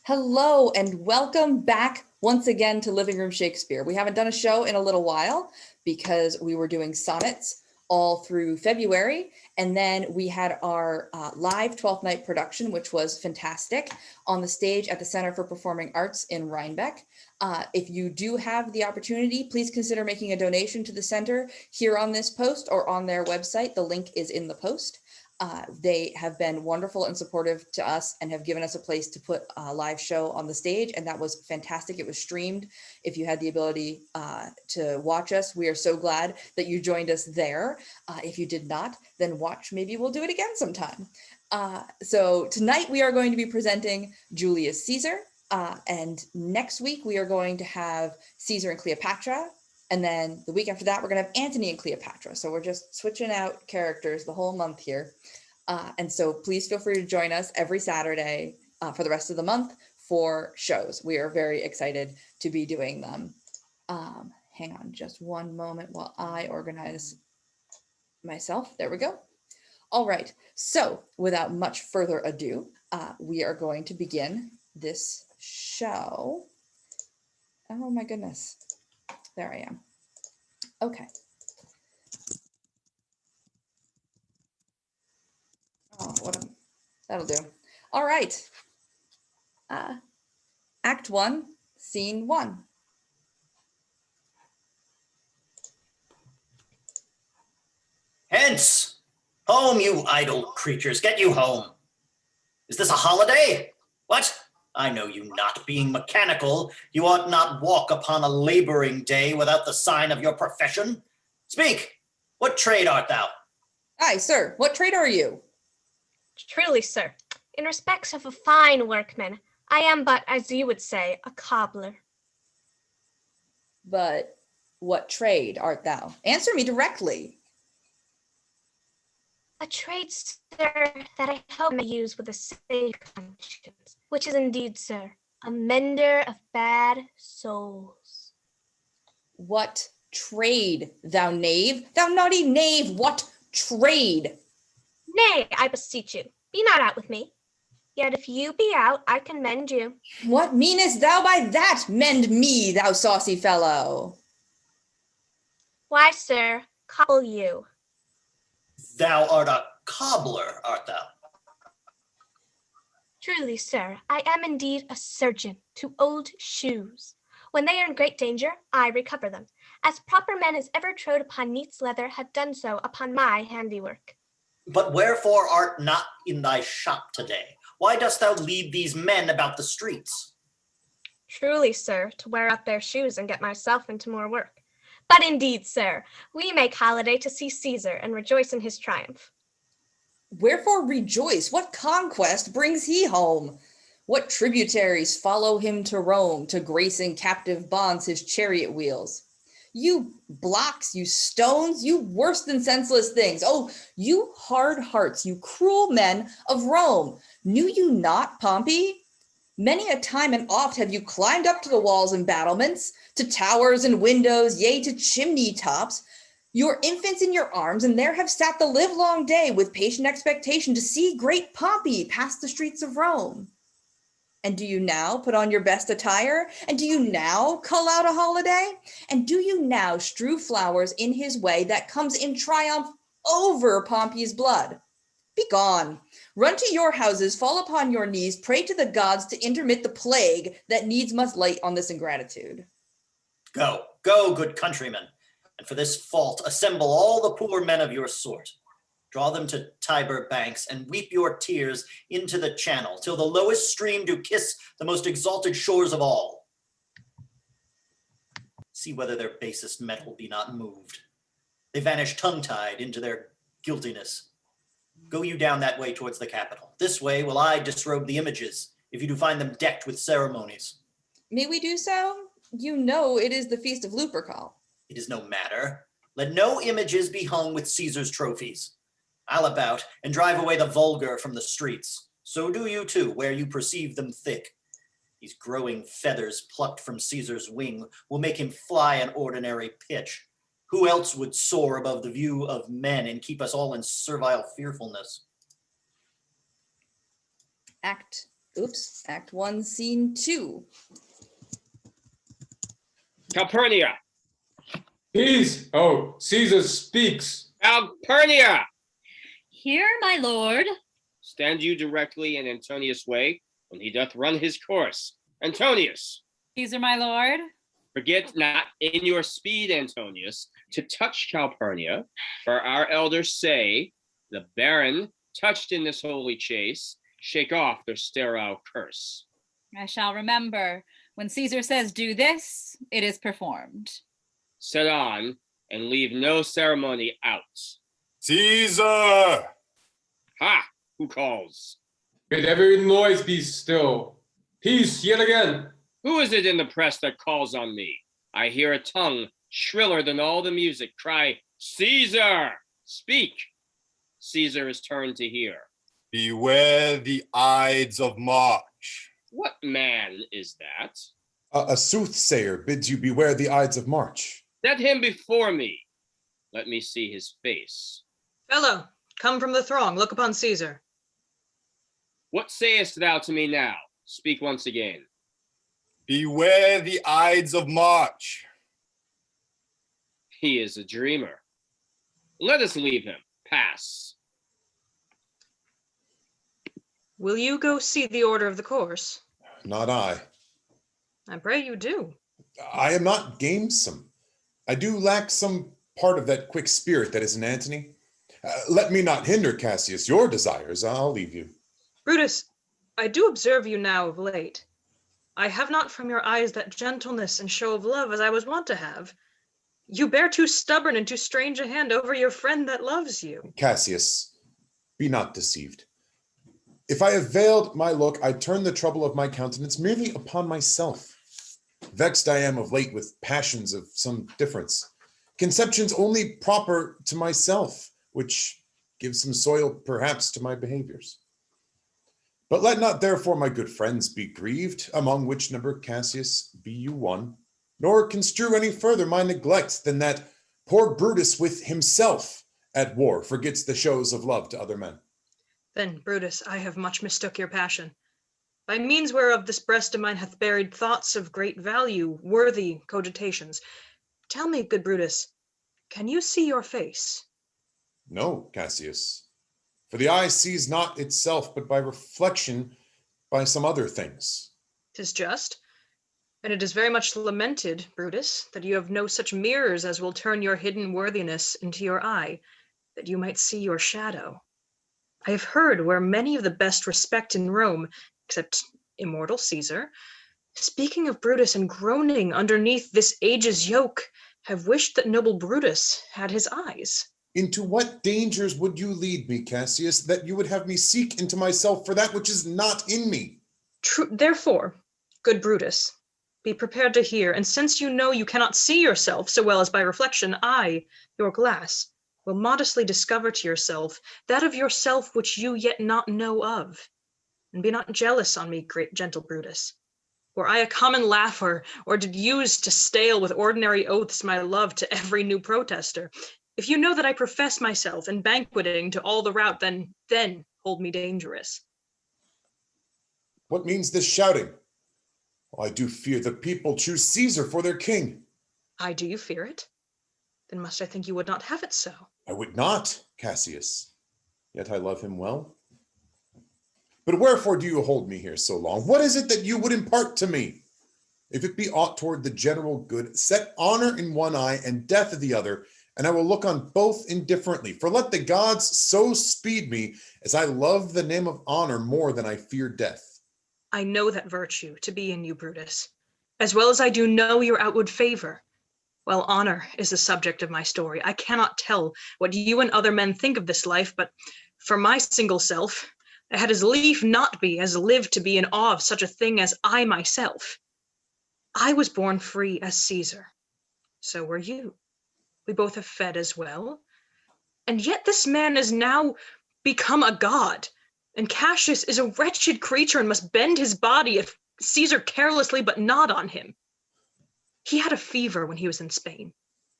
Hello and welcome back once again to Livingroom Shakespeare. We haven't done a show in a little while because we were doing sonnets all through February. And then we had our live 12th night production, which was fantastic, on the stage at the Center for Performing Arts in Rhinebeck. If you do have the opportunity, please consider making a donation to the center here on this post or on their website. The link is in the post. They have been wonderful and supportive to us and have given us a place to put a live show on the stage. And that was fantastic. It was streamed. If you had the ability to watch us, we are so glad that you joined us there. If you did not, then watch. Maybe we'll do it again sometime. So tonight we are going to be presenting Julius Caesar. And next week we are going to have Caesar and Cleopatra. And then the week after that, we're going to have Antony and Cleopatra. So we're just switching out characters the whole month here. And so please feel free to join us every Saturday for the rest of the month for shows. We are very excited to be doing them. Hang on just one moment while I organize myself. There we go. All right. So without much further ado, we are going to begin this show. Oh my goodness. There I am. Okay. Oh, that'll do. All right. Act 1, Scene 1. Hence! Home, you idle creatures, get you home. Is this a holiday? What? I know you not, being mechanical, you ought not walk upon a laboring day without the sign of your profession. Speak, what trade art thou? Aye, sir, what trade are you? Truly, sir, in respects of a fine workman, I am but, as you would say, a cobbler. But what trade art thou? Answer me directly. A trade, sir, that I hope may use with a safe conscience, which is indeed, sir, a mender of bad souls. What trade, thou knave? Thou naughty knave, what trade? Nay, I beseech you, be not out with me. Yet if you be out, I can mend you. What meanest thou by that? Mend me, thou saucy fellow. Why, sir, cobble you. Thou art a cobbler, art thou? Truly, sir, I am indeed a surgeon to old shoes. When they are in great danger, I recover them, as proper men as ever trode upon neat's leather have done so upon my handiwork. But wherefore art not in thy shop today? Why dost thou lead these men about the streets? Truly, sir, to wear out their shoes and get myself into more work. But indeed, sir, we make holiday to see Caesar and rejoice in his triumph. Wherefore rejoice? What conquest brings he home? What tributaries follow him to Rome, to grace in captive bonds his chariot wheels? You blocks, you stones, you worse than senseless things. Oh, you hard hearts, you cruel men of Rome. Knew you not, Pompey? Many a time and oft have you climbed up to the walls and battlements, to towers and windows, yea, to chimney tops, your infants in your arms, and there have sat the livelong day with patient expectation to see great Pompey pass the streets of Rome. And do you now put on your best attire? And do you now cull out a holiday? And do you now strew flowers in his way that comes in triumph over Pompey's blood? Begone, run to your houses, fall upon your knees, pray to the gods to intermit the plague that needs must light on this ingratitude. Go, go, good countrymen, and for this fault assemble all the poor men of your sort. Draw them to Tiber banks and weep your tears into the channel till the lowest stream do kiss the most exalted shores of all. See whether their basest metal be not moved. They vanish tongue-tied into their guiltiness. Go you down that way towards the Capitol. This way will I disrobe the images, if you do find them decked with ceremonies. May we do so? You know it is the feast of Lupercal. It is no matter. Let no images be hung with Caesar's trophies. I'll about and drive away the vulgar from the streets. So do you too, where you perceive them thick. These growing feathers plucked from Caesar's wing will make him fly an ordinary pitch. Who else would soar above the view of men and keep us all in servile fearfulness? Act Oops, Act 1, Scene 2. Calpurnia! Peace! Oh, Caesar speaks. Calpurnia! Here, my lord. Stand you directly in Antonius' way when he doth run his course. Antonius! Caesar, my lord. Forget not in your speed, Antonius, to touch Calpurnia, for our elders say, the baron, touched in this holy chase, shake off their sterile curse. I shall remember. When Caesar says do this, it is performed. Set on, and leave no ceremony out. Caesar! Ha! Who calls? Bid every noise be still. Peace yet again. Who is it in the press that calls on me? I hear a tongue shriller than all the music cry, Caesar! Speak! Caesar is turned to hear. Beware the Ides of March. What man is that? A soothsayer bids you beware the Ides of March. Set him before me. Let me see his face. Fellow, come from the throng, look upon Caesar. What sayest thou to me now? Speak once again. Beware the Ides of March. He is a dreamer. Let us leave him. Pass. Will you go see the order of the course? Not I. I pray you do. I am not gamesome. I do lack some part of that quick spirit that is in Antony. Let me not hinder, Cassius, your desires. I'll leave you. Brutus, I do observe you now of late. I have not from your eyes that gentleness and show of love as I was wont to have. You bear too stubborn and too strange a hand over your friend that loves you. Cassius, be not deceived. If I have veiled my look, I turn the trouble of my countenance merely upon myself. Vexed I am of late with passions of some difference, conceptions only proper to myself, which give some soil perhaps to my behaviors. But let not therefore my good friends be grieved, among which number, Cassius, be you one, nor construe any further my neglect than that poor Brutus with himself at war forgets the shows of love to other men. Then, Brutus, I have much mistook your passion. By means whereof this breast of mine hath buried thoughts of great value, worthy cogitations. Tell me, good Brutus, can you see your face? No, Cassius, for the eye sees not itself, but by reflection by some other things. 'Tis just, and it is very much lamented, Brutus, that you have no such mirrors as will turn your hidden worthiness into your eye, that you might see your shadow. I have heard where many of the best respect in Rome, except immortal Caesar, speaking of Brutus and groaning underneath this age's yoke, have wished that noble Brutus had his eyes. Into what dangers would you lead me, Cassius, that you would have me seek into myself for that which is not in me? True, therefore, good Brutus, be prepared to hear, and since you know you cannot see yourself so well as by reflection, I, your glass, will modestly discover to yourself that of yourself which you yet not know of. And be not jealous on me, great gentle Brutus. Were I a common laugher, or did use to stale with ordinary oaths my love to every new protester, if you know that I profess myself in banqueting to all the rout, then hold me dangerous. What means this shouting? Oh, I do fear the people choose Caesar for their king. Do you fear it? Then must I think you would not have it so? I would not, Cassius, yet I love him well. But wherefore do you hold me here so long? What is it that you would impart to me? If it be aught toward the general good, set honor in one eye and death of the other, and I will look on both indifferently. For let the gods so speed me, as I love the name of honor more than I fear death. I know that virtue to be in you, Brutus, as well as I do know your outward favor. While honor is the subject of my story, I cannot tell what you and other men think of this life, but for my single self, I had as lief not be as live to be in awe of such a thing as I myself. I was born free as Caesar. So were you. We both have fed as well. And yet this man is now become a god, and Cassius is a wretched creature and must bend his body if Caesar carelessly but nod on him. He had a fever when he was in Spain,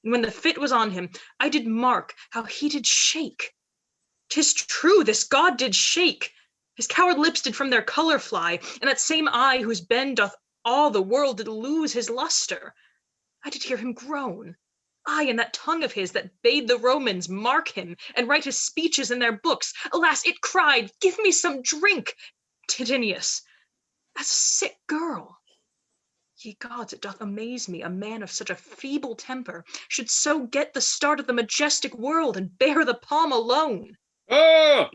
and when the fit was on him, I did mark how he did shake. 'Tis true, this god did shake, His coward lips did from their colour fly, and that same eye whose bend doth all the world did lose his lustre. I did hear him groan. Aye, and that tongue of his that bade the Romans mark him and write his speeches in their books, alas, it cried, give me some drink, Titinius, as a sick girl. Ye gods, it doth amaze me a man of such a feeble temper should so get the start of the majestic world and bear the palm alone. Oh!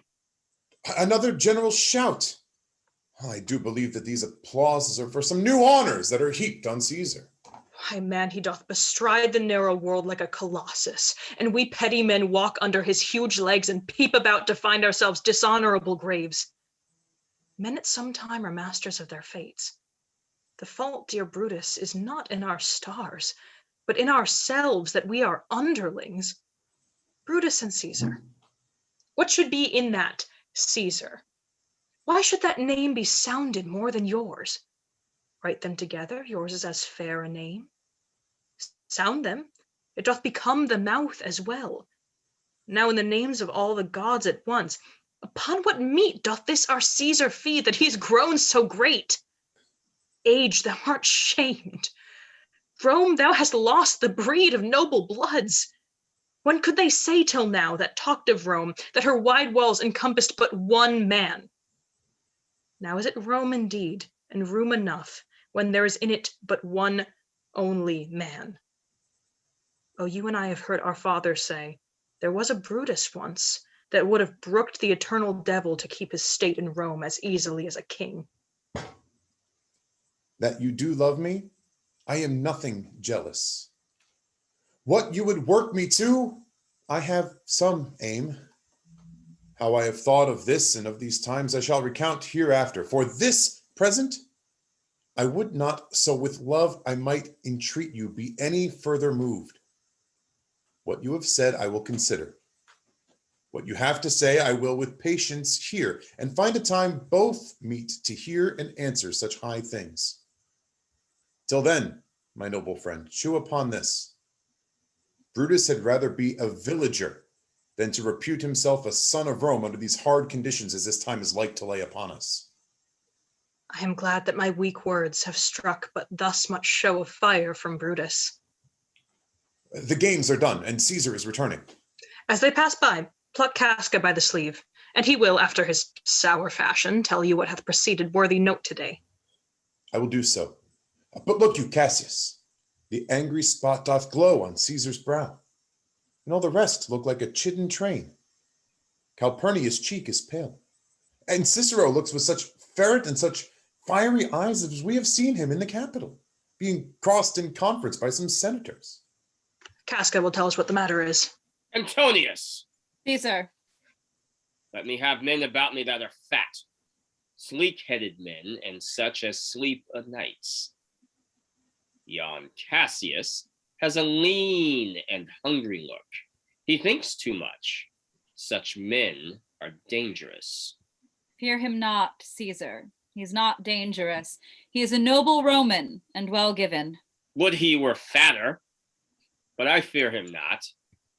Another general shout. I do believe that these applauses are for some new honors that are heaped on Caesar. Why, man, he doth bestride the narrow world like a colossus, and we petty men walk under his huge legs and peep about to find ourselves dishonorable graves. Men at some time are masters of their fates. The fault, dear Brutus, is not in our stars, but in ourselves that we are underlings. Brutus and Caesar. What should be in that Caesar? Why should that name be sounded more than yours? Write them together, yours is as fair a name. Sound them, it doth become the mouth as well. Now in the names of all the gods at once, upon what meat doth this our Caesar feed that he is grown so great? Age, thou art shamed. Rome, thou hast lost the breed of noble bloods. When could they say till now that talked of Rome, that her wide walls encompassed but one man? Now is it Rome indeed, and room enough, when there is in it but one only man? Oh, you and I have heard our fathers say, there was a Brutus once that would have brooked the eternal devil to keep his state in Rome as easily as a king. That you do love me, I am nothing jealous. What you would work me to, I have some aim. How I have thought of this and of these times I shall recount hereafter. For this present, I would not, so with love I might entreat you be any further moved. What you have said I will consider. What you have to say I will with patience hear, and find a time both meet to hear and answer such high things. Till then, my noble friend, chew upon this. Brutus had rather be a villager than to repute himself a son of Rome under these hard conditions as this time is like to lay upon us. I am glad that my weak words have struck but thus much show of fire from Brutus. The games are done, and Caesar is returning. As they pass by, pluck Casca by the sleeve, and he will, after his sour fashion, tell you what hath preceded worthy note today. I will do so. But look you, Cassius, the angry spot doth glow on Caesar's brow, and all the rest look like a chidden train. Calpurnia's cheek is pale, and Cicero looks with such ferret and such fiery eyes as we have seen him in the Capitol, being crossed in conference by some senators. Casca will tell us what the matter is. Antonius, Caesar. let me have men about me that are fat, sleek-headed men, and such as sleep o' nights. Yon Cassius has a lean and hungry look. He thinks too much. Such men are dangerous. Fear him not, Caesar. He is not dangerous. He is a noble Roman and well given. Would he were fatter, but I fear him not.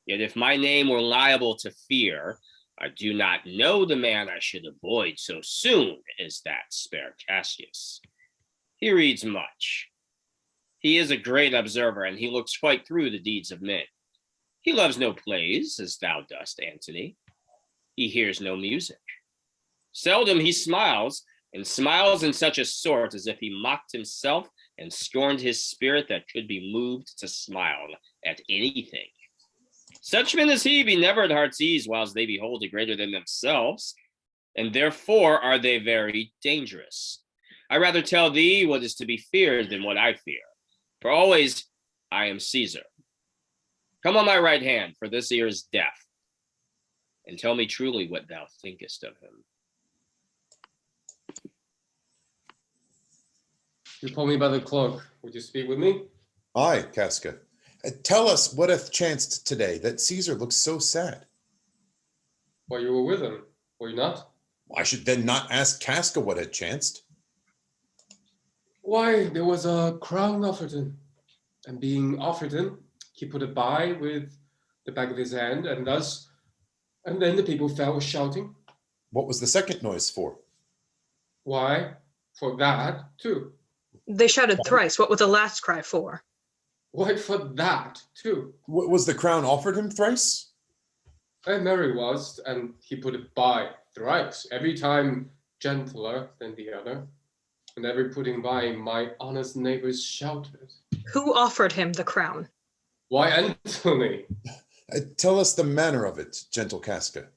Yet if my name were liable to fear, I do not know the man I should avoid so soon as that spare Cassius. He reads much. He is a great observer, and he looks quite through the deeds of men. He loves no plays, as thou dost, Antony. He hears no music. Seldom he smiles, and smiles in such a sort as if he mocked himself and scorned his spirit that could be moved to smile at anything. Such men as he be never at heart's ease whilst they behold a greater than themselves, and therefore are they very dangerous. I rather tell thee what is to be feared than what I fear, for always I am Caesar. Come on my right hand, for this ear is deaf, and tell me truly what thou thinkest of him. You pull me by the cloak. Would you speak with me? Aye, Casca. Tell us what hath chanced today, that Caesar looks so sad. Well, you were with him, were you not? I should then not ask Casca what had chanced. Why, there was a crown offered him, and being offered him, he put it by with the back of his hand, and then the people fell shouting. What was the second noise for? Why? For that, too. They shouted thrice. What was the last cry for? Why, for that, too. Was the crown offered him thrice? And Mary was, and he put it by thrice, every time gentler than the other. And every putting by, my honest neighbors shouted. Who offered him the crown? Why, Anthony? Tell us the manner of it, gentle Casca.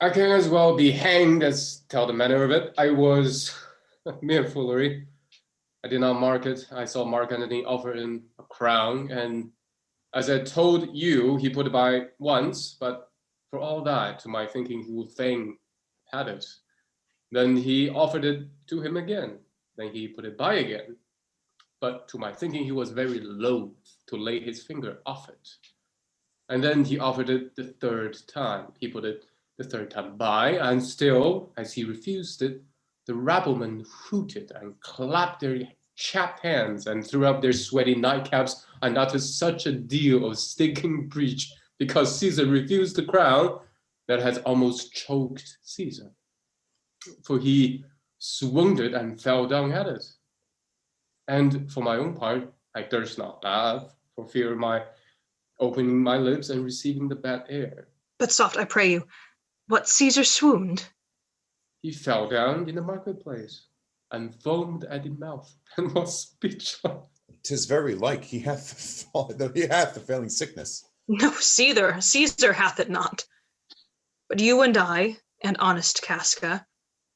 I can as well be hanged as tell the manner of it. I was mere foolery. I did not mark it. I saw Mark Antony offer him a crown, and as I told you, he put it by once, but for all that, to my thinking, he would fain had it. Then he offered it to him again. Then he put it by again. But to my thinking, he was very loath to lay his finger off it. And then he offered it the third time. He put it the third time by, and still, as he refused it, the rabblemen hooted and clapped their chapped hands and threw up their sweaty nightcaps and uttered such a deal of stinking preach because Caesar refused the crown that has almost choked Caesar. For he swooned and fell down at it. And for my own part, I durst not laugh for fear of my opening my lips and receiving the bad air. But soft, I pray you. What, Caesar swooned? He fell down in the marketplace and foamed at the mouth and was speechless. 'Tis very like he hath the failing sickness. No, Caesar hath it not. But you and I, and honest Casca,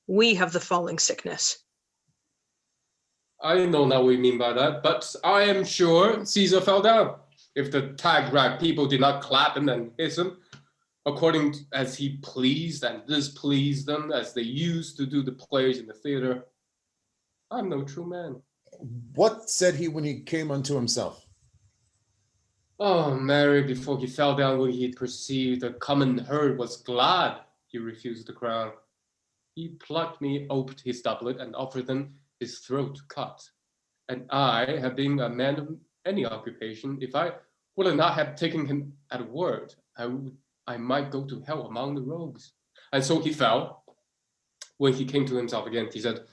we have the falling sickness. I know not what you mean by that, but I am sure Caesar fell down. If the tag-rag people did not clap him and hiss him, according to, as he pleased and displeased them, as they used to do the players in the theater, I'm no true man. What said he when he came unto himself? Oh, Mary, before he fell down, when he perceived the common herd was glad he refused the crown, he plucked me, oped his doublet, and offered them his throat to cut. And I, having a man of any occupation, if I would not have taken him at a word, I might go to hell among the rogues. And so he fell. When he came to himself again, he said,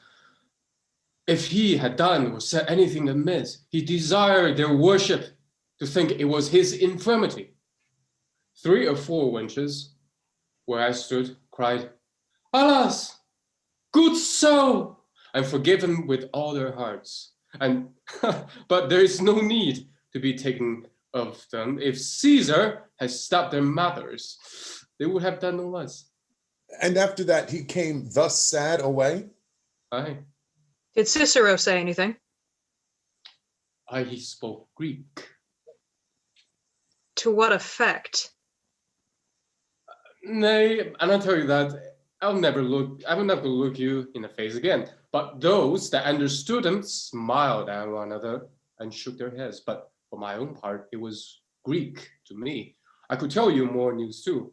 if he had done or said anything amiss, he desired their worship to think it was his infirmity. 3 or 4 wenches, where I stood, cried, alas, good soul, and forgive him with all their hearts. And but there is no need to be taken of them. If Caesar has stopped their mothers, they would have done no less. And after that he came thus sad away? Aye. Did Cicero say anything? Aye, he spoke Greek. To what effect? Nay, and I'll tell you that I will never look you in the face again. But those that understood him smiled at one another and shook their heads. But for my own part, it was Greek to me. I could tell you more news too.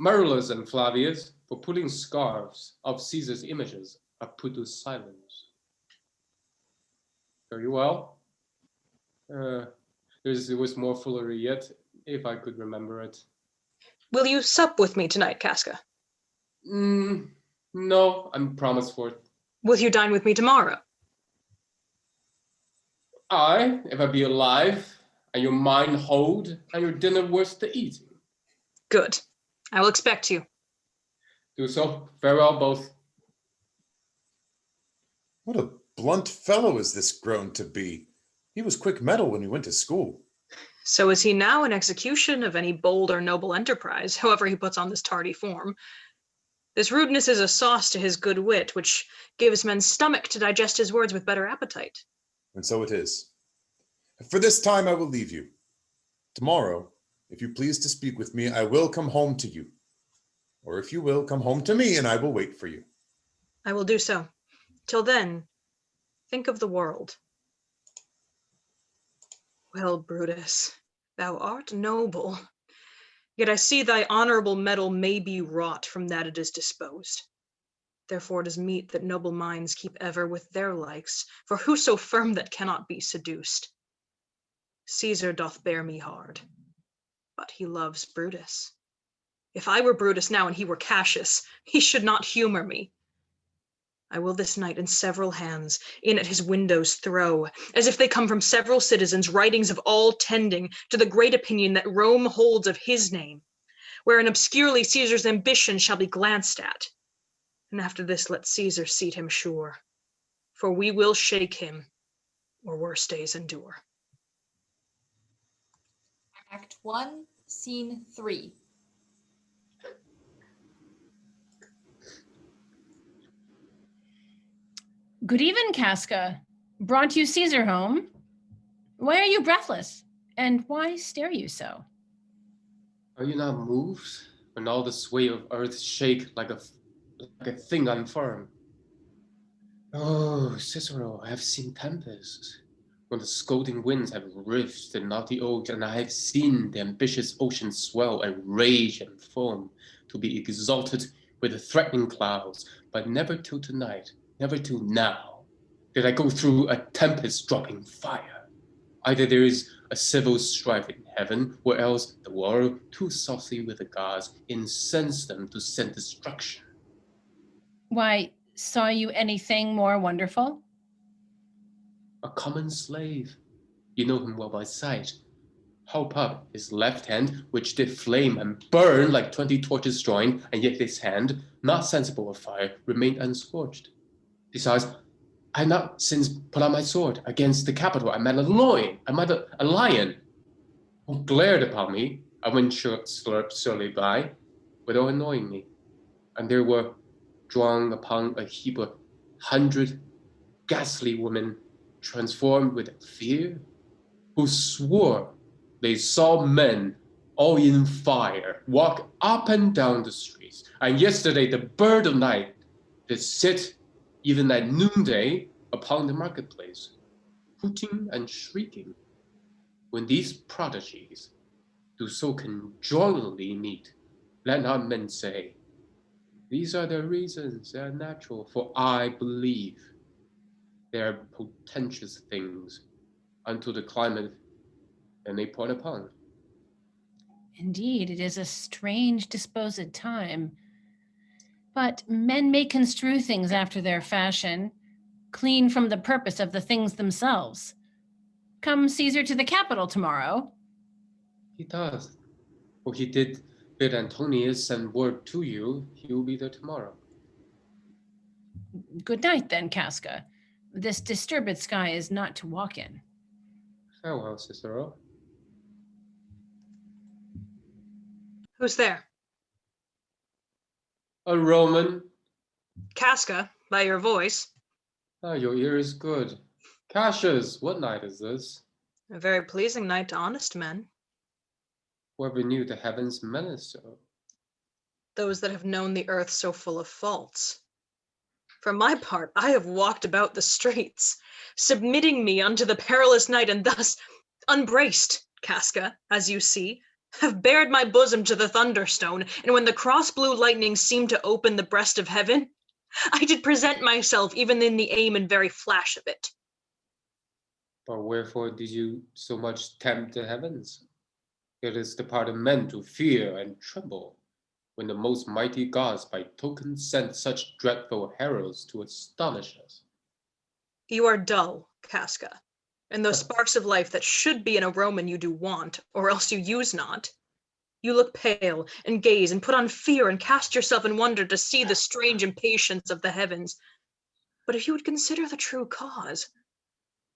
Marulus and Flavius, for putting scarves of Caesar's images, are put to silence. Very well. There was more foolery yet, if I could remember it. Will you sup with me tonight, Casca? No, I'm promised for it. Will you dine with me tomorrow? Aye, if I be alive, and your mind hold, and your dinner worth the eating. Good. I will expect you. Do so. Farewell, both. What a blunt fellow is this grown to be. He was quick mettle when he went to school. So is he now in execution of any bold or noble enterprise, however he puts on this tardy form. This rudeness is a sauce to his good wit, which gives men stomach to digest his words with better appetite. And so it is. For this time I will leave you. Tomorrow, if you please to speak with me, I will come home to you. Or if you will, come home to me, and I will wait for you. I will do so. Till then, think of the world. Well, Brutus, thou art noble. Yet I see thy honorable mettle may be wrought from that it is disposed. Therefore it is meet that noble minds keep ever with their likes, for who so firm that cannot be seduced? Caesar doth bear me hard, but he loves Brutus. If I were Brutus now and he were Cassius, he should not humor me. I will this night in several hands in at his windows throw, as if they come from several citizens, writings of all tending to the great opinion that Rome holds of his name, wherein obscurely Caesar's ambition shall be glanced at. And after this let Caesar seat him sure, for we will shake him, or worse days endure. Act 1, Scene 3. Good even, Casca. Brought you Caesar home? Why are you breathless? And why stare you so? Are you not moved when all the sway of earth shake like a thing unfirm? Oh, Cicero, I have seen tempests, when the scolding winds have rifted the knotty oaks, and I have seen the ambitious ocean swell and rage and foam to be exalted with the threatening clouds, but never till tonight, never till now, did I go through a tempest dropping fire. Either there is a civil strife in heaven, or else the world, too saucy with the gods, incense them to send destruction. Why, saw you anything more wonderful? A common slave, you know him well by sight, help up his left hand, which did flame and burn like 20 torches joined, and yet his hand, not sensible of fire, remained unscorched. Besides, I had not since put on my sword against the Capitol. I met a lion who glared upon me. I went slowly by, without annoying me. And there were drawn upon a heap of 100 ghastly women, transformed with fear, who swore they saw men all in fire walk up and down the streets. And yesterday the bird of night did sit even at noonday upon the marketplace, hooting and shrieking. When these prodigies do so conjointly meet, let not men say, these are the reasons, they are natural, for I believe they are portentous things unto the climate and they point upon. Indeed, it is a strange disposed time. But men may construe things after their fashion, clean from the purpose of the things themselves. Come Caesar to the Capitol tomorrow. He does. For he did bid Antonius send word to you, he will be there tomorrow. Good night then, Casca. This disturbed sky is not to walk in. Farewell, Cicero. Who's there? A Roman. Casca, by your voice. Ah, your ear is good. Cassius, what night is this? A very pleasing night to honest men. Whoever knew the heavens menace so? Those that have known the earth so full of faults. For my part, I have walked about the streets, submitting me unto the perilous night, and thus, unbraced, Casca, as you see, have bared my bosom to the thunderstone, and when the cross-blue lightning seemed to open the breast of heaven, I did present myself even in the aim and very flash of it. But wherefore did you so much tempt the heavens? It is the part of men to fear and tremble, when the most mighty gods by token sent such dreadful heralds to astonish us. You are dull, Casca, and those sparks of life that should be in a Roman you do want, or else you use not. You look pale, and gaze, and put on fear, and cast yourself in wonder to see the strange impatience of the heavens. But if you would consider the true cause,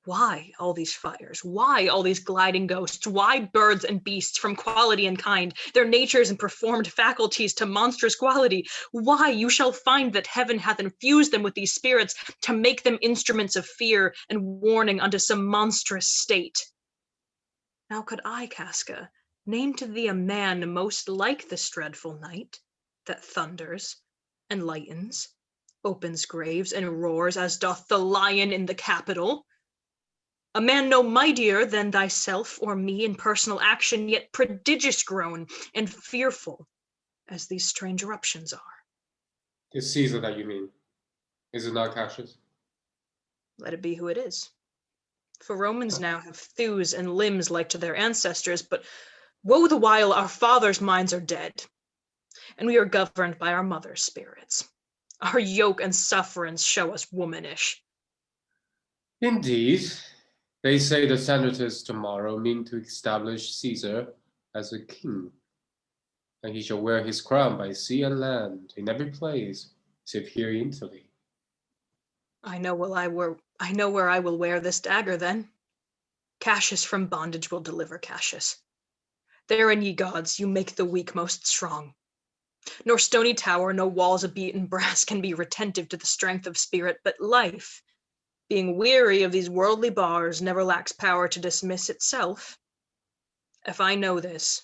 why all these fires? Why all these gliding ghosts? Why birds and beasts from quality and kind, their natures and performed faculties to monstrous quality? Why you shall find that heaven hath infused them with these spirits to make them instruments of fear and warning unto some monstrous state. Now could I, Casca, name to thee a man most like this dreadful night, that thunders and lightens, opens graves and roars as doth the lion in the Capitol, a man no mightier than thyself or me in personal action, yet prodigious grown and fearful as these strange eruptions are. It's Caesar that you mean. Is it not Cassius? Let it be who it is. For Romans now have thews and limbs like to their ancestors, but woe the while our fathers' minds are dead. and we are governed by our mother's spirits. Our yoke and sufferance show us womanish. Indeed, they say the senators tomorrow mean to establish Caesar as a king, and he shall wear his crown by sea and land, in every place, save here in Italy. I know where I will wear this dagger then. Cassius from bondage will deliver Cassius. Therein, ye gods, you make the weak most strong. Nor stony tower, no walls of beaten brass can be retentive to the strength of spirit, but life, being weary of these worldly bars, never lacks power to dismiss itself. If I know this,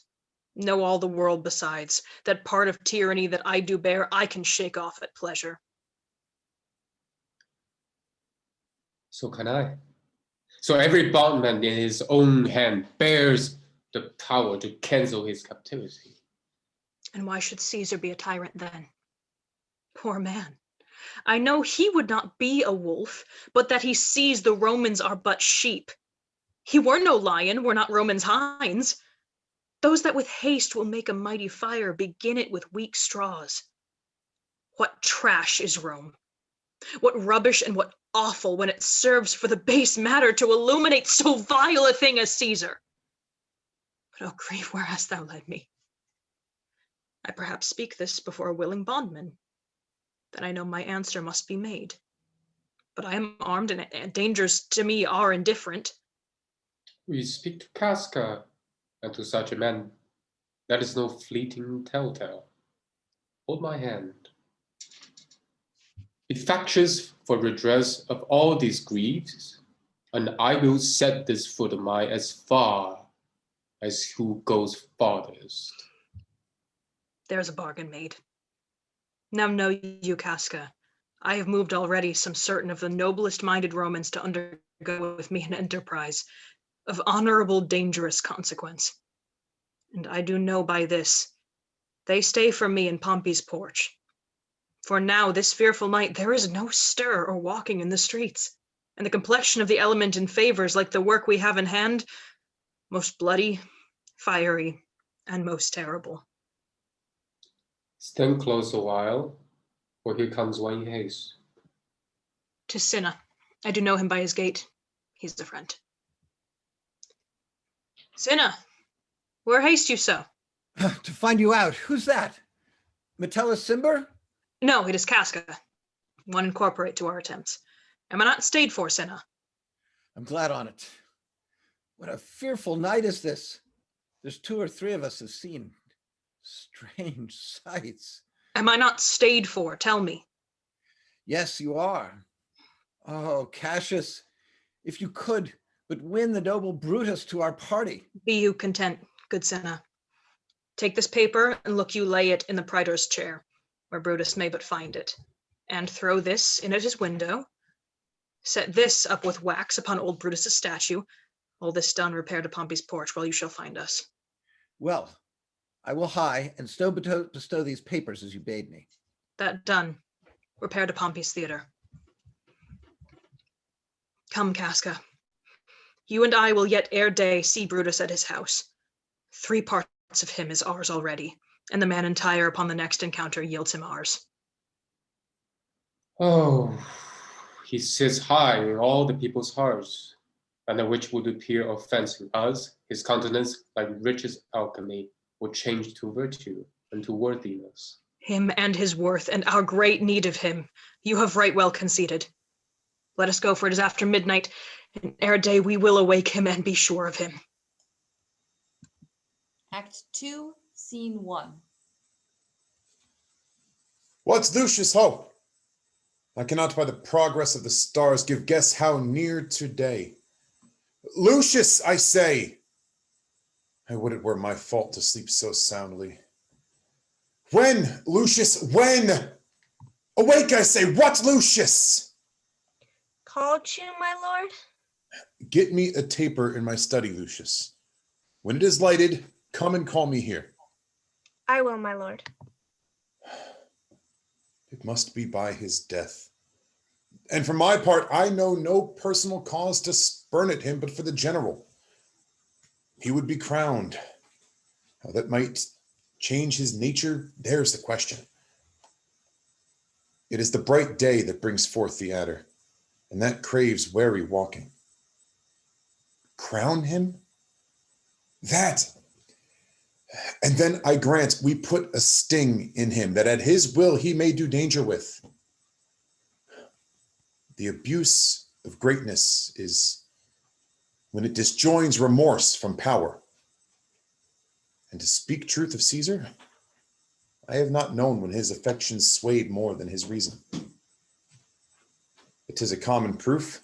know all the world besides, that part of tyranny that I do bear, I can shake off at pleasure. So can I. So every bondman in his own hand bears the power to cancel his captivity. And why should Caesar be a tyrant then? Poor man. I know he would not be a wolf, but that he sees the Romans are but sheep. He were no lion, were not Romans hinds. Those that with haste will make a mighty fire begin it with weak straws. What trash is Rome? What rubbish and what awful when it serves for the base matter to illuminate so vile a thing as Caesar. But oh grief, where hast thou led me? I perhaps speak this before a willing bondman. Then I know my answer must be made. But I am armed, and dangers to me are indifferent. We speak to Casca, and to such a man, that is no fleeting telltale. Hold my hand. Effectuous for redress of all these griefs, and I will set this foot of mine as far as who goes farthest. There's a bargain made. Now know you, Casca, I have moved already some certain of the noblest minded Romans to undergo with me an enterprise of honorable, dangerous consequence. And I do know by this, they stay from me in Pompey's porch. For now, this fearful night, there is no stir or walking in the streets, and the complexion of the element in favors, like the work we have in hand, most bloody, fiery, and most terrible. Stand close a while, for here comes one in haste. 'Tis Cinna. I do know him by his gait. He's a friend. Cinna, where haste you so? To find you out. Who's that? Metellus Cimber? No, it is Casca. One incorporate to our attempts. Am I not stayed for, Cinna? I'm glad on it. What a fearful night is this. There's 2 or 3 of us have seen strange sights. Am I not stayed for? Tell me. Yes, you are. Oh, Cassius, if you could but win the noble Brutus to our party. Be you content, good Cinna. Take this paper and look you lay it in the praetor's chair, where Brutus may but find it, and throw this in at his window. Set this up with wax upon old Brutus's statue. All this done, repair to Pompey's porch, while you shall find us. Well, I will hie and bestow these papers as you bade me. That done, repair to Pompey's theater. Come, Casca. You and I will yet ere day see Brutus at his house. 3 parts of him is ours already, and the man entire upon the next encounter yields him ours. Oh, he sits high in all the people's hearts, and that which would appear offensive us, his countenance, like richest alchemy, will change to virtue and to worthiness. Him and his worth, and our great need of him, you have right well conceded. Let us go, for it is after midnight, and ere day we will awake him and be sure of him. Act 2, Scene 1. What's Lucius' hope? I cannot by the progress of the stars give guess how near today. Lucius, I say! I would it were my fault to sleep so soundly. When, Lucius, when? Awake, I say, what, Lucius? Called you, my lord? Get me a taper in my study, Lucius. When it is lighted, come and call me here. I will, my lord. It must be by his death. And for my part, I know no personal cause to spurn at him, but for the general. He would be crowned. How that might change his nature? There's the question. It is the bright day that brings forth the adder, and that craves wary walking. Crown him? That. And then I grant we put a sting in him that at his will he may do danger with. The abuse of greatness is when it disjoins remorse from power. And to speak truth of Caesar, I have not known when his affections swayed more than his reason. It is a common proof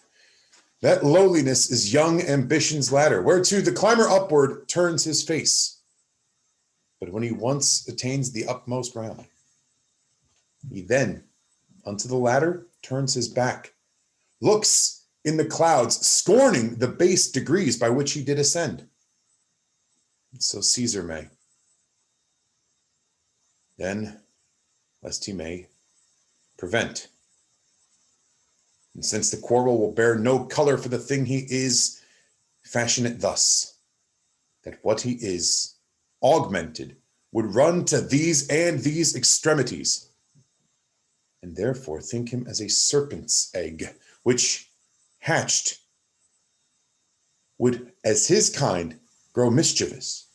that lowliness is young ambition's ladder, whereto the climber upward turns his face. But when he once attains the utmost round, he then unto the ladder turns his back, looks in the clouds, scorning the base degrees by which he did ascend. So Caesar may. Then, lest he may prevent. And since the quarrel will bear no color for the thing he is, fashion it thus, that what he is, augmented, would run to these and these extremities, and therefore think him as a serpent's egg, which, hatched, would, as his kind, grow mischievous,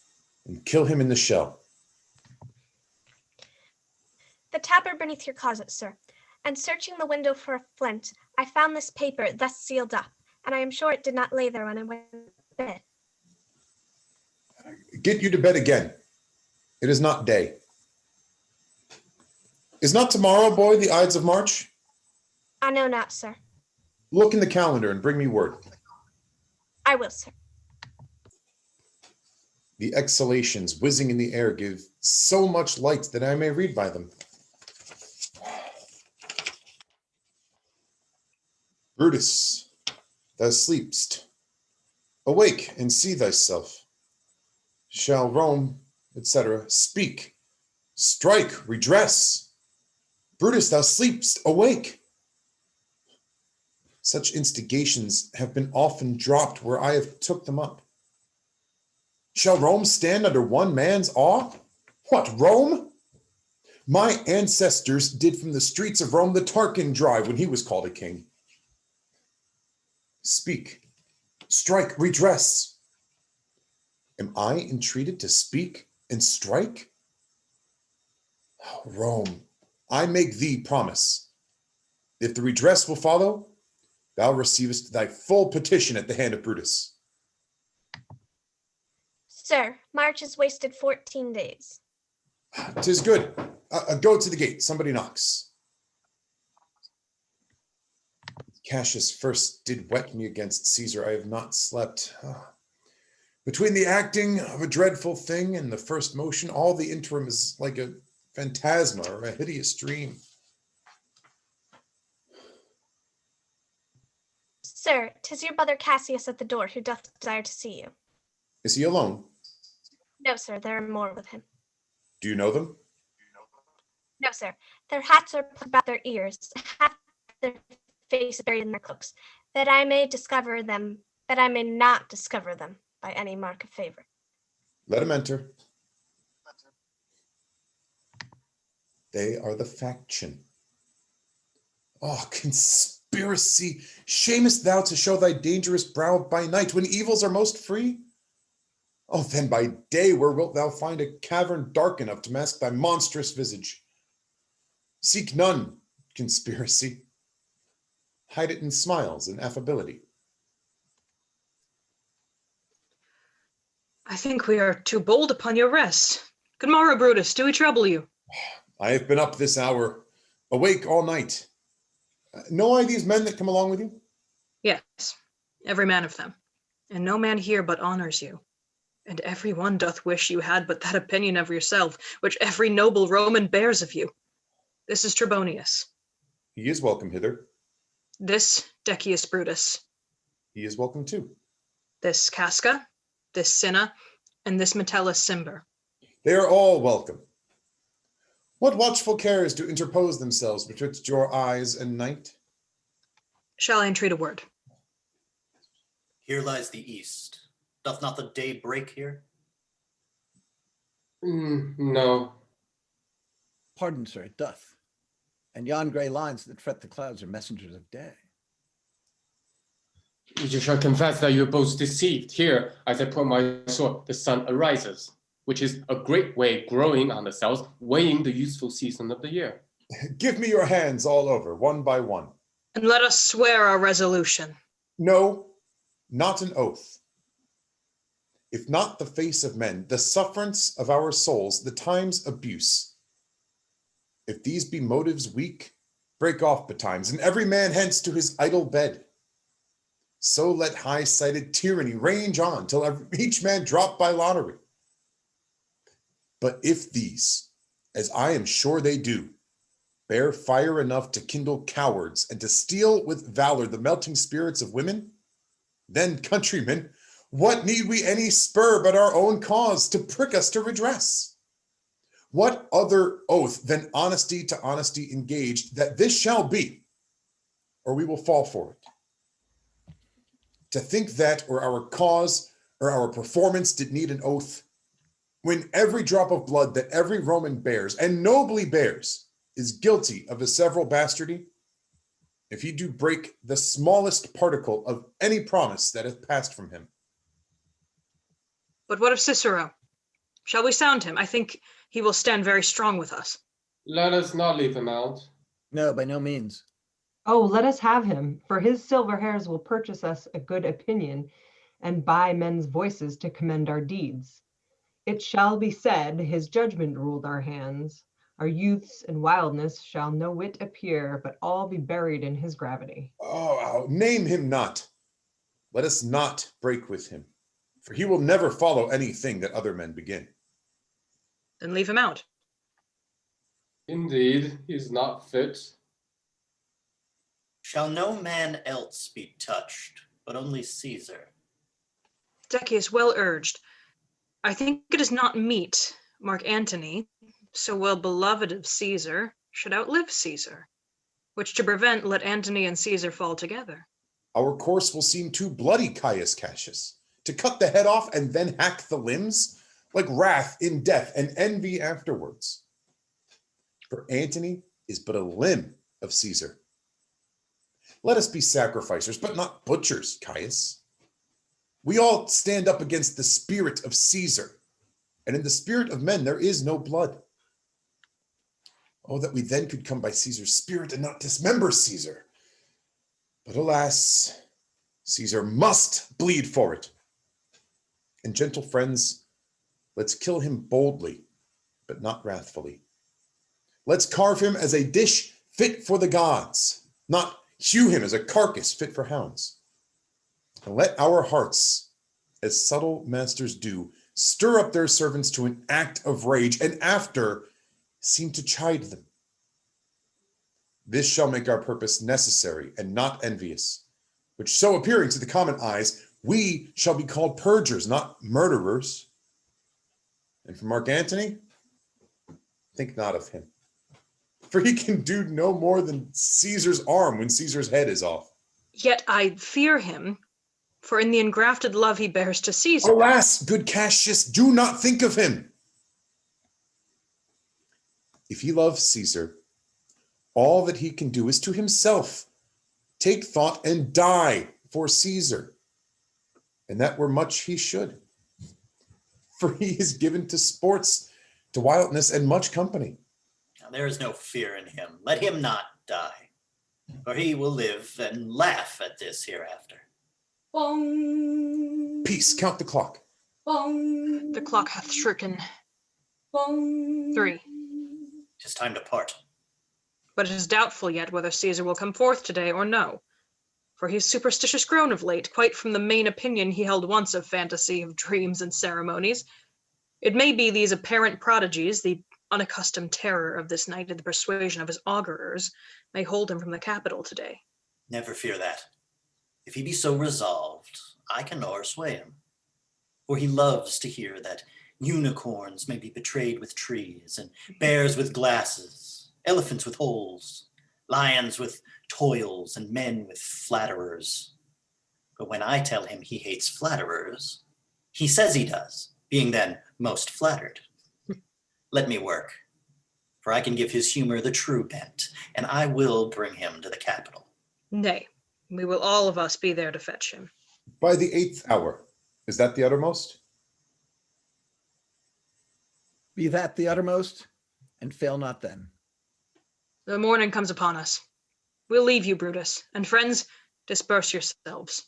and kill him in the shell. The tabard beneath your closet, sir, and searching the window for a flint, I found this paper thus sealed up, and I am sure it did not lay there when I went to bed. Get you to bed again. It is not day. Is not tomorrow, boy, the Ides of March? I know not, sir. Look in the calendar and bring me word. I will, sir. The exhalations whizzing in the air give so much light that I may read by them. Brutus, thou sleepst. Awake and see thyself. Shall Rome, etc., speak, strike, redress? Brutus, thou sleepst. Awake. Such instigations have been often dropped where I have took them up. Shall Rome stand under one man's awe? What, Rome? My ancestors did from the streets of Rome the Tarquin drive when he was called a king. Speak, strike, redress. Am I entreated to speak and strike? Oh, Rome, I make thee promise. If the redress will follow, thou receivest thy full petition at the hand of Brutus. Sir, March has wasted 14 days. 'Tis good. Go to the gate. Somebody knocks. Cassius first did wet me against Caesar. I have not slept. Between the acting of a dreadful thing and the first motion, all the interim is like a phantasma or a hideous dream. Sir, 'tis your brother Cassius at the door, who doth desire to see you. Is he alone? No, sir, there are more with him. Do you know them? No, sir, their hats are put about their ears, half their face buried in their cloaks, that I may discover them, that I may not discover them by any mark of favor. Let him enter. They are the faction. Oh, conspiracy! Shamest thou to show thy dangerous brow by night when evils are most free? Oh, then by day where wilt thou find a cavern dark enough to mask thy monstrous visage? Seek none, conspiracy. Hide it in smiles and affability. I think we are too bold upon your rest. Good morrow, Brutus. Do we trouble you? I have been up this hour, awake all night. Know I these men that come along with you? Yes, every man of them. And no man here but honors you. And every one doth wish you had but that opinion of yourself, which every noble Roman bears of you. This is Trebonius. He is welcome hither. This Decius Brutus. He is welcome too. This Casca, this Cinna, and this Metellus Cimber. They are all welcome. What watchful cares do interpose themselves betwixt your eyes and night? Shall I entreat a word? Here lies the east. Doth not the day break here? No. Pardon, sir, it doth. And yon grey lines that fret the clouds are messengers of day. You shall confess that you are both deceived. Here, as I put my sword, the sun arises, which is a great way growing on the south, weighing the useful season of the year. Give me your hands all over, one by one. And let us swear our resolution. No, not an oath. If not the face of men, the sufferance of our souls, the time's abuse. If these be motives weak, break off betimes, and every man hence to his idle bed. So let high-sighted tyranny range on till each man drop by lottery. But if these, as I am sure they do, bear fire enough to kindle cowards and to steal with valor the melting spirits of women, then, countrymen, what need we any spur but our own cause to prick us to redress? What other oath than honesty to honesty engaged that this shall be, or we will fall for it? To think that, or our cause, or our performance did need an oath, when every drop of blood that every Roman bears, and nobly bears, is guilty of a several bastardy, if he do break the smallest particle of any promise that hath passed from him. But what of Cicero? Shall we sound him? I think he will stand very strong with us. Let us not leave him out. No, by no means. Oh, let us have him, for his silver hairs will purchase us a good opinion and buy men's voices to commend our deeds. It shall be said, his judgment ruled our hands. Our youths and wildness shall no whit appear, but all be buried in his gravity. Oh, name him not. Let us not break with him, for he will never follow anything that other men begin. Then leave him out. Indeed, he is not fit. Shall no man else be touched, but only Caesar? Decius, well urged. I think it is not meet Mark Antony, so well beloved of Caesar, should outlive Caesar, which to prevent, let Antony and Caesar fall together. Our course will seem too bloody, Caius Cassius, to cut the head off and then hack the limbs, like wrath in death and envy afterwards. For Antony is but a limb of Caesar. Let us be sacrificers, but not butchers, Caius. We all stand up against the spirit of Caesar, and in the spirit of men there is no blood. Oh, that we then could come by Caesar's spirit and not dismember Caesar. But alas, Caesar must bleed for it. And gentle friends, let's kill him boldly, but not wrathfully. Let's carve him as a dish fit for the gods, not hew him as a carcass fit for hounds. And let our hearts, as subtle masters do, stir up their servants to an act of rage, and after seem to chide them. This shall make our purpose necessary and not envious, which so appearing to the common eyes, we shall be called perjurers, not murderers. And for Mark Antony, think not of him, for he can do no more than Caesar's arm when Caesar's head is off. Yet I fear him, for in the engrafted love he bears to Caesar. Alas, good Cassius, do not think of him. If he loves Caesar, all that he can do is to himself take thought and die for Caesar. And that were much he should. For he is given to sports, to wildness, and much company. Now, there is no fear in him. Let him not die, for he will live and laugh at this hereafter. Bong. Peace, count the clock. Bong. The clock hath stricken Bong. 3. 'Tis time to part. But it is doubtful yet whether Caesar will come forth today or no. For he is superstitious grown of late, quite from the main opinion he held once of fantasy, of dreams and ceremonies. It may be these apparent prodigies, the unaccustomed terror of this night and the persuasion of his augurers, may hold him from the capital today. Never fear that. If he be so resolved, I can o'ersway him. For he loves to hear that unicorns may be betrayed with trees, and bears with glasses, elephants with holes, lions with toils, and men with flatterers. But when I tell him he hates flatterers, he says he does, being then most flattered. Let me work, for I can give his humor the true bent, and I will bring him to the capital. Nay, we will all of us be there to fetch him. By the 8th hour. Is that the uttermost? Be that the uttermost, and fail not then. The morning comes upon us. We'll leave you, Brutus, and friends, disperse yourselves.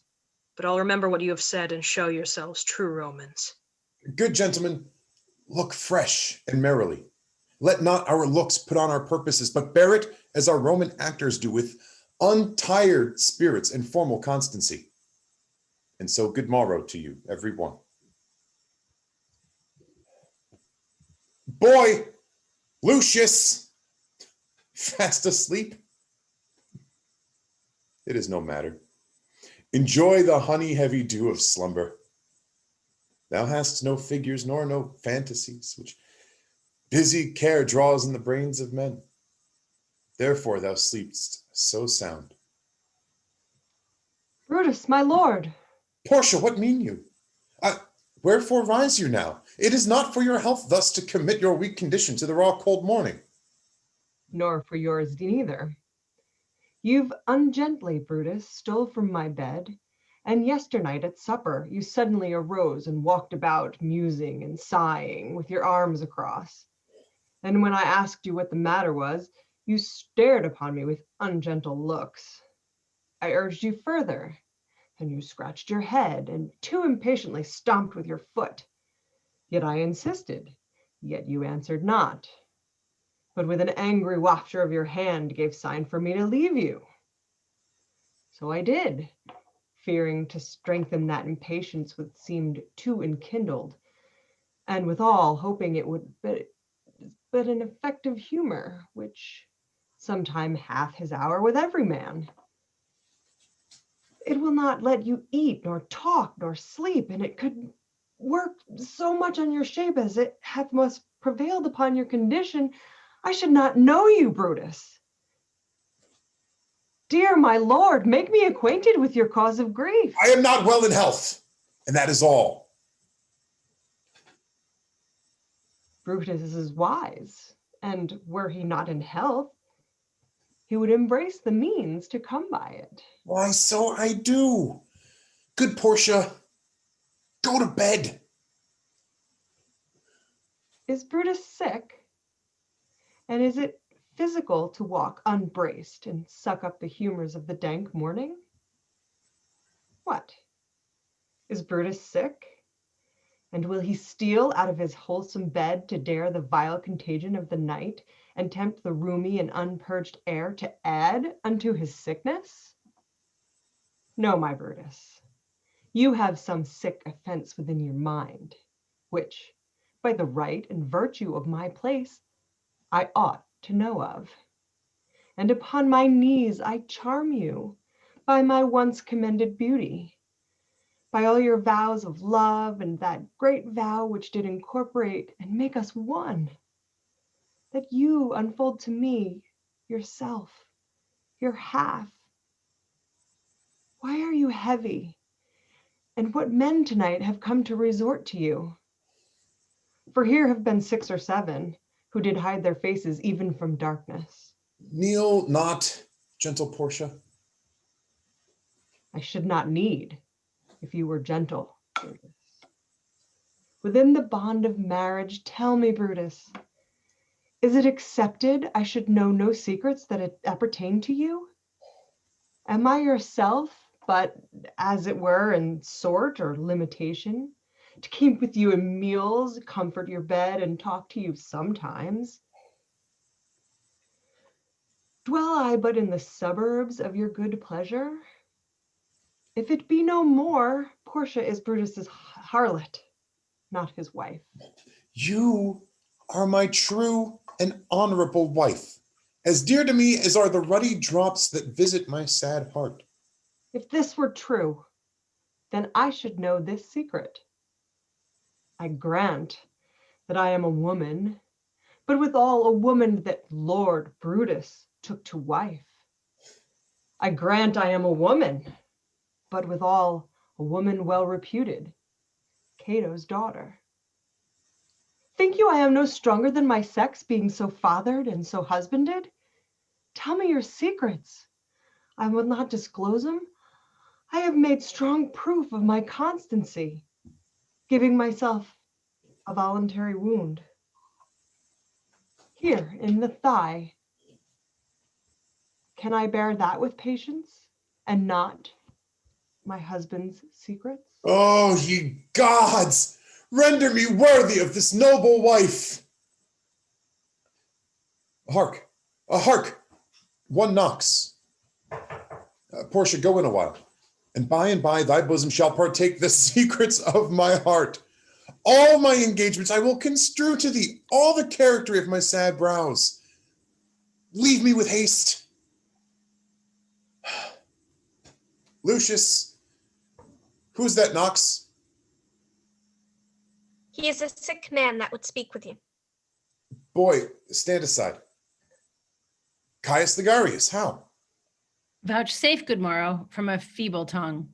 But I'll remember what you have said and show yourselves true Romans. Good gentlemen, look fresh and merrily. Let not our looks put on our purposes, but bear it as our Roman actors do, with untired spirits and formal constancy. And so good morrow to you, every one. Boy, Lucius, fast asleep? It is no matter. Enjoy the honey-heavy dew of slumber. Thou hast no figures nor no fantasies, which busy care draws in the brains of men. Therefore thou sleepst so sound. Brutus, my lord. Portia, what mean you? Wherefore rise you now? It is not for your health thus to commit your weak condition to the raw cold morning. Nor for yours neither. You've ungently, Brutus, stole from my bed, and yesternight at supper you suddenly arose and walked about musing and sighing with your arms across. And when I asked you what the matter was, you stared upon me with ungentle looks. I urged you further, and you scratched your head and too impatiently stomped with your foot. Yet I insisted, yet you answered not, but with an angry wafture of your hand gave sign for me to leave you. So I did, fearing to strengthen that impatience which seemed too enkindled, and withal hoping it would but an effective humor, which sometime hath his hour with every man. It will not let you eat, nor talk, nor sleep, and it could work so much on your shape as it hath most prevailed upon your condition, I should not know you, Brutus. Dear my lord, make me acquainted with your cause of grief. I am not well in health, and that is all. Brutus is wise, and were he not in health, he would embrace the means to come by it. Why, so I do. Good Portia, go to bed. Is Brutus sick? And is it physical to walk unbraced and suck up the humors of the dank morning? What? Is Brutus sick? And will he steal out of his wholesome bed to dare the vile contagion of the night and tempt the roomy and unpurged air to add unto his sickness? No, my Brutus, you have some sick offense within your mind, which, by the right and virtue of my place, I ought to know of. And upon my knees I charm you by my once commended beauty, by all your vows of love and that great vow which did incorporate and make us one, that you unfold to me yourself, your half. Why are you heavy? And what men tonight have come to resort to you? For here have been 6 or 7 who did hide their faces even from darkness. Kneel not, gentle Portia. I should not need, if you were gentle, Brutus. Within the bond of marriage, tell me, Brutus, is it accepted I should know no secrets that appertain to you? Am I yourself, but as it were in sort or limitation, to keep with you in meals, comfort your bed, and talk to you sometimes? Dwell I but in the suburbs of your good pleasure? If it be no more, Portia is Brutus's harlot, not his wife. You are my true and honorable wife, as dear to me as are the ruddy drops that visit my sad heart. If this were true, then I should know this secret. I grant that I am a woman, but withal a woman that Lord Brutus took to wife. I grant I am a woman, but withal a woman well reputed, Cato's daughter. Think you I am no stronger than my sex, being so fathered and so husbanded? Tell me your secrets. I will not disclose them. I have made strong proof of my constancy, giving myself a voluntary wound. Here in the thigh. Can I bear that with patience and not my husband's secrets? Oh, ye gods, render me worthy of this noble wife. Hark, hark, one knocks. Portia, go in a while, and by thy bosom shall partake the secrets of my heart. All my engagements I will construe to thee, all the character of my sad brows. Leave me with haste. Lucius, who's that knocks? He is a sick man that would speak with you. Boy, stand aside. Caius Ligarius, how? Vouchsafe, good morrow, from a feeble tongue.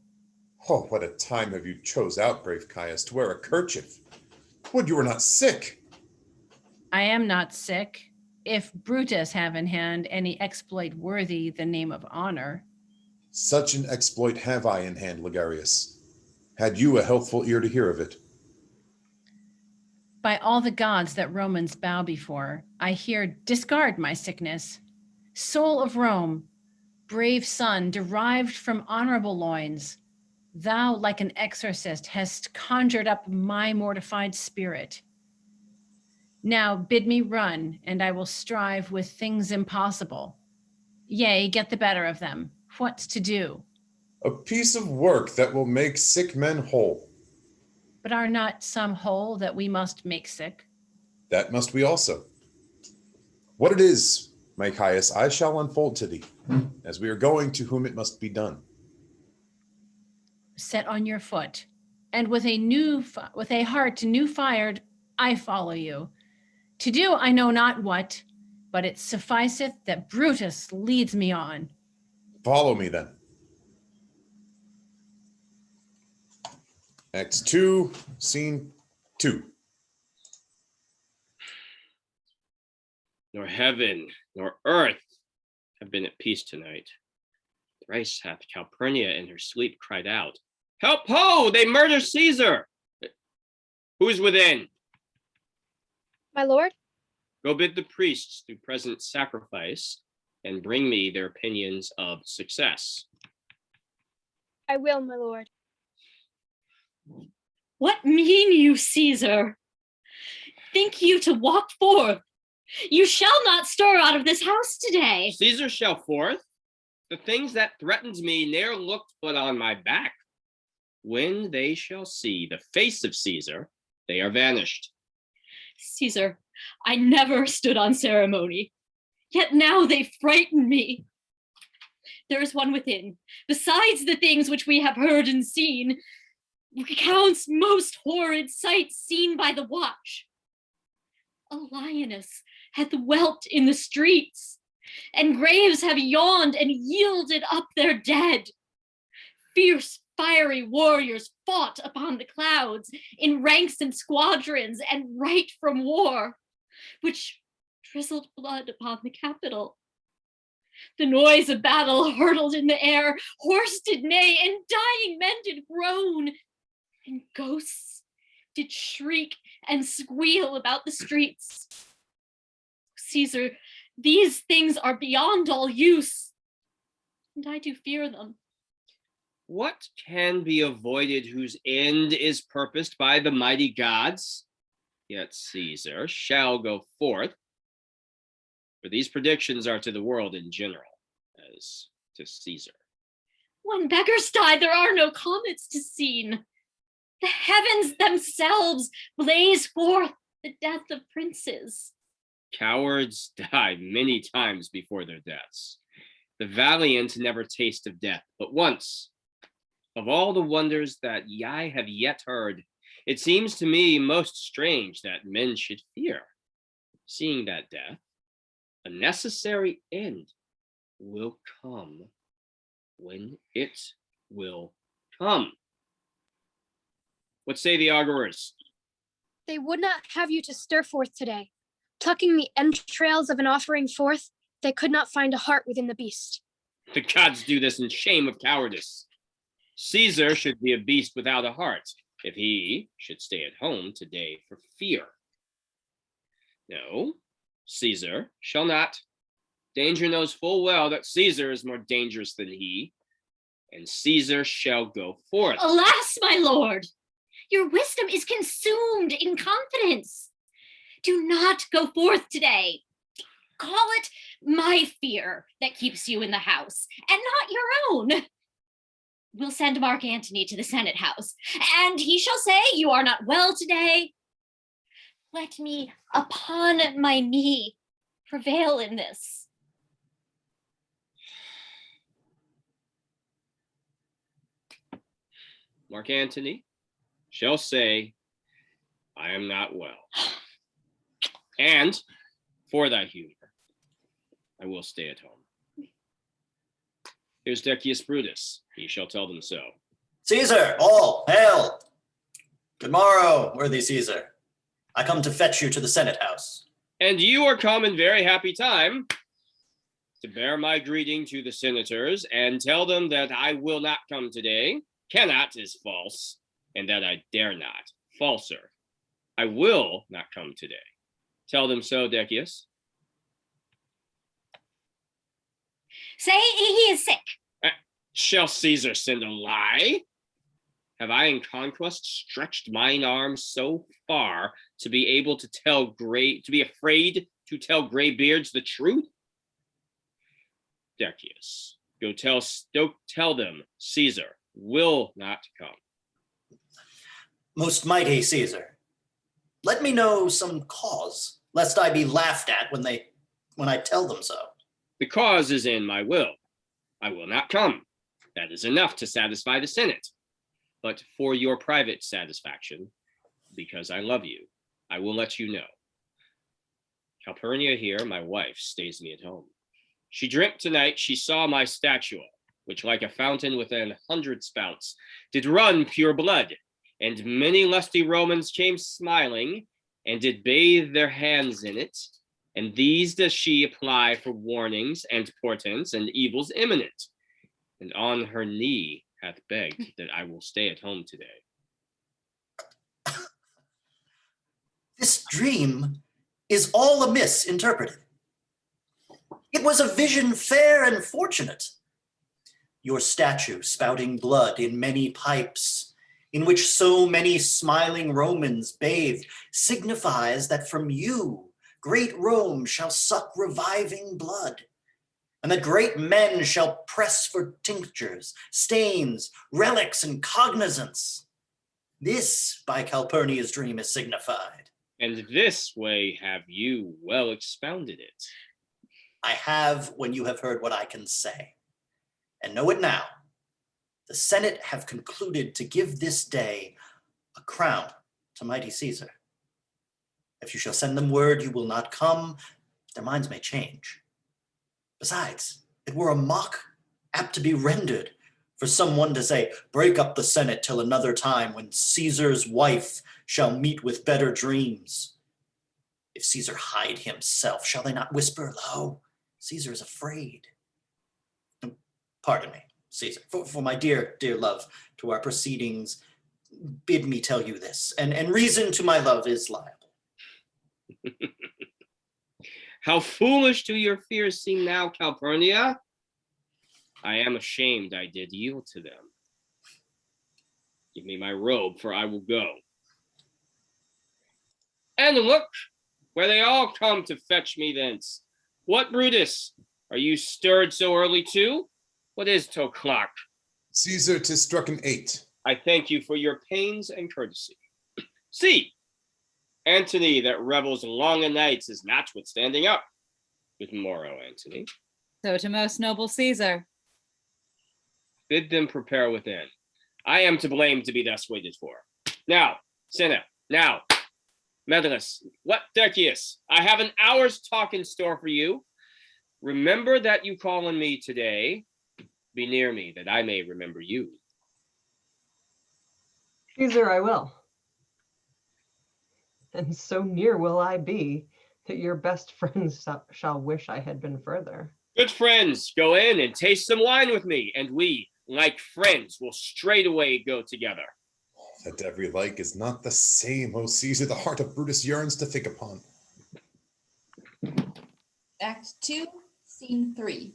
Oh, what a time have you chose out, brave Caius, to wear a kerchief. Would you were not sick. I am not sick. If Brutus have in hand any exploit worthy the name of honor. Such an exploit have I in hand, Ligarius. Had you a healthful ear to hear of it? By all the gods that Romans bow before, I here discard my sickness. Soul of Rome, brave son derived from honorable loins, thou, like an exorcist, hast conjured up my mortified spirit. Now bid me run, and I will strive with things impossible. Yea, get the better of them. What's to do? A piece of work that will make sick men whole. But are not some whole that we must make sick? That must we also. What it is, my Caius, I shall unfold to thee, as we are going to whom it must be done. Set on your foot, and with a heart new fired, I follow you. To do I know not what, but it sufficeth that Brutus leads me on. Follow me then. Act 2, Scene 2. Nor heaven nor earth have been at peace tonight. Thrice hath Calpurnia in her sleep cried out, "Help ho! They murder Caesar!" Who's within? My lord? Go bid the priests do present sacrifice and bring me their opinions of success. I will, my lord. What mean you, Caesar? Think you to walk forth? You shall not stir out of this house today. Caesar shall forth. The things that threatens me ne'er looked but on my back. When they shall see the face of Caesar, they are vanished. Caesar, I never stood on ceremony, yet now they frighten me. There is one within, besides the things which we have heard and seen, recounts most horrid sights seen by the watch. A lioness hath whelped in the streets, and graves have yawned and yielded up their dead. Fierce, fiery warriors fought upon the clouds in ranks and squadrons and right from war, which drizzled blood upon the Capitol. The noise of battle hurtled in the air, horse did neigh, and dying men did groan, and ghosts did shriek and squeal about the streets. Caesar, these things are beyond all use, and I do fear them. What can be avoided whose end is purposed by the mighty gods? Yet Caesar shall go forth, for these predictions are to the world in general, as to Caesar. When beggars die, there are no comets to seen. The heavens themselves blaze forth the death of princes. Cowards die many times before their deaths. The valiant never taste of death, but once. Of all the wonders that I have yet heard, it seems to me most strange that men should fear, seeing that death, a necessary end, will come when it will come. What say the augurers? They would not have you to stir forth today. Plucking the entrails of an offering forth, they could not find a heart within the beast. The gods do this in shame of cowardice. Caesar should be a beast without a heart, if he should stay at home today for fear. No, Caesar shall not. Danger knows full well that Caesar is more dangerous than he, and Caesar shall go forth. Alas, my lord, your wisdom is consumed in confidence. Do not go forth today. Call it my fear that keeps you in the house, and not your own. We'll send Mark Antony to the Senate House, and he shall say you are not well today. Let me, upon my knee, prevail in this. Mark Antony shall say, I am not well. And for thy humor, I will stay at home. Here's Decius Brutus. He shall tell them so. Caesar, all, hail! Good morrow, worthy Caesar. I come to fetch you to the Senate House. And you are come in very happy time to bear my greeting to the senators and tell them that I will not come today. Cannot is false, and that I dare not. Falser. I will not come today. Tell them so, Decius. Say he is sick. Shall Caesar send a lie? Have I in conquest stretched mine arm so far to be able to be afraid to tell gray beards the truth? Decius, go tell them Caesar will not come. Most mighty Caesar, let me know some cause, lest I be laughed at when I tell them so. The cause is in my will. I will not come. That is enough to satisfy the Senate. But for your private satisfaction, because I love you, I will let you know. Calpurnia here, my wife, stays me at home. She dreamt tonight she saw my statua, which like a fountain with 100 spouts, did run pure blood, and many lusty Romans came smiling, and did bathe their hands in it, and these does she apply for warnings and portents and evils imminent, and on her knee hath begged that I will stay at home today. This dream is all amiss interpreted. It was a vision fair and fortunate. Your statue spouting blood in many pipes, in which so many smiling Romans bathed, signifies that from you great Rome shall suck reviving blood, and that great men shall press for tinctures, stains, relics, and cognizance. This by Calpurnia's dream is signified. And this way have you well expounded it. I have when you have heard what I can say. And know it now, the Senate have concluded to give this day a crown to mighty Caesar. If you shall send them word you will not come, their minds may change. Besides, it were a mock apt to be rendered for someone to say, break up the Senate till another time when Caesar's wife shall meet with better dreams. If Caesar hide himself, shall they not whisper, lo, Caesar is afraid? Pardon me, Caesar, for my dear, dear love to our proceedings, bid me tell you this, and reason to my love is liable. How foolish do your fears seem now, Calpurnia? I am ashamed I did yield to them. Give me my robe, for I will go. And look, where they all come to fetch me thence. What, Brutus? Are you stirred so early too? What is 'til clock? Caesar, 'tis struck an 8. I thank you for your pains and courtesy. See, Antony that revels long a nights is notwithstanding up. Good morrow, Antony. So to most noble Caesar. Bid them prepare within. I am to blame to be thus waited for. Now, Cinna, now, Medalus, what, Decius? I have an hour's talk in store for you. Remember that you call on me today. Be near me that I may remember you. Caesar, I will. and so near will I be that your best friends shall wish I had been further. Good friends, go in and taste some wine with me, and we, like friends, will straightway go together. That every like is not the same, O Caesar, the heart of Brutus yearns to think upon. Act 2, Scene 3.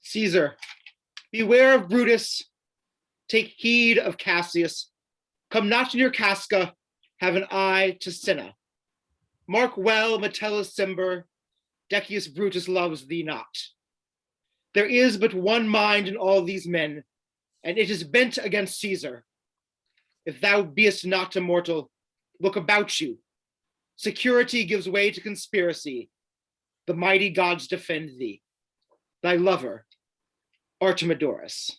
Caesar, beware of Brutus. Take heed of Cassius. Come not near Casca. Have an eye to Cinna. Mark well Metellus Cimber. Decius Brutus loves thee not. There is but one mind in all these men, and it is bent against Caesar. If thou beest not immortal, look about you. Security gives way to conspiracy. The mighty gods defend thee. Thy lover, Artemidorus.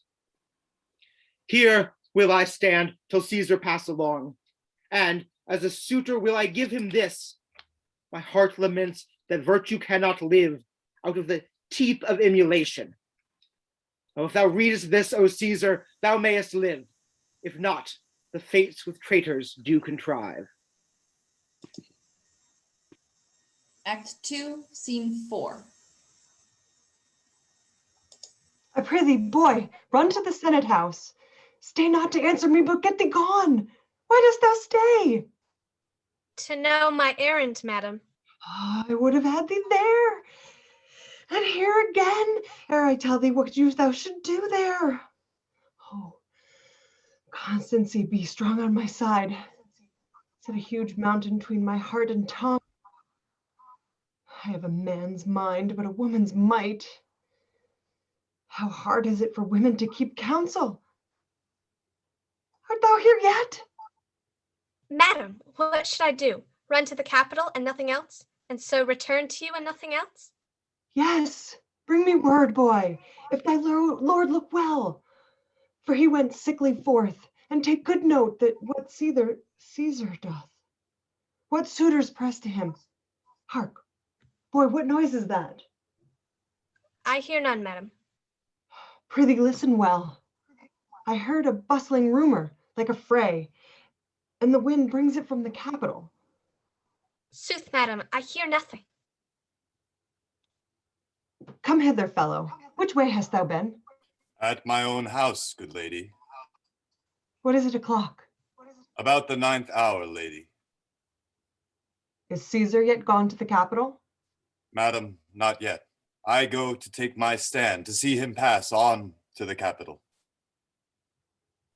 Here will I stand till Caesar pass along, and as a suitor will I give him this. My heart laments that virtue cannot live out of the teeth of emulation. Oh, if thou readest this, O Caesar, thou mayest live. If not, the fates with traitors do contrive. Act 2, Scene 4. I pray thee, boy, run to the Senate house. Stay not to answer me, but get thee gone. Why dost thou stay? To know my errand, madam. I would have had thee there, and here again, ere I tell thee what thou should do there. Oh, constancy be strong on my side. Set a huge mountain between my heart and tongue. I have a man's mind, but a woman's might. How hard is it for women to keep counsel? Art thou here yet? Madam, what should I do? Run to the capital and nothing else? And so return to you and nothing else? Yes, bring me word, boy, if thy lord look well. For he went sickly forth, and take good note that what Caesar doth. What suitors press to him? Hark, boy, what noise is that? I hear none, madam. Prithee, listen well. I heard a bustling rumor, like a fray, and the wind brings it from the capital. Sooth, madam, I hear nothing. Come hither, fellow. Which way hast thou been? At my own house, good lady. What is it o'clock? About the 9th hour, lady. Is Caesar yet gone to the capital? Madam, not yet. I go to take my stand to see him pass on to the capital.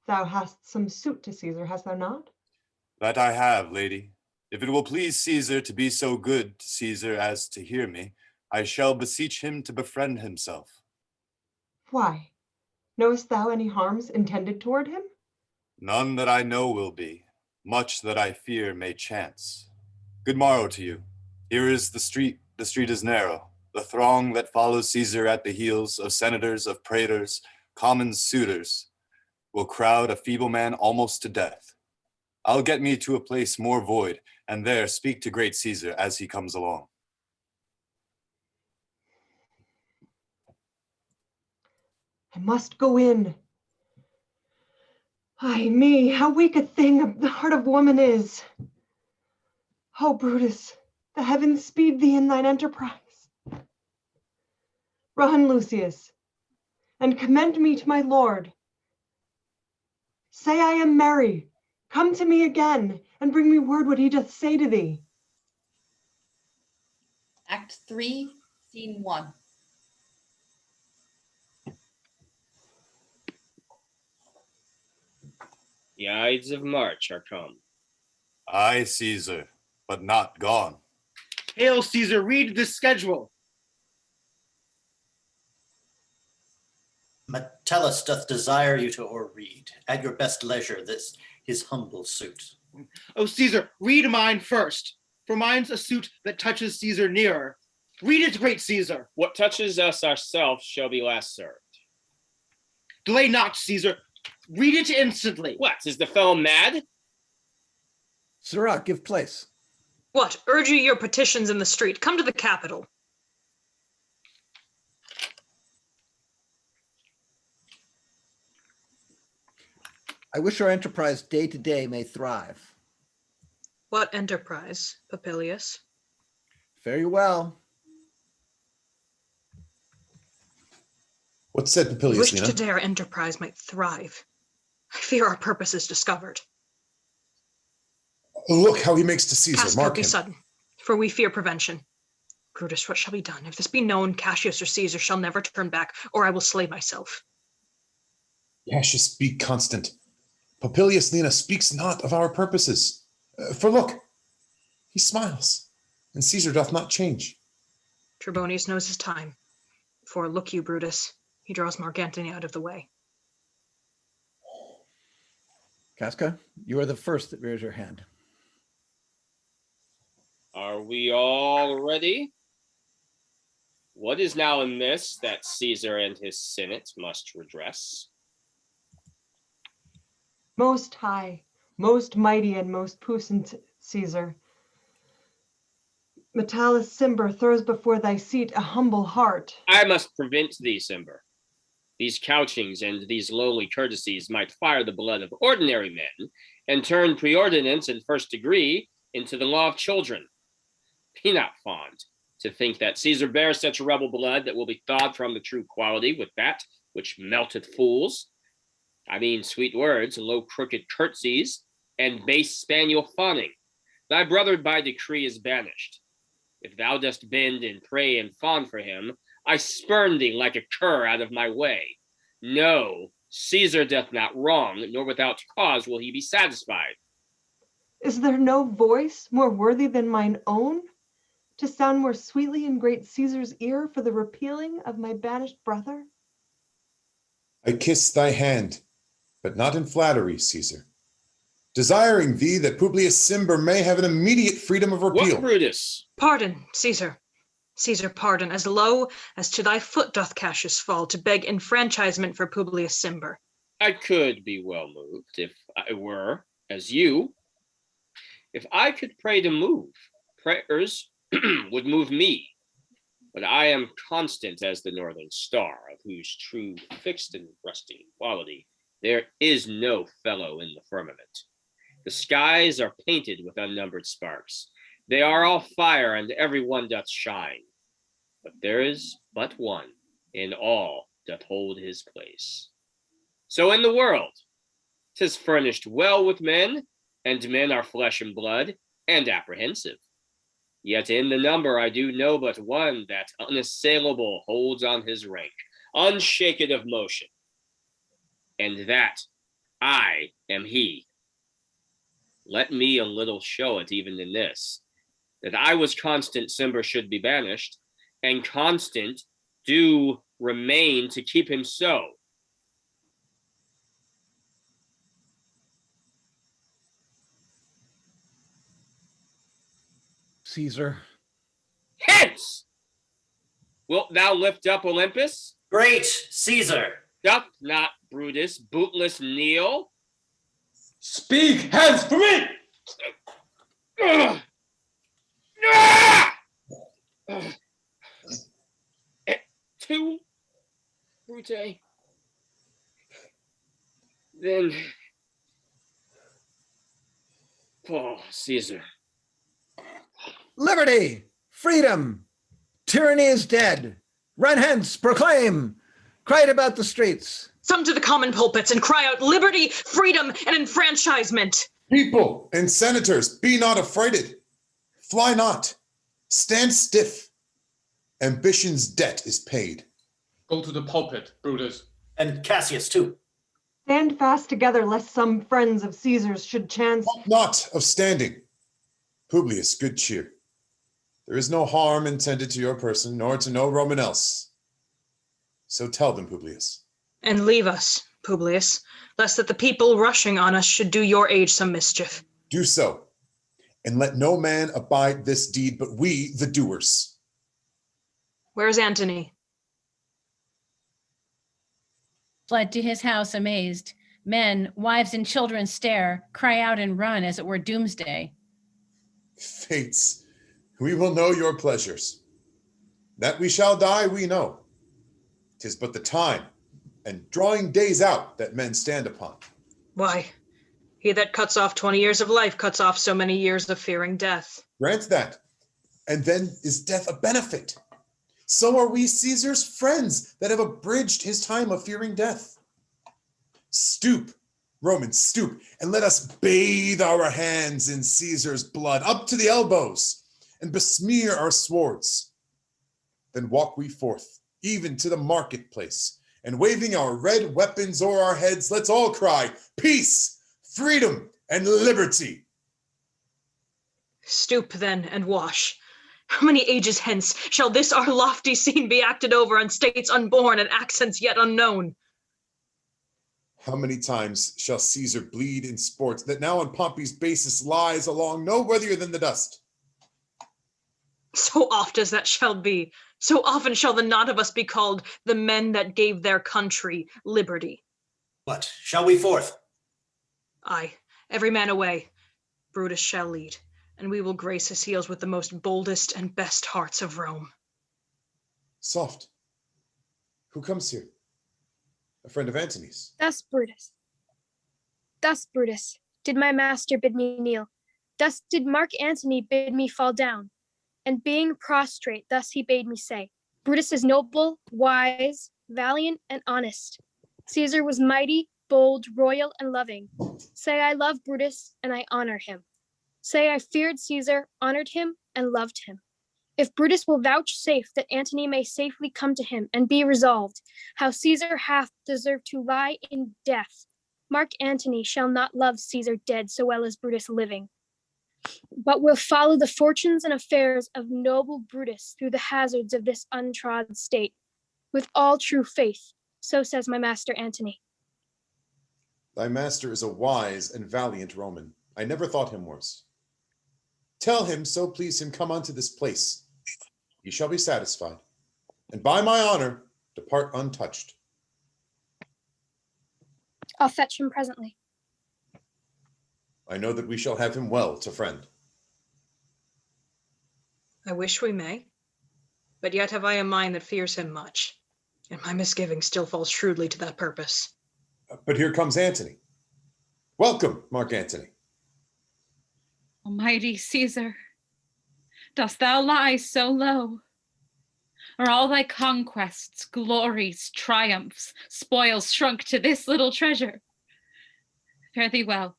Thou hast some suit to Caesar, hast thou not? That I have, lady. If it will please Caesar to be so good to Caesar as to hear me, I shall beseech him to befriend himself. Why? Knowest thou any harms intended toward him? None that I know will be, much that I fear may chance. Good morrow to you. Here is the street is narrow. The throng that follows Caesar at the heels of senators, of praetors, common suitors, will crowd a feeble man almost to death. I'll get me to a place more void, and there speak to great Caesar as he comes along. I must go in. Ay me, how weak a thing the heart of woman is. Oh, Brutus, the heavens speed thee in thine enterprise. Run, Lucius, and commend me to my lord. Say I am merry. Come to me again, and bring me word what he doth say to thee. Act 3, Scene 1. The Ides of March are come. Aye, Caesar, but not gone. Hail, Caesar, read this schedule. Metellus doth desire you to o'erread, at your best leisure, this his humble suit. Oh, Caesar, read mine first, for mine's a suit that touches Caesar nearer. Read it, great Caesar. What touches us ourselves shall be last served. Delay not, Caesar. Read it instantly. What, is the fellow mad? Sirrah, give place. What? Urge you your petitions in the street. Come to the Capitol. I wish our enterprise day to day may thrive. What enterprise, Popilius? Very well. What said We Popilius, wish Lena? today our enterprise might thrive. I fear our purpose is discovered. Look how he makes to Caesar. Casca, Mark be him. sudden, for we fear prevention. Brutus, what shall be done? If this be known, Cassius or Caesar shall never turn back, or I will slay myself. Cassius, be constant. Popilius, Lena, speaks not of our purposes. For look, he smiles, and Caesar doth not change. Trebonius knows his time. For look you, Brutus, he draws Mark Antony out of the way. Casca, you are the first that rears your hand. Are we all ready? What is now amiss that Caesar and his Senate must redress? Most high, most mighty, and most puissant Caesar, Metellus Cimber throws before thy seat a humble heart. I must prevent thee, Cimber. These couchings and these lowly courtesies might fire the blood of ordinary men and turn preordinance in first degree into the law of children. Be not fond to think that Caesar bears such rebel blood that will be thawed from the true quality with that which melteth fools. I mean sweet words, low crooked curtsies, and base spaniel fawning. Thy brother by decree is banished. If thou dost bend and pray and fawn for him, I spurn thee like a cur out of my way. No, Caesar doth not wrong, nor without cause will he be satisfied. Is there no voice more worthy than mine own, to sound more sweetly in great Caesar's ear for the repealing of my banished brother? I kiss thy hand, but not in flattery, Caesar, desiring thee that Publius Cimber may have an immediate freedom of repeal. What, Brutus? Pardon, Caesar. Caesar, pardon. As low as to thy foot doth Cassius fall to beg enfranchisement for Publius Cimber. I could be well moved if I were, as you. If I could pray to move, prayers would move me. But I am constant as the northern star, of whose true fixed and resting quality there is no fellow in the firmament. The skies are painted with unnumbered sparks. They are all fire, and every one doth shine. But there is but one in all doth hold his place. So in the world, 'tis furnished well with men, and men are flesh and blood, and apprehensive. Yet in the number I do know but one that unassailable holds on his rank, unshaken of motion. And that I am he. Let me a little show it even in this, that I was constant Cimber should be banished, and constant do remain to keep him so. Caesar. Hence! Wilt thou lift up Olympus? Great Caesar! Doth not Brutus bootless kneel? Speak hence for me! Ugh. Ah! Ugh. Two, Brute. Then, oh, Caesar. Liberty! Freedom! Tyranny is dead! Run hence, proclaim! Cry it about the streets! Some to the common pulpits and cry out liberty, freedom, and enfranchisement. People and senators, be not affrighted. Fly not. Stand stiff. Ambition's debt is paid. Go to the pulpit, Brutus. And Cassius too. Stand fast together, lest some friends of Caesar's should chance. Talk not of standing. Publius, good cheer. There is no harm intended to your person, nor to no Roman else. So tell them, Publius. And leave us, Publius, lest that the people rushing on us should do your age some mischief. Do so, and let no man abide this deed but we, the doers. Where's Antony? Fled to his house amazed. Men, wives, and children stare, cry out and run as it were doomsday. Fates, we will know your pleasures. That we shall die, we know. 'Tis but the time and drawing days out that men stand upon. Why, he that cuts off 20 years of life cuts off so many years of fearing death. Grant that, and then is death a benefit? So are we Caesar's friends that have abridged his time of fearing death. Stoop, Romans, stoop, and let us bathe our hands in Caesar's blood up to the elbows, and besmear our swords. Then walk we forth, even to the marketplace, and waving our red weapons o'er our heads, let's all cry, peace, freedom, and liberty. Stoop then and wash. How many ages hence shall this our lofty scene be acted over on states unborn and accents yet unknown? How many times shall Caesar bleed in sports that now on Pompey's basis lies along no worthier than the dust? So oft as that shall be, so often shall the not of us be called the men that gave their country liberty. What, shall we forth? Aye, every man away. Brutus shall lead, and we will grace his heels with the most boldest and best hearts of Rome. Soft. Who comes here? A friend of Antony's. Thus, Brutus, did my master bid me kneel. Thus did Mark Antony bid me fall down. And being prostrate, thus he bade me say, Brutus is noble, wise, valiant, and honest. Caesar was mighty, bold, royal, and loving. Say I love Brutus, and I honor him. Say I feared Caesar, honored him, and loved him. If Brutus will vouchsafe that Antony may safely come to him and be resolved, how Caesar hath deserved to lie in death, Mark Antony shall not love Caesar dead so well as Brutus living, but will follow the fortunes and affairs of noble Brutus through the hazards of this untrod state, with all true faith, so says my master Antony. Thy master is a wise and valiant Roman. I never thought him worse. Tell him, so please him, come unto this place. He shall be satisfied, and by my honor, depart untouched. I'll fetch him presently. I know that we shall have him well to friend. I wish we may, but yet have I a mind that fears him much, and my misgiving still falls shrewdly to that purpose. But here comes Antony. Welcome, Mark Antony. Almighty Caesar, dost thou lie so low? Are all thy conquests, glories, triumphs, spoils shrunk to this little treasure? Fare thee well.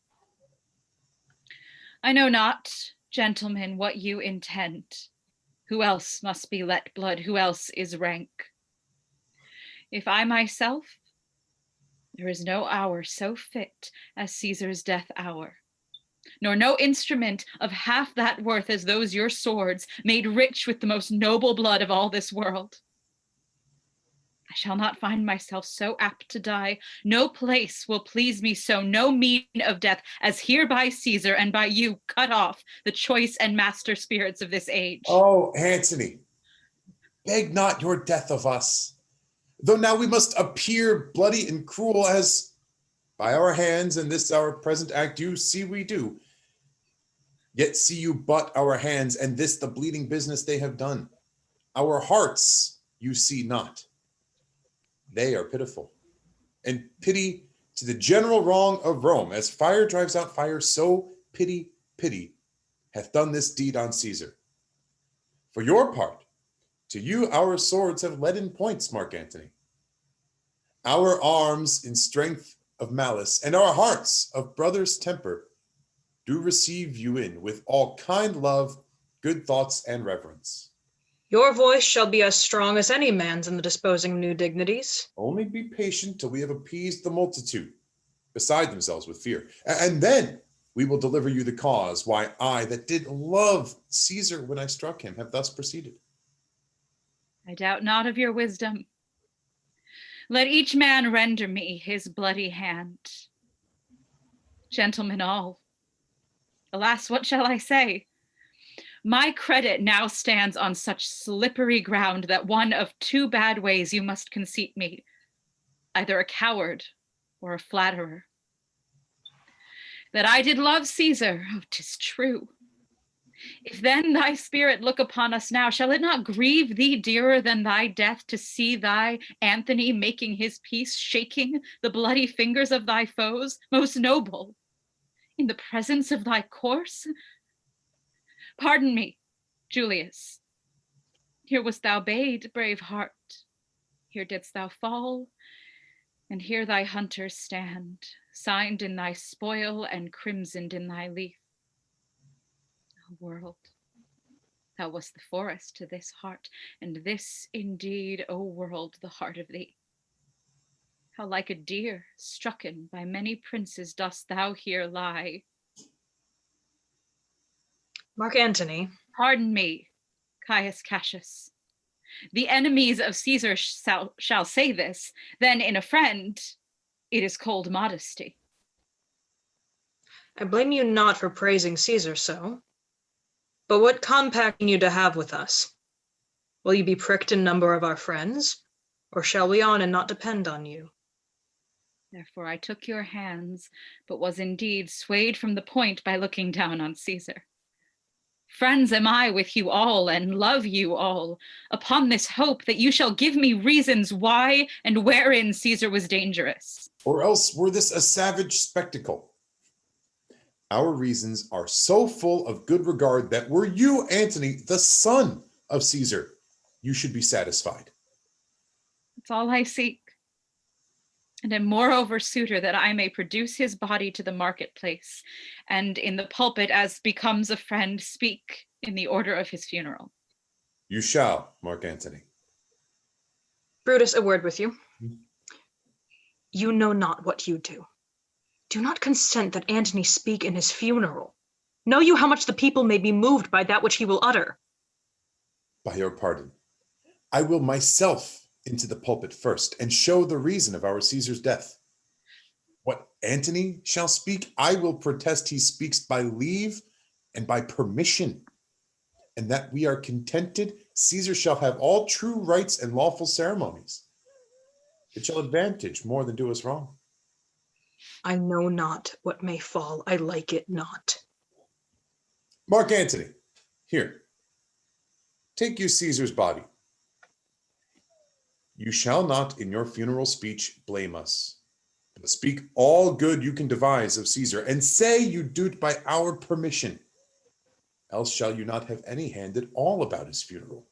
I know not, gentlemen, what you intend. Who else must be let blood? Who else is rank? If I myself, there is no hour so fit as Caesar's death hour, nor no instrument of half that worth as those your swords, made rich with the most noble blood of all this world. I shall not find myself so apt to die. No place will please me so, no mean of death, as here by Caesar and by you cut off the choice and master spirits of this age. Oh, Antony, beg not your death of us, though now we must appear bloody and cruel as by our hands and this our present act you see we do. Yet see you but our hands, and this the bleeding business they have done. Our hearts you see not. They are pitiful. And pity to the general wrong of Rome, as fire drives out fire, so pity hath done this deed on Caesar. For your part, to you our swords have leaden points, Mark Antony. Our arms in strength of malice, and our hearts of brother's temper, do receive you in with all kind love, good thoughts, and reverence. Your voice shall be as strong as any man's in the disposing new dignities. Only be patient till we have appeased the multitude, beside themselves with fear. And then we will deliver you the cause why I, that did love Caesar when I struck him, have thus proceeded. I doubt not of your wisdom. Let each man render me his bloody hand. Gentlemen all, alas, what shall I say? My credit now stands on such slippery ground that one of two bad ways you must conceit me, either a coward or a flatterer. That I did love Caesar, oh, 'tis true. If then thy spirit look upon us now, shall it not grieve thee dearer than thy death to see thy Anthony making his peace, shaking the bloody fingers of thy foes, most noble, in the presence of thy corse? Pardon me, Julius. Here wast thou bade, brave heart. Here didst thou fall, and here thy hunters stand, signed in thy spoil and crimsoned in thy leaf. O world, thou wast the forest to this heart, and this indeed, O world, the heart of thee. How like a deer strucken by many princes dost thou here lie. Mark Antony. Pardon me, Caius Cassius. The enemies of Caesar shall say this, then in a friend, it is cold modesty. I blame you not for praising Caesar so. But what compact mean you to have with us? Will you be pricked in number of our friends, or shall we on and not depend on you? Therefore I took your hands, but was indeed swayed from the point by looking down on Caesar. Friends am I with you all, and love you all, upon this hope that you shall give me reasons why and wherein Caesar was dangerous. Or else were this a savage spectacle? Our reasons are so full of good regard that were you, Antony, the son of Caesar, you should be satisfied. That's all I seek. And am moreover suitor that I may produce his body to the marketplace, and in the pulpit, as becomes a friend, speak in the order of his funeral. You shall, Mark Antony. Brutus, a word with you. You know not what you do. Do not consent that Antony speak in his funeral. Know you how much the people may be moved by that which he will utter? By your pardon, I will myself into the pulpit first and show the reason of our Caesar's death. What Antony shall speak, I will protest he speaks by leave and by permission, and that we are contented Caesar shall have all true rights and lawful ceremonies. It shall advantage more than do us wrong. I know not what may fall. I like it not. Mark Antony, here, take you Caesar's body. You shall not in your funeral speech blame us, but speak all good you can devise of Caesar, and say you do't by our permission. Else shall you not have any hand at all about his funeral.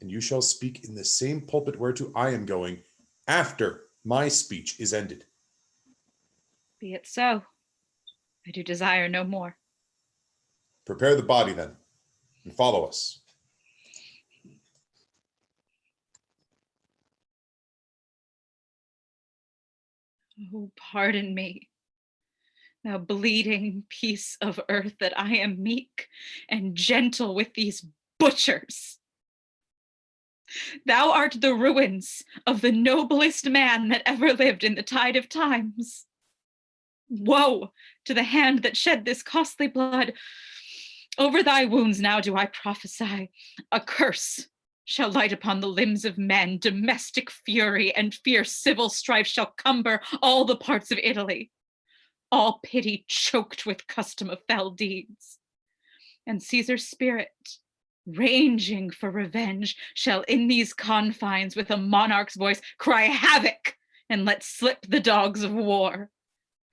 And you shall speak in the same pulpit whereto I am going after my speech is ended. Be it so. I do desire no more. Prepare the body then, and follow us. Oh, pardon me, thou bleeding piece of earth, that I am meek and gentle with these butchers. Thou art the ruins of the noblest man that ever lived in the tide of times. Woe to the hand that shed this costly blood. Over thy wounds now do I prophesy. A curse shall light upon the limbs of men. Domestic fury and fierce civil strife shall cumber all the parts of Italy. All pity choked with custom of fell deeds. And Caesar's spirit, ranging for revenge, shall in these confines with a monarch's voice cry havoc and let slip the dogs of war.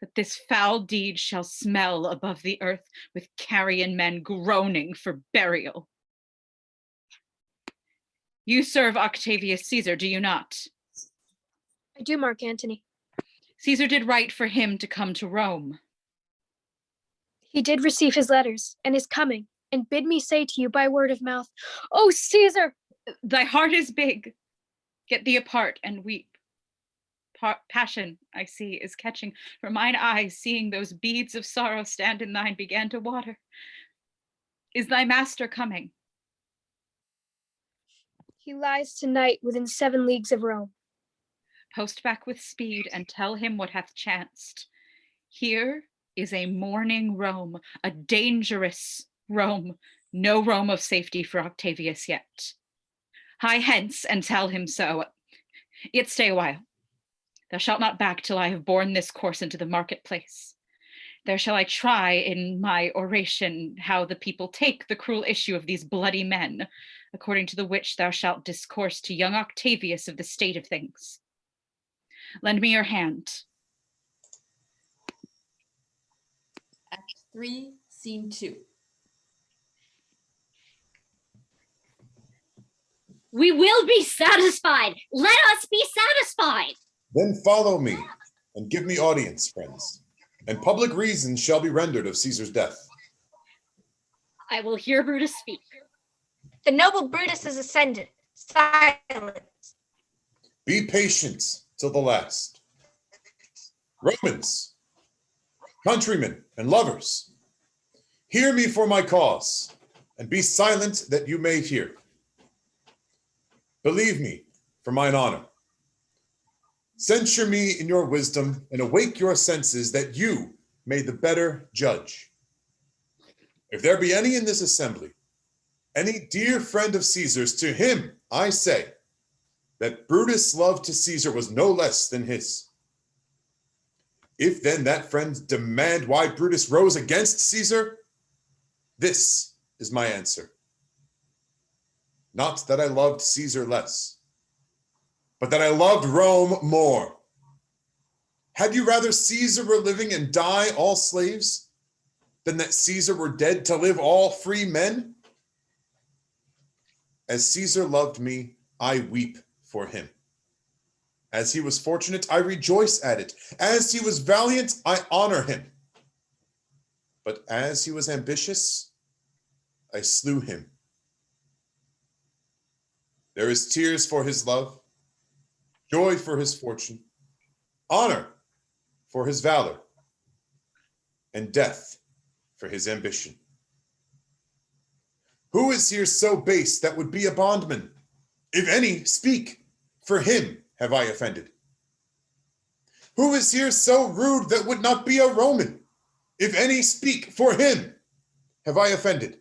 That this foul deed shall smell above the earth with carrion men groaning for burial. You serve Octavius Caesar, do you not? I do, Mark Antony. Caesar did right for him to come to Rome. He did receive his letters and is coming, and bid me say to you by word of mouth, "Oh, Caesar!" Thy heart is big. Get thee apart and weep. Passion, I see, is catching, for mine eyes, seeing those beads of sorrow stand in thine, began to water. Is thy master coming? He lies tonight within 7 leagues of Rome. Post back with speed and tell him what hath chanced. Here is a mourning Rome, a dangerous Rome, no Rome of safety for Octavius yet. Hie hence and tell him so. Yet stay a while. Thou shalt not back till I have borne this corse into the marketplace. There shall I try in my oration how the people take the cruel issue of these bloody men, according to the which thou shalt discourse to young Octavius of the state of things. Lend me your hand. Act 3, Scene 2. We will be satisfied. Let us be satisfied. Then follow me, and give me audience, friends, and public reason shall be rendered of Caesar's death. I will hear Brutus speak. The noble Brutus is ascended. Silence. Be patient till the last. Romans, countrymen, and lovers, hear me for my cause, and be silent that you may hear. Believe me for mine honor. Censure me in your wisdom, and awake your senses that you may the better judge. If there be any in this assembly, any dear friend of Caesar's, to him I say that Brutus' love to Caesar was no less than his. If then that friend demand why Brutus rose against Caesar, this is my answer. Not that I loved Caesar less, but that I loved Rome more. Had you rather Caesar were living and die all slaves, than that Caesar were dead to live all free men? As Caesar loved me, I weep for him. As he was fortunate, I rejoice at it. As he was valiant, I honor him. But as he was ambitious, I slew him. There is tears for his love, joy for his fortune, honor for his valor, and death for his ambition. Who is here so base that would be a bondman? If any, speak, for him have I offended. Who is here so rude that would not be a Roman? If any, speak, for him have I offended.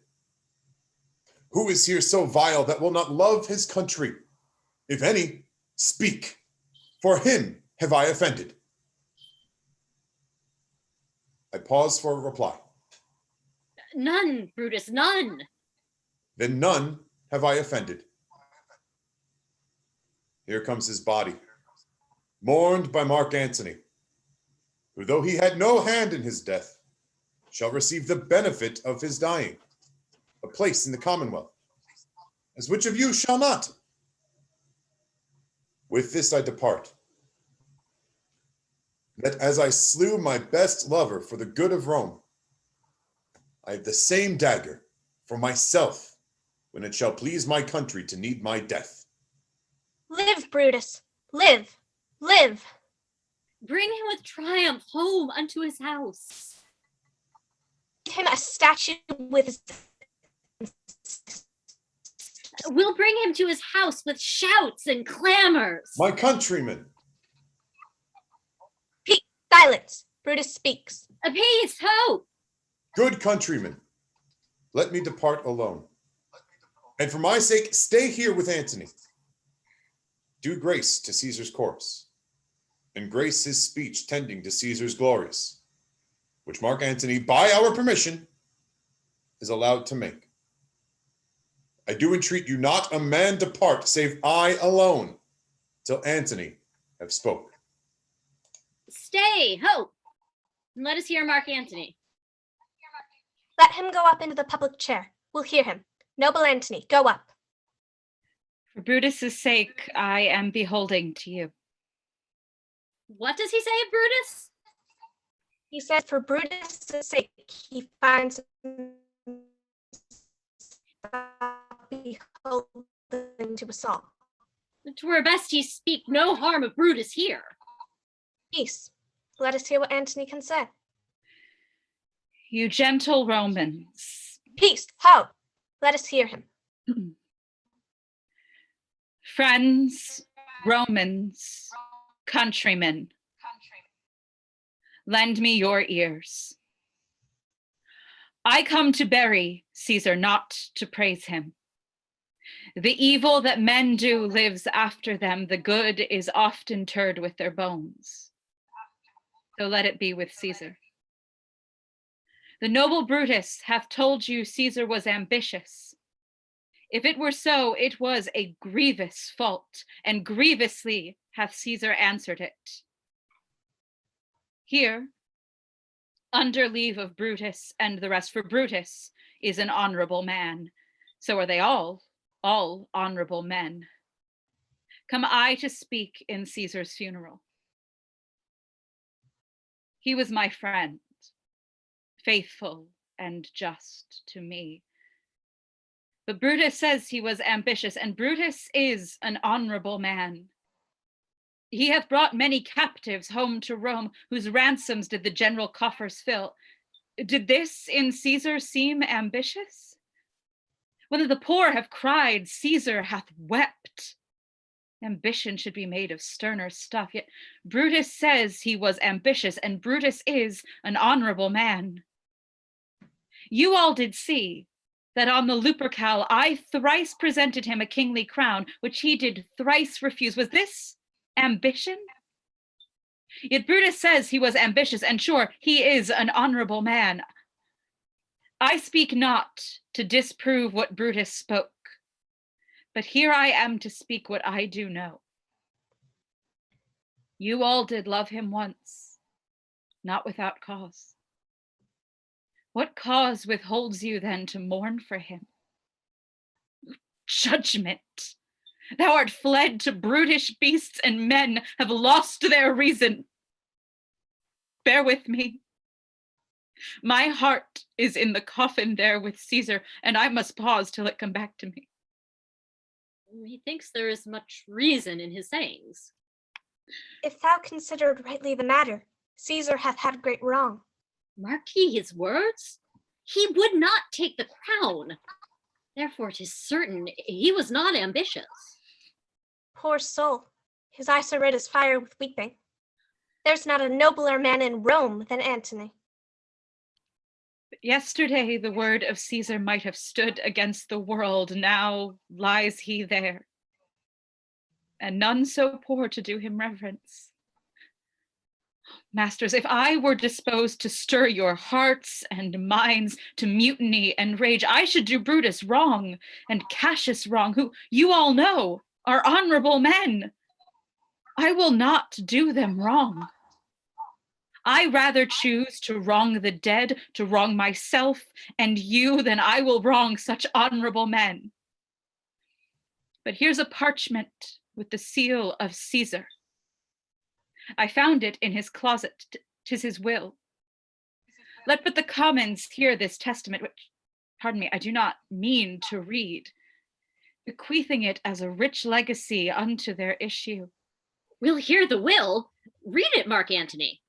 Who is here so vile that will not love his country? If any, speak, for him have I offended. I pause for a reply. None, Brutus, none. Then none have I offended. Here comes his body, mourned by Mark Antony, who, though he had no hand in his death, shall receive the benefit of his dying, a place in the Commonwealth, as which of you shall not? With this I depart, that as I slew my best lover for the good of Rome, I have the same dagger for myself when it shall please my country to need my death. Live, Brutus, live, live. Bring him with triumph home unto his house. Give him a statue with his... We'll bring him to his house with shouts and clamors. My countrymen. Silence. Brutus speaks. Appease, ho! Good countrymen, let me depart alone. And for my sake, stay here with Antony. Do grace to Caesar's corpse, and grace his speech tending to Caesar's glories, which Mark Antony, by our permission, is allowed to make. I do entreat you not a man depart, save I alone, till Antony have spoke. Stay, ho! And let us hear Mark Antony. Let him go up into the public chair. We'll hear him. Noble Antony, go up. For Brutus's sake, I am beholding to you. What does he say of Brutus? He says for Brutus' sake, he finds beholding to us all. 'Twere best he speak no harm of Brutus here. Peace. Let us hear what Antony can say. You gentle Romans. Peace. Ho! Let us hear him. Friends, Romans, countrymen, lend me your ears. I come to bury Caesar, not to praise him. The evil that men do lives after them. The good is oft interred with their bones. So let it be with Caesar. The noble Brutus hath told you Caesar was ambitious. If it were so, it was a grievous fault, and grievously hath Caesar answered it. Here, under leave of Brutus and the rest, for Brutus is an honorable man. So are they all honorable men. Come I to speak in Caesar's funeral. He was my friend, faithful and just to me. But Brutus says he was ambitious, and Brutus is an honorable man. He hath brought many captives home to Rome, whose ransoms did the general coffers fill. Did this in Caesar seem ambitious? When the poor have cried, Caesar hath wept. Ambition should be made of sterner stuff, yet Brutus says he was ambitious, and Brutus is an honorable man. You all did see that on the Lupercal I thrice presented him a kingly crown, which he did thrice refuse. Was this ambition? Yet Brutus says he was ambitious, and sure, he is an honorable man. I speak not to disprove what Brutus spoke, but here I am to speak what I do know. You all did love him once, not without cause. What cause withholds you then to mourn for him? Judgment! Thou art fled to brutish beasts, and men have lost their reason. Bear with me. My heart is in the coffin there with Caesar, and I must pause till it come back to me. He thinks there is much reason in his sayings. If thou considered rightly the matter, Caesar hath had great wrong. Mark ye his words? He would not take the crown. Therefore 'tis certain he was not ambitious. Poor soul, his eyes are red as fire with weeping. There's not a nobler man in Rome than Antony. But yesterday the word of Caesar might have stood against the world. Now lies he there, and none so poor to do him reverence. Masters, if I were disposed to stir your hearts and minds to mutiny and rage, I should do Brutus wrong and Cassius wrong, who you all know are honorable men. I will not do them wrong. I rather choose to wrong the dead, to wrong myself and you, than I will wrong such honorable men. But here's a parchment with the seal of Caesar. I found it in his closet. 'Tis his will. Let but the commons hear this testament, which, pardon me, I do not mean to read, bequeathing it as a rich legacy unto their issue. We'll hear the will. Read it, Mark Antony.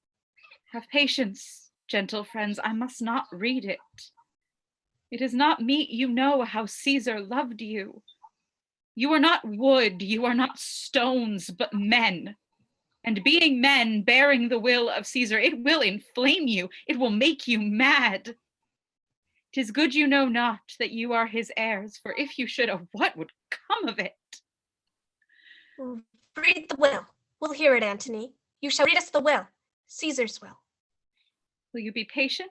Have patience, gentle friends, I must not read it. It is not meet you know how Caesar loved you. You are not wood, you are not stones, but men. And being men, bearing the will of Caesar, it will inflame you, it will make you mad. 'Tis good you know not that you are his heirs, for if you should, what would come of it? Read the will. We'll hear it, Antony. You shall read us the will, Caesar's will. Will you be patient?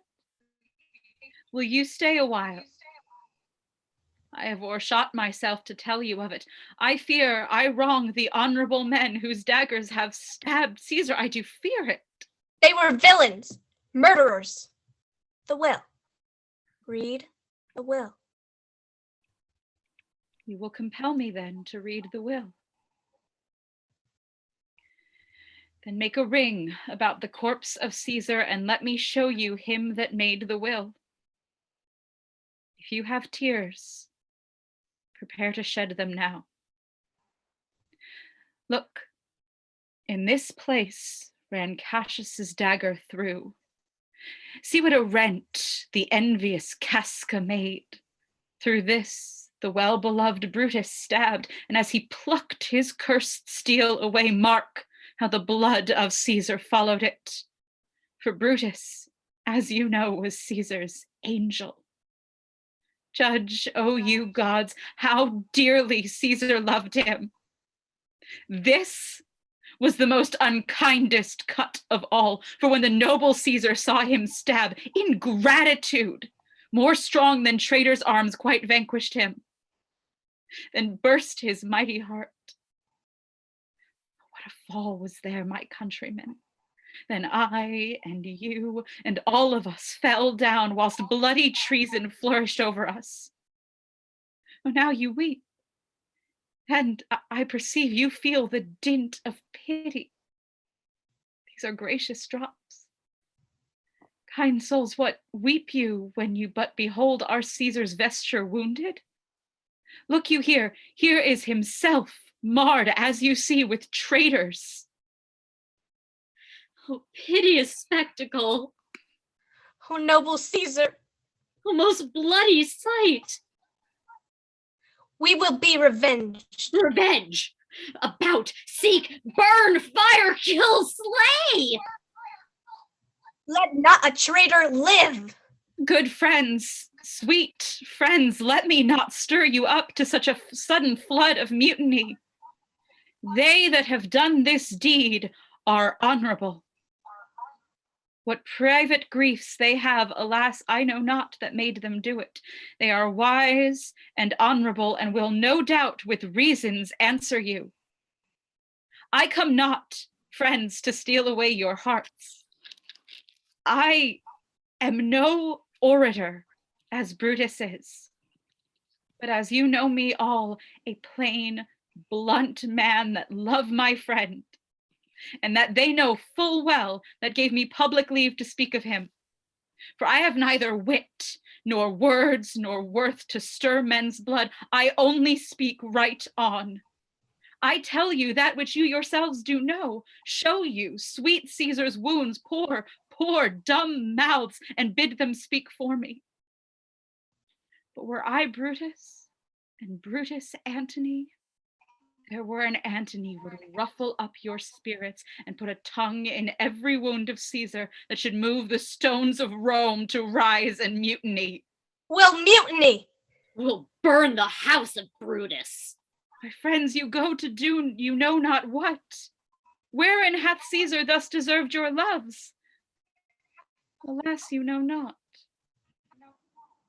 Will you stay a while? I have o'ershot myself to tell you of it. I fear I wrong the honorable men whose daggers have stabbed Caesar. I do fear it. They were villains, murderers. The will. Read the will. You will compel me then to read the will. Then make a ring about the corpse of Caesar and let me show you him that made the will. If you have tears, prepare to shed them now. Look, in this place ran Cassius's dagger through. See what a rent the envious Casca made. Through this the well-beloved Brutus stabbed, and as he plucked his cursed steel away, mark how the blood of Caesar followed it. For Brutus, as you know, was Caesar's angel. Judge, O you gods, how dearly Caesar loved him. This was the most unkindest cut of all. For when the noble Caesar saw him stab, ingratitude, more strong than traitor's arms, quite vanquished him, then burst his mighty heart. What a fall was there, my countrymen! Then I and you and all of us fell down whilst bloody treason flourished over us. Oh, now you weep, and I perceive you feel the dint of pity. These are gracious drops. Kind souls, what weep you when you but behold our Caesar's vesture wounded? Look you here, here is himself marred, as you see, with traitors. Oh, piteous spectacle! Oh, noble Caesar! Oh, most bloody sight! We will be revenged. Revenge! About, seek, burn, fire, kill, slay! Let not a traitor live! Good friends, sweet friends, let me not stir you up to such a sudden flood of mutiny. They that have done this deed are honorable. What private griefs they have, alas, I know not that made them do it. They are wise and honorable, and will no doubt with reasons answer you. I come not, friends, to steal away your hearts. I am no orator, as Brutus is, but as you know me all, a plain, blunt man that love my friend, and that they know full well that gave me public leave to speak of him. For I have neither wit, nor words, nor worth to stir men's blood. I only speak right on. I tell you that which you yourselves do know, show you sweet Caesar's wounds, poor dumb mouths, and bid them speak for me. But were I Brutus, and Brutus Antony, there were an Antony would ruffle up your spirits and put a tongue in every wound of Caesar that should move the stones of Rome to rise and mutiny. We'll mutiny! We'll burn the house of Brutus. My friends, you go to do you know not what. Wherein hath Caesar thus deserved your loves? Alas, you know not.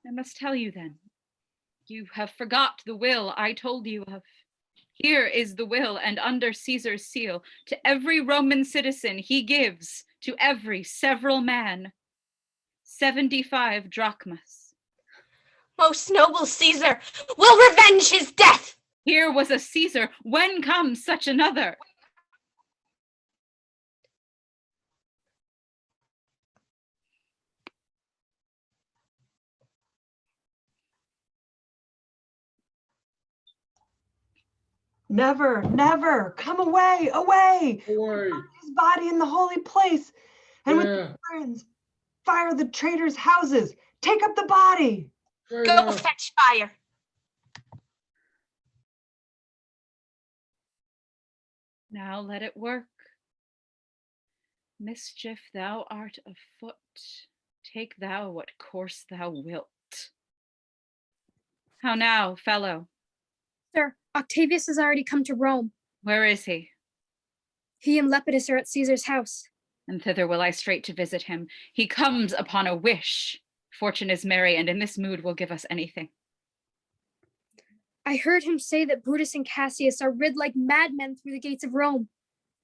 I must tell you then. You have forgot the will I told you of. Here is the will, and under Caesar's seal, to every Roman citizen he gives, to every several man, 75 drachmas. Most noble Caesar, will revenge his death! Here was a Caesar, when comes such another? Never, never, come away, away! Away. His body in the holy place, and with Yeah. his friends, fire the traitors' houses, take up the body. Go fetch fire. Now let it work. Mischief, thou art afoot. Take thou what course thou wilt. How now, fellow? Sir, Octavius has already come to Rome. Where is he? He and Lepidus are at Caesar's house. And thither will I straight to visit him. He comes upon a wish. Fortune is merry, and in this mood will give us anything. I heard him say that Brutus and Cassius are rid like madmen through the gates of Rome.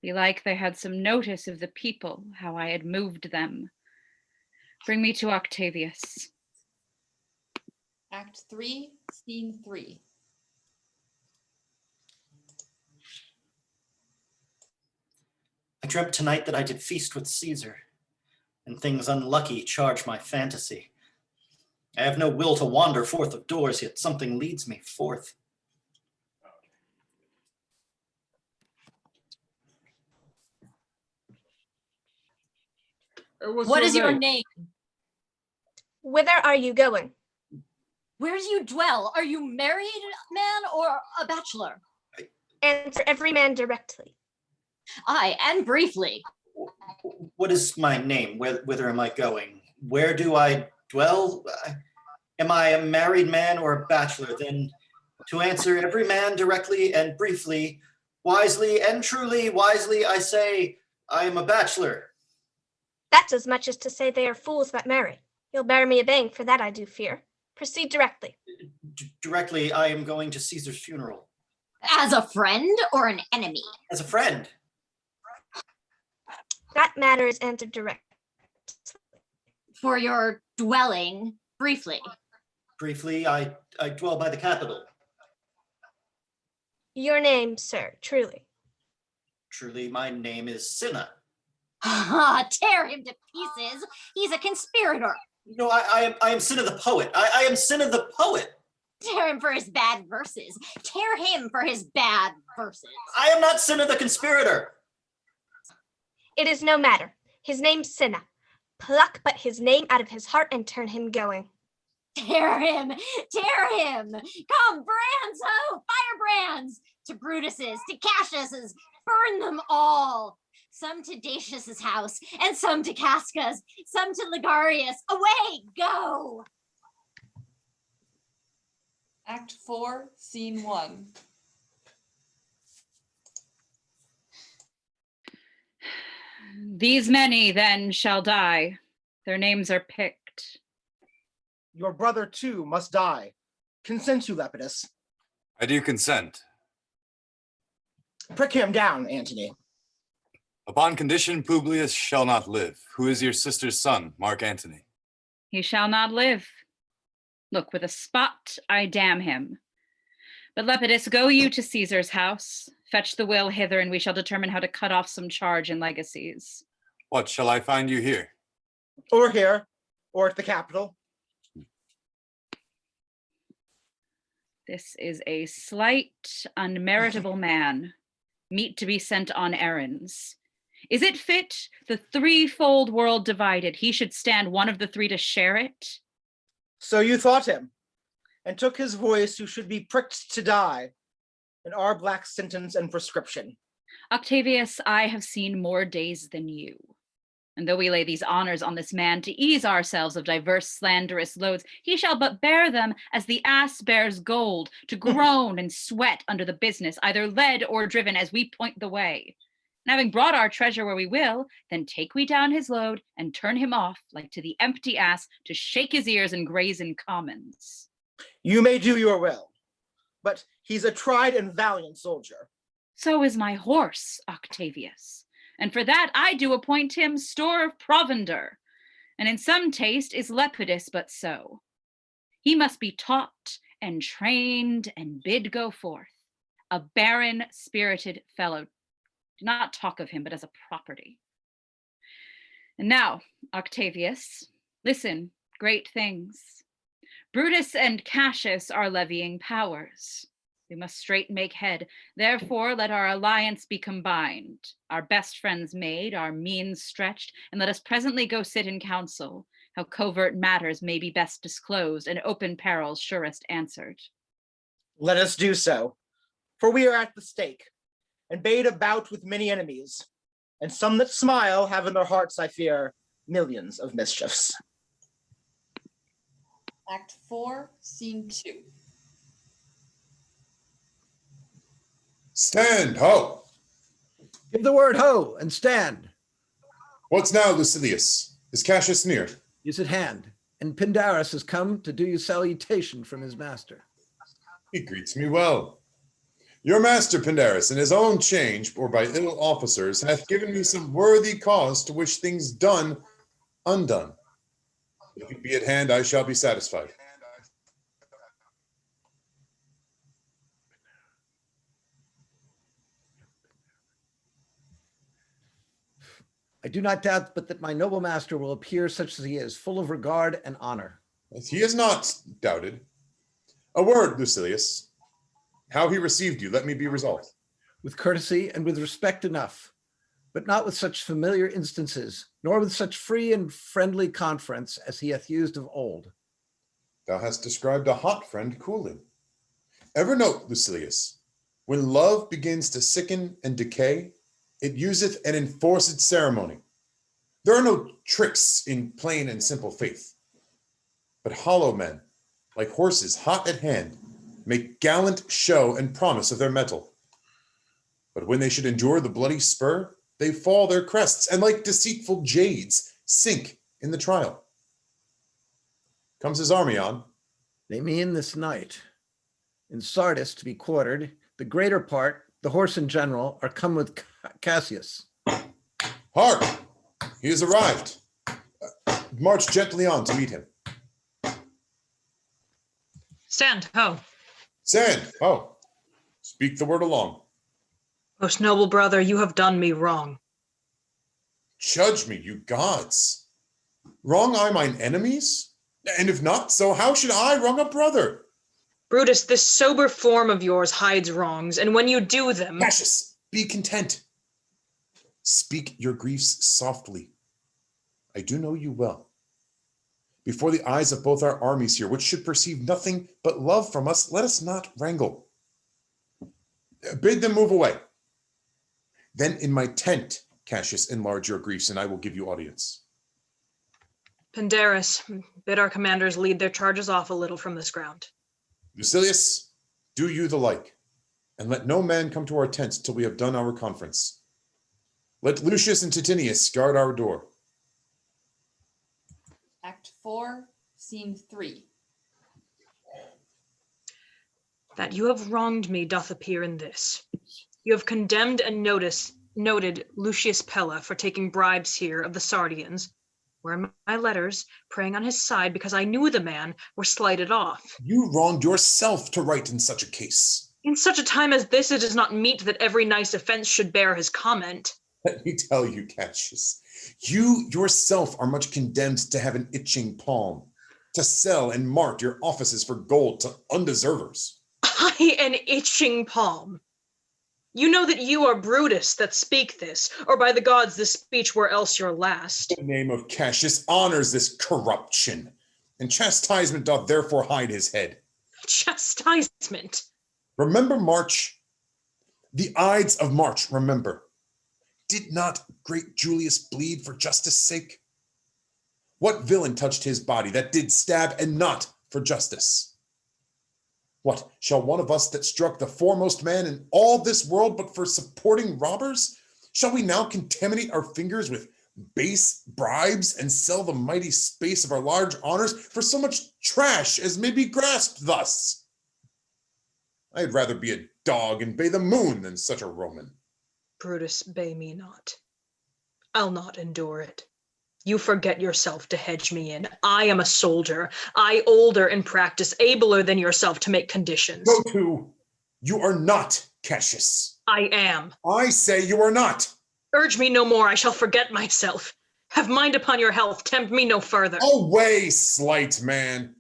Belike they had some notice of the people, how I had moved them. Bring me to Octavius. Act 3, Scene 3. I dreamt tonight that I did feast with Caesar, and things unlucky charge my fantasy. I have no will to wander forth of doors, yet something leads me forth. What is your name? Whither are you going? Where do you dwell? Are you married man or a bachelor? Answer every man directly. Aye, and briefly. What is my name? Whither am I going? Where do I dwell? Am I a married man or a bachelor? Then to answer every man directly and briefly, Wisely and truly, wisely I say, I am a bachelor. That's as much as to say they are fools that marry. You'll bear me a bang for that, I do fear. Proceed directly. Directly, I am going to Caesar's funeral. As a friend or an enemy? As a friend. That matter is answered directly. For your dwelling, briefly. Briefly, I dwell by the Capitol. Your name, sir, truly. Truly, my name is Cinna. Tear him to pieces. He's a conspirator. No, I am Cinna the poet. I am Cinna the poet. Tear him for his bad verses. Tear him for his bad verses. I am not Cinna the conspirator. It is no matter. His name's Cinna. Pluck but his name out of his heart and turn him going. Tear him! Tear him! Come, brands, ho! Firebrands! To Brutus's, to Cassius's, burn them all! Some to Dacius's house, and some to Casca's, some to Ligarius. Away, go! Act 4, Scene 1. These many then shall die. Their names are picked. Your brother too must die. Consent you, Lepidus. I do consent. Prick him down, Antony. Upon condition Publius shall not live, who is your sister's son, Mark Antony. He shall not live. Look, with a spot I damn him. But Lepidus, go you to Caesar's house, fetch the will hither, and we shall determine how to cut off some charge and legacies. What, shall I find you here? Or here, or at the Capitol. This is a slight, unmeritable man, meet to be sent on errands. Is it fit, the threefold world divided, he should stand one of the three to share it? So you thought him, and took his voice who should be pricked to die, in our black sentence and prescription. Octavius, I have seen more days than you. And though we lay these honors on this man to ease ourselves of diverse slanderous loads, he shall but bear them as the ass bears gold, to groan and sweat under the business, either led or driven as we point the way. And having brought our treasure where we will, then take we down his load and turn him off, like to the empty ass, to shake his ears and graze in commons. You may do your will, but he's a tried and valiant soldier. So is my horse, Octavius. And for that I do appoint him store of provender. And in some taste is Lepidus but so. He must be taught and trained and bid go forth. A barren, spirited fellow. Do not talk of him, but as a property. And now, Octavius, listen, great things. Brutus and Cassius are levying powers. We must straight make head. Therefore, let our alliance be combined, our best friends made, our means stretched, and let us presently go sit in council, how covert matters may be best disclosed, and open perils surest answered. Let us do so, for we are at the stake, and bade a bout with many enemies, and some that smile have in their hearts, I fear, millions of mischiefs. Act 4, Scene 2. Stand, ho! Give the word ho and stand. What's now, Lucilius? Is Cassius near? He's at hand, and Pindarus has come to do you salutation from his master. He greets me well. Your master, Pindarus, in his own change, or by ill officers, hath given me some worthy cause to wish things done undone. If it be at hand, I shall be satisfied. I do not doubt but that my noble master will appear such as he is, full of regard and honor. As he has not doubted. A word, Lucilius. How he received you, let me be resolved. With courtesy and with respect enough, but not with such familiar instances, nor with such free and friendly conference as he hath used of old. Thou hast described a hot friend cooling. Ever note, Lucilius, when love begins to sicken and decay, it useth an enforced ceremony. There are no tricks in plain and simple faith, but hollow men, like horses hot at hand, make gallant show and promise of their mettle. But when they should endure the bloody spur, they fall their crests, and like deceitful jades, sink in the trial. Comes his army on. They mean this night. In Sardis to be quartered, the greater part, the horse in general, are come with Cassius. Hark! He has arrived. March gently on to meet him. Stand, ho. Stand, ho. Speak the word along. Most noble brother, you have done me wrong. Judge me, you gods. Wrong I mine enemies? And if not, so how should I wrong a brother? Brutus, this sober form of yours hides wrongs, and when you do them— Cassius, be content. Speak your griefs softly. I do know you well. Before the eyes of both our armies here, which should perceive nothing but love from us, let us not wrangle. Bid them move away. Then in my tent, Cassius, enlarge your griefs, and I will give you audience. Pandarus, bid our commanders lead their charges off a little from this ground. Lucilius, do you the like, and let no man come to our tents till we have done our conference. Let Lucius and Titinius guard our door. Act 4, Scene 3. That you have wronged me doth appear in this. You have condemned and noted Lucius Pella for taking bribes here of the Sardians, where my letters, praying on his side because I knew the man, were slighted off. You wronged yourself to write in such a case. In such a time as this, it is not meet that every nice offense should bear his comment. Let me tell you, Cassius, you yourself are much condemned to have an itching palm, to sell and mart your offices for gold to undeservers. I an itching palm. You know that you are Brutus that speak this, or by the gods this speech were else your last. The name of Cassius honors this corruption, and chastisement doth therefore hide his head. Chastisement? Remember March? The Ides of March, remember. Did not great Julius bleed for justice' sake? What villain touched his body that did stab and not for justice? What, shall one of us that struck the foremost man in all this world but for supporting robbers? Shall we now contaminate our fingers with base bribes and sell the mighty space of our large honors for so much trash as may be grasped thus? I'd rather be a dog and bay the moon than such a Roman. Brutus, bay me not. I'll not endure it. You forget yourself to hedge me in. I am a soldier. I older in practice, abler than yourself to make conditions. Go to. You are not, Cassius. I am. I say you are not. Urge me no more, I shall forget myself. Have mind upon your health, tempt me no further. Away, slight man.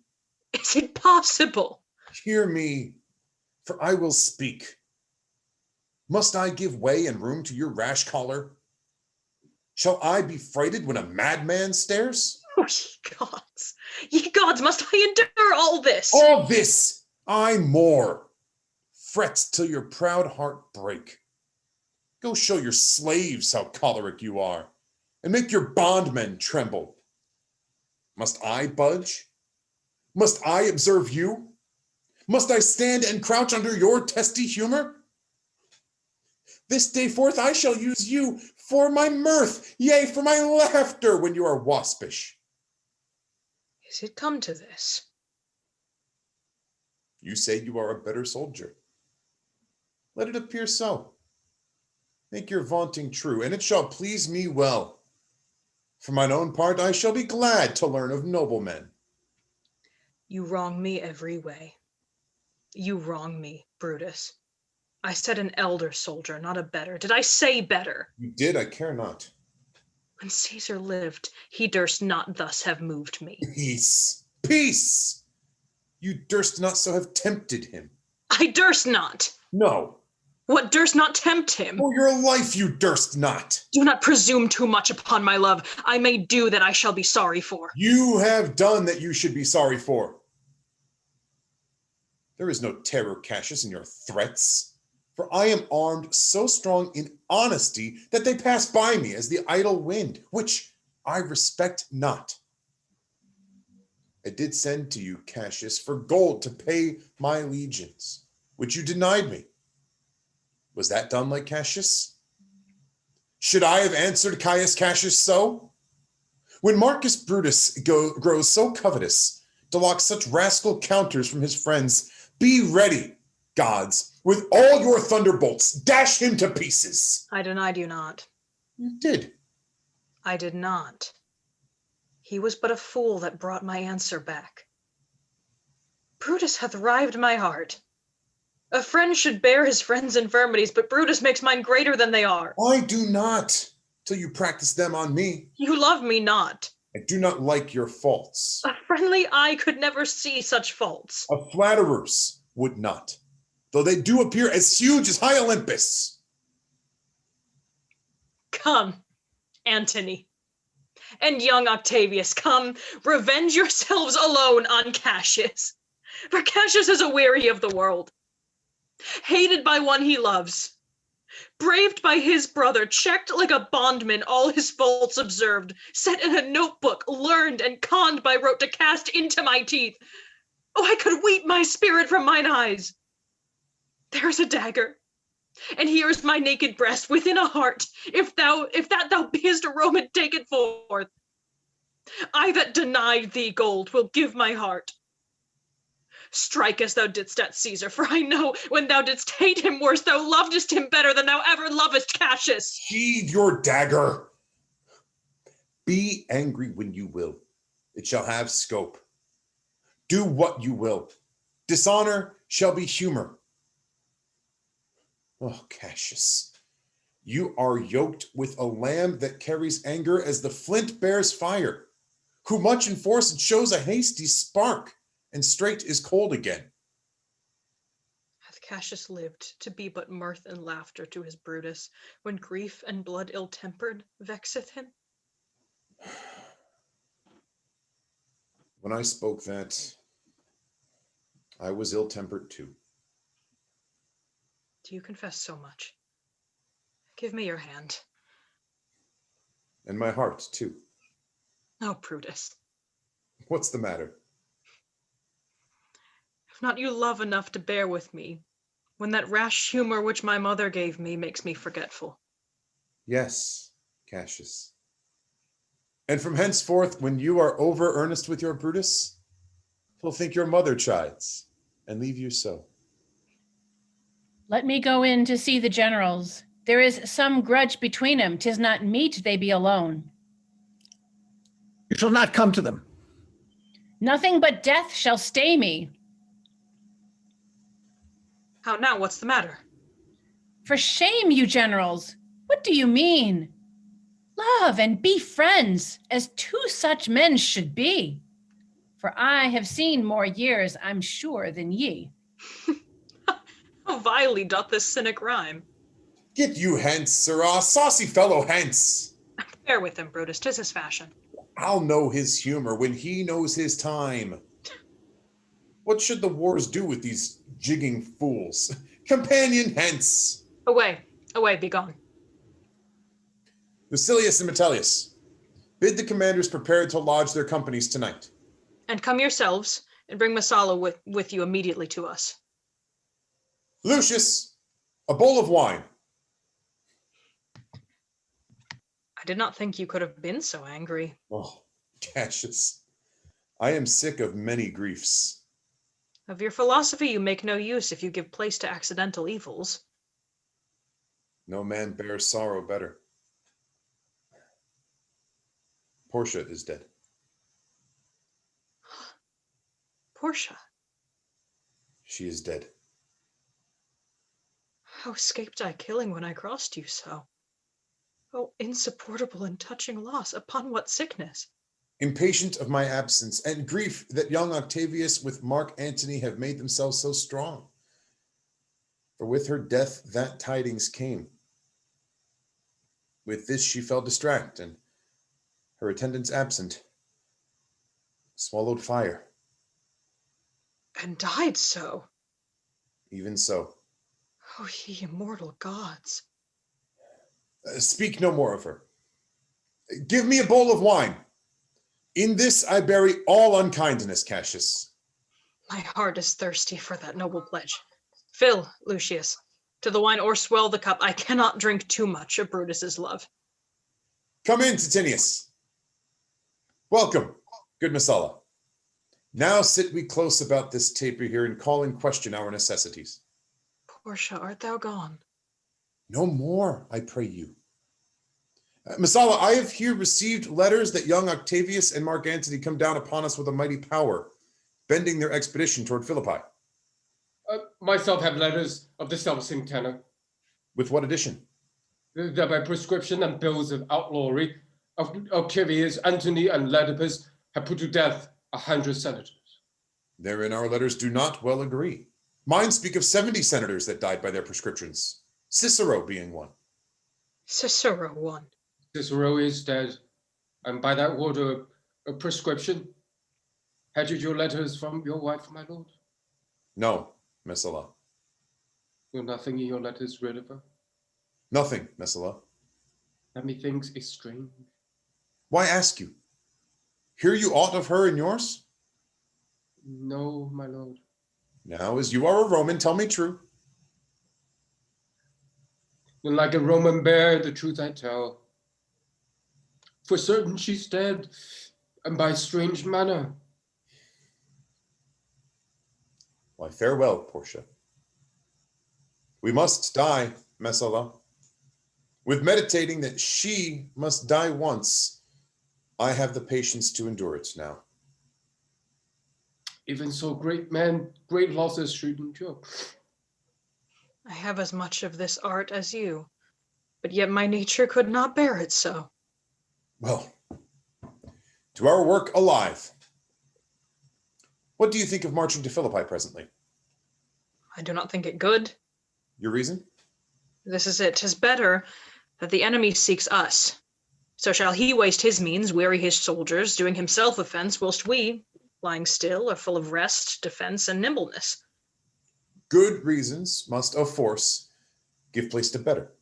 Is it possible? Hear me, for I will speak. Must I give way and room to your rash choler? Shall I be frighted when a madman stares? Oh, ye gods, must I endure all this? All this, I more. Frets till your proud heart break. Go show your slaves how choleric you are, and make your bondmen tremble. Must I budge? Must I observe you? Must I stand and crouch under your testy humor? This day forth I shall use you for my mirth, yea, for my laughter when you are waspish. Is it come to this? You say you are a better soldier. Let it appear so. Make your vaunting true, and it shall please me well. For mine own part, I shall be glad to learn of noblemen. You wrong me every way. You wrong me, Brutus. I said an elder soldier, not a better. Did I say better? You did, I care not. When Caesar lived, he durst not thus have moved me. Peace, peace! You durst not so have tempted him. I durst not. No. What durst not tempt him? For your life you durst not. Do not presume too much upon my love. I may do that I shall be sorry for. You have done that you should be sorry for. There is no terror, Cassius, in your threats. For I am armed so strong in honesty that they pass by me as the idle wind, which I respect not. I did send to you, Cassius, for gold to pay my legions, which you denied me. Was that done like Cassius? Should I have answered Caius Cassius so? When Marcus Brutus grows so covetous to lock such rascal counters from his friends, be ready, gods, with all your thunderbolts, dash him to pieces. I denied you not. You did. I did not. He was but a fool that brought my answer back. Brutus hath rived my heart. A friend should bear his friend's infirmities, but Brutus makes mine greater than they are. I do not, till you practice them on me. You love me not. I do not like your faults. A friendly eye could never see such faults. A flatterer's would not, though they do appear as huge as high Olympus. Come, Antony, and young Octavius, come, revenge yourselves alone on Cassius. For Cassius is aweary of the world, hated by one he loves, braved by his brother, checked like a bondman, all his faults observed, set in a notebook, learned and conned by rote to cast into my teeth. Oh, I could weep my spirit from mine eyes. There's a dagger, and here is my naked breast within a heart. If that thou beest a Roman, take it forth. I that denied thee gold will give my heart. Strike as thou didst at Caesar, for I know when thou didst hate him worse, thou lovedest him better than thou ever lovest Cassius. Sheathe your dagger. Be angry when you will. It shall have scope. Do what you will. Dishonor shall be humor. Oh, Cassius, you are yoked with a lamb that carries anger as the flint bears fire, who much enforced shows a hasty spark, and straight is cold again. Hath Cassius lived to be but mirth and laughter to his Brutus, when grief and blood ill-tempered vexeth him? When I spoke that, I was ill-tempered too. Do you confess so much? Give me your hand. And my heart too. Oh, Brutus. What's the matter? If not you love enough to bear with me, when that rash humor which my mother gave me makes me forgetful. Yes, Cassius. And from henceforth, when you are over earnest with your Brutus, he'll think your mother chides, and leave you so. Let me go in to see the generals. There is some grudge between them. 'Tis not meet they be alone. You shall not come to them. Nothing but death shall stay me. How now, what's the matter? For shame, you generals. What do you mean? Love and be friends, as two such men should be. For I have seen more years, I'm sure, than ye. How vilely doth this cynic rhyme? Get you hence, sirrah, saucy fellow, hence. Bear with him, Brutus, 'tis his fashion. I'll know his humor when he knows his time. What should the wars do with these jigging fools? Companion, hence. Away, away, be gone. Lucilius and Metellus, bid the commanders prepare to lodge their companies tonight. And come yourselves, and bring Messala with you immediately to us. Lucius, a bowl of wine. I did not think you could have been so angry. Oh, Cassius, I am sick of many griefs. Of your philosophy you make no use if you give place to accidental evils. No man bears sorrow better. Portia is dead. Portia? She is dead. How escaped I killing when I crossed you so? Oh, insupportable and touching loss, upon what sickness? Impatient of my absence, and grief that young Octavius with Mark Antony have made themselves so strong. For with her death that tidings came. With this she fell distract, and her attendants absent, swallowed fire. And died so? Even so. Oh, ye immortal gods. Speak no more of her. Give me a bowl of wine. In this I bury all unkindness, Cassius. My heart is thirsty for that noble pledge. Fill, Lucius. to the wine or swell the cup. I cannot drink too much of Brutus's love. Come in, Titinius. Welcome, good Messala. Now sit we close about this taper here and call in question our necessities. Portia, art thou gone? No more, I pray you. Messala, I have here received letters that young Octavius and Mark Antony come down upon us with a mighty power, bending their expedition toward Philippi. Myself have letters of the self-same tenor. With what addition? That by prescription and bills of outlawry, of Octavius, Antony, and Ladipus have put to death 100 senators. Therein our letters do not well agree. Mine speak of 70 senators that died by their prescriptions, Cicero being one. Cicero one. Cicero is dead, and by that order of prescription, had you your letters from your wife, my lord? No, Messala. Will nothing in your letters read of her? Nothing, Messala. That methinks is strange. Why ask you? Hear you aught of her in yours? No, my lord. Now, as you are a Roman, tell me true. Then like a Roman bear, the truth I tell. For certain she's dead, and by strange manner. Why, farewell, Portia. We must die, Messala. With meditating that she must die once, I have the patience to endure it now. Even so, great men, great losses should endure. I have as much of this art as you, but yet my nature could not bear it so. Well, to our work alive. What do you think of marching to Philippi presently? I do not think it good. Your reason? This is it. 'Tis better that the enemy seeks us. So shall he waste his means, weary his soldiers, doing himself offense, whilst we, lying still, are full of rest, defense, and nimbleness. Good reasons must of force give place to better.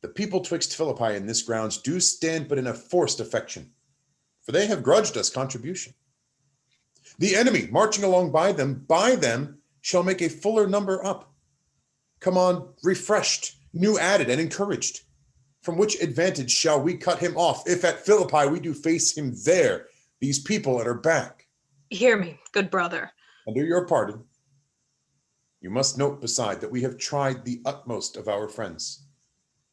The people twixt Philippi and this grounds do stand but in a forced affection, for they have grudged us contribution. The enemy marching along by them shall make a fuller number up. Come on, refreshed, new added, and encouraged. From which advantage shall we cut him off, if at Philippi we do face him there, these people at our back? Hear me, good brother. Under your pardon, you must note beside that we have tried the utmost of our friends.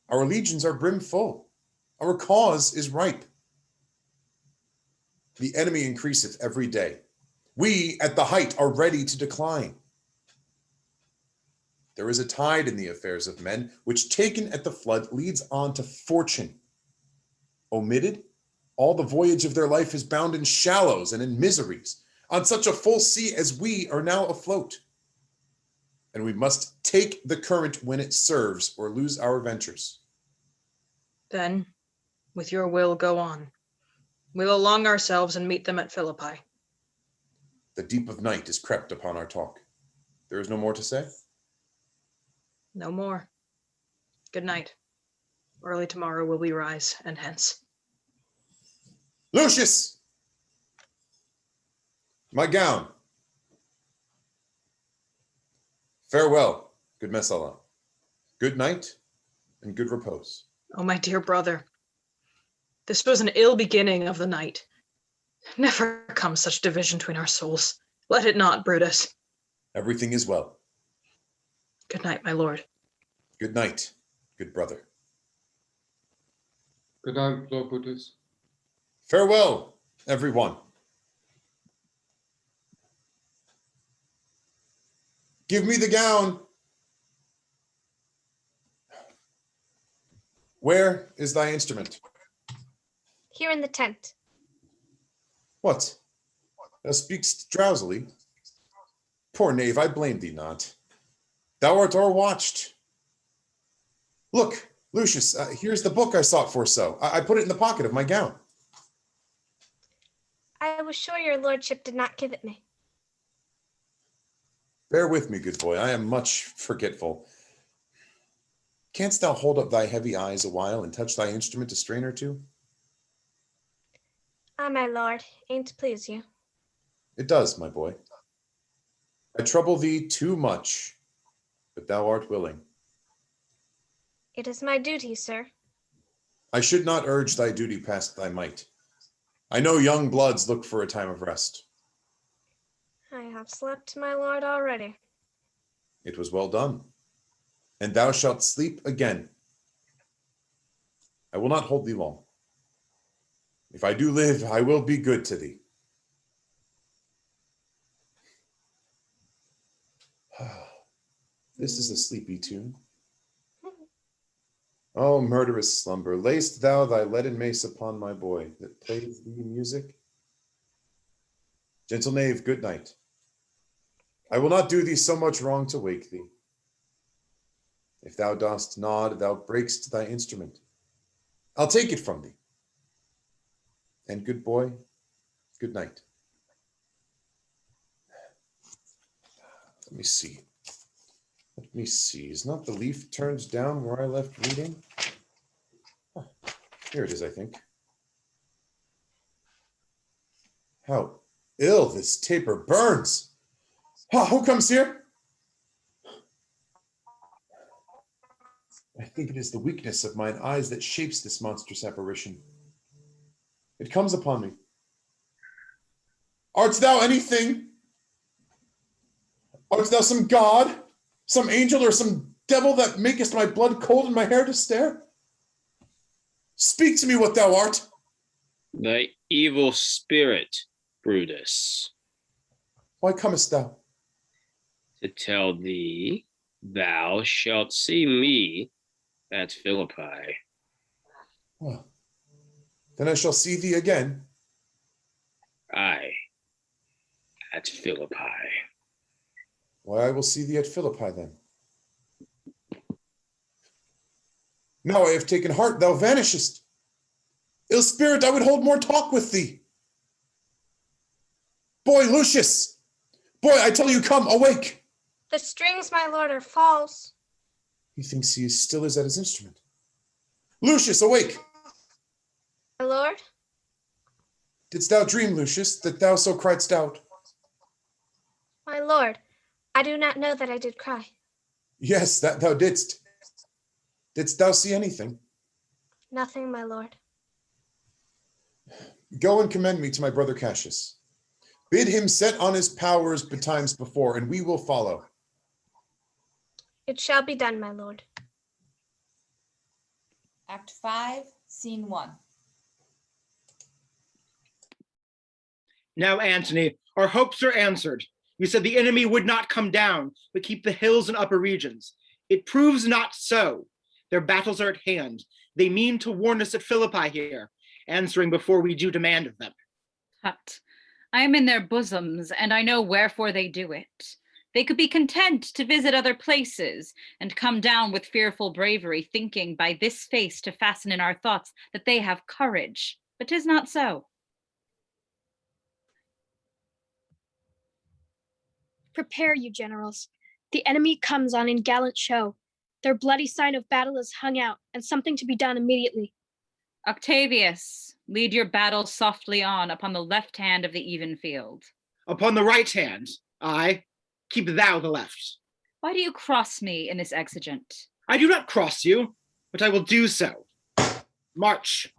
Our legions are brimful. Our cause is ripe. The enemy increaseth every day. We at the height are ready to decline. There is a tide in the affairs of men, which taken at the flood leads on to fortune. Omitted, all the voyage of their life is bound in shallows and in miseries, on such a full sea as we are now afloat. And we must take the current when it serves, or lose our ventures. Then, with your will, go on. We'll along ourselves and meet them at Philippi. The deep of night is crept upon our talk. There is no more to say? No more. Good night. Early tomorrow will we rise, and hence. Lucius! My gown. Farewell, good Messala. Good night and good repose. Oh, my dear brother, this was an ill beginning of the night. Never comes such division between our souls. Let it not, Brutus. Everything is well. Good night, my lord. Good night, good brother. Good night, Lord Brutus. Farewell, everyone. Give me the gown. Where is thy instrument? Here in the tent. What? Thou speakst drowsily. Poor knave, I blame thee not. Thou art o'erwatched. Look, Lucius, here's the book I sought for so. I put it in the pocket of my gown. I was sure your lordship did not give it me. Bear with me, good boy. I am much forgetful. Canst thou hold up thy heavy eyes a while and touch thy instrument a strain or two? Ah, my lord, ain't please you. It does, my boy. I trouble thee too much. but thou art willing. It is my duty, sir. I should not urge thy duty past thy might. I know young bloods look for a time of rest. I have slept, my lord, already. It was well done, and thou shalt sleep again. I will not hold thee long. If I do live, I will be good to thee. This is a sleepy tune. Oh, murderous slumber, lay'st thou thy leaden mace upon my boy, that plays thee music? Gentle knave, good night. I will not do thee so much wrong to wake thee. If thou dost nod, thou break'st thy instrument. I'll take it from thee. And good boy, good night. Let me see. Let me see. Is not the leaf turned down where I left reading? Oh, here it is, I think. How ill this taper burns. Oh, who comes here? I think it is the weakness of mine eyes that shapes this monstrous apparition. It comes upon me. Art thou anything? Art thou some god, some angel, or some devil that makest my blood cold and my hair to stare? Speak to me what thou art. The evil spirit, Brutus. Why comest thou? To tell thee, thou shalt see me at Philippi. Well, then I shall see thee again. Aye, at Philippi. Why, I will see thee at Philippi then. Now I have taken heart, thou vanishest. Ill spirit, I would hold more talk with thee. Boy, Lucius! Boy, I tell you, come, awake! The strings, my lord, are false. He thinks he is still as at his instrument. Lucius, awake! My lord? Didst thou dream, Lucius, that thou so criedst out? My lord, I do not know that I did cry. Yes, that thou didst. Didst thou see anything? Nothing, my lord. Go and commend me to my brother Cassius. Bid him set on his powers betimes before, and we will follow. It shall be done, my lord. Act 5, Scene 1. Now, Antony, our hopes are answered. You said the enemy would not come down, but keep the hills and upper regions. It proves not so. Their battles are at hand. They mean to warn us at Philippi here, answering before we do demand of them. Tut. I am in their bosoms, and I know wherefore they do it. They could be content to visit other places and come down with fearful bravery, thinking by this face to fasten in our thoughts that they have courage. But 'tis not so. Prepare you, generals. The enemy comes on in gallant show. Their bloody sign of battle is hung out, and something to be done immediately. Octavius, lead your battle softly on upon the left hand of the even field. Upon the right hand, I. Keep thou the left. Why do you cross me in this exigent? I do not cross you, but I will do so. March.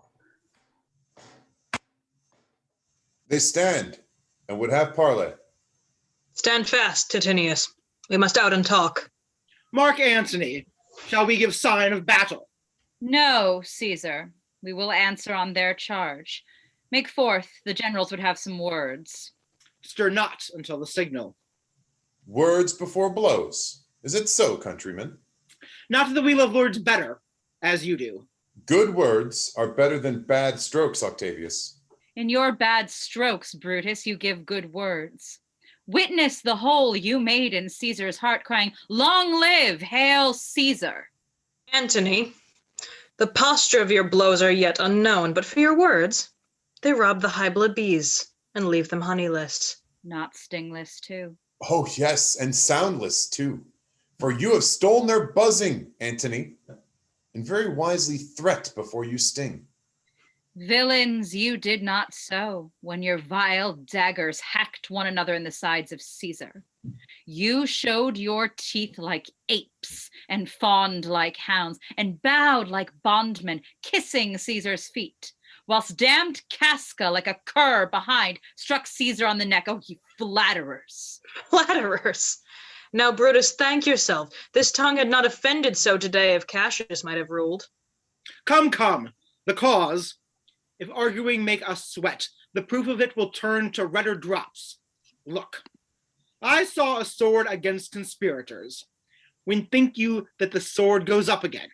They stand, and would have parley. Stand fast, Titinius. We must out and talk. Mark Antony, shall we give sign of battle? No, Caesar. We will answer on their charge. Make forth, the generals would have some words. Stir not until the signal. Words before blows. Is it so, countrymen? Not that we love words better, as you do. Good words are better than bad strokes, Octavius. In your bad strokes, Brutus, you give good words. Witness the hole you made in Caesar's heart, crying, "Long live, hail Caesar!" Antony, the posture of your blows are yet unknown, but for your words, they rob the high-blood bees and leave them honeyless. Not stingless, too. Oh, yes, and soundless, too. For you have stolen their buzzing, Antony, and very wisely threat before you sting. Villains, you did not so when your vile daggers hacked one another in the sides of Caesar. You showed your teeth like apes, and fawned like hounds, and bowed like bondmen, kissing Caesar's feet, whilst damned Casca, like a cur behind, struck Caesar on the neck. Oh, ye flatterers. Flatterers. Now, Brutus, thank yourself. This tongue had not offended so today if Cassius might have ruled. Come, come. The cause, if arguing make us sweat, the proof of it will turn to redder drops. Look, I saw a sword against conspirators. When think you that the sword goes up again?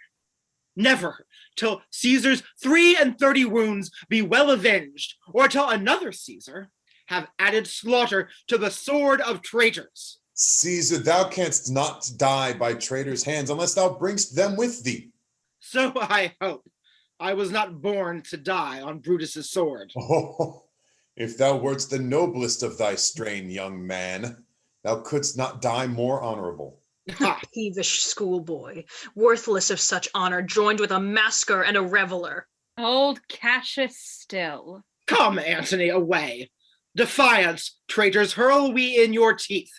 Never, till Caesar's 33 wounds be well avenged, or till another Caesar have added slaughter to the sword of traitors. Caesar, thou canst not die by traitors' hands unless thou bringst them with thee. So I hope. I was not born to die on Brutus's sword. Oh, if thou wert the noblest of thy strain, young man, thou couldst not die more honorable. Peevish schoolboy, worthless of such honor, joined with a masker and a reveler. Old Cassius still. Come, Antony, away. Defiance, traitors, hurl we in your teeth.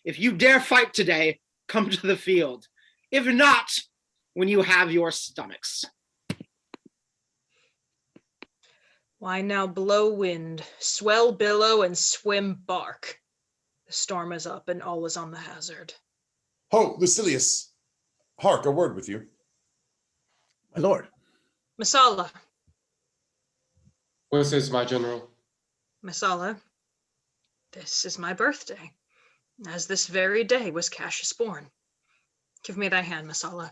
If you dare fight today, come to the field. If not, when you have your stomachs. Why now blow wind, swell billow, and swim bark. The storm is up, and all is on the hazard. Ho, Lucilius, hark, a word with you. My lord. Messala. What is my general? Messala, this is my birthday, as this very day was Cassius born. Give me thy hand, Messala.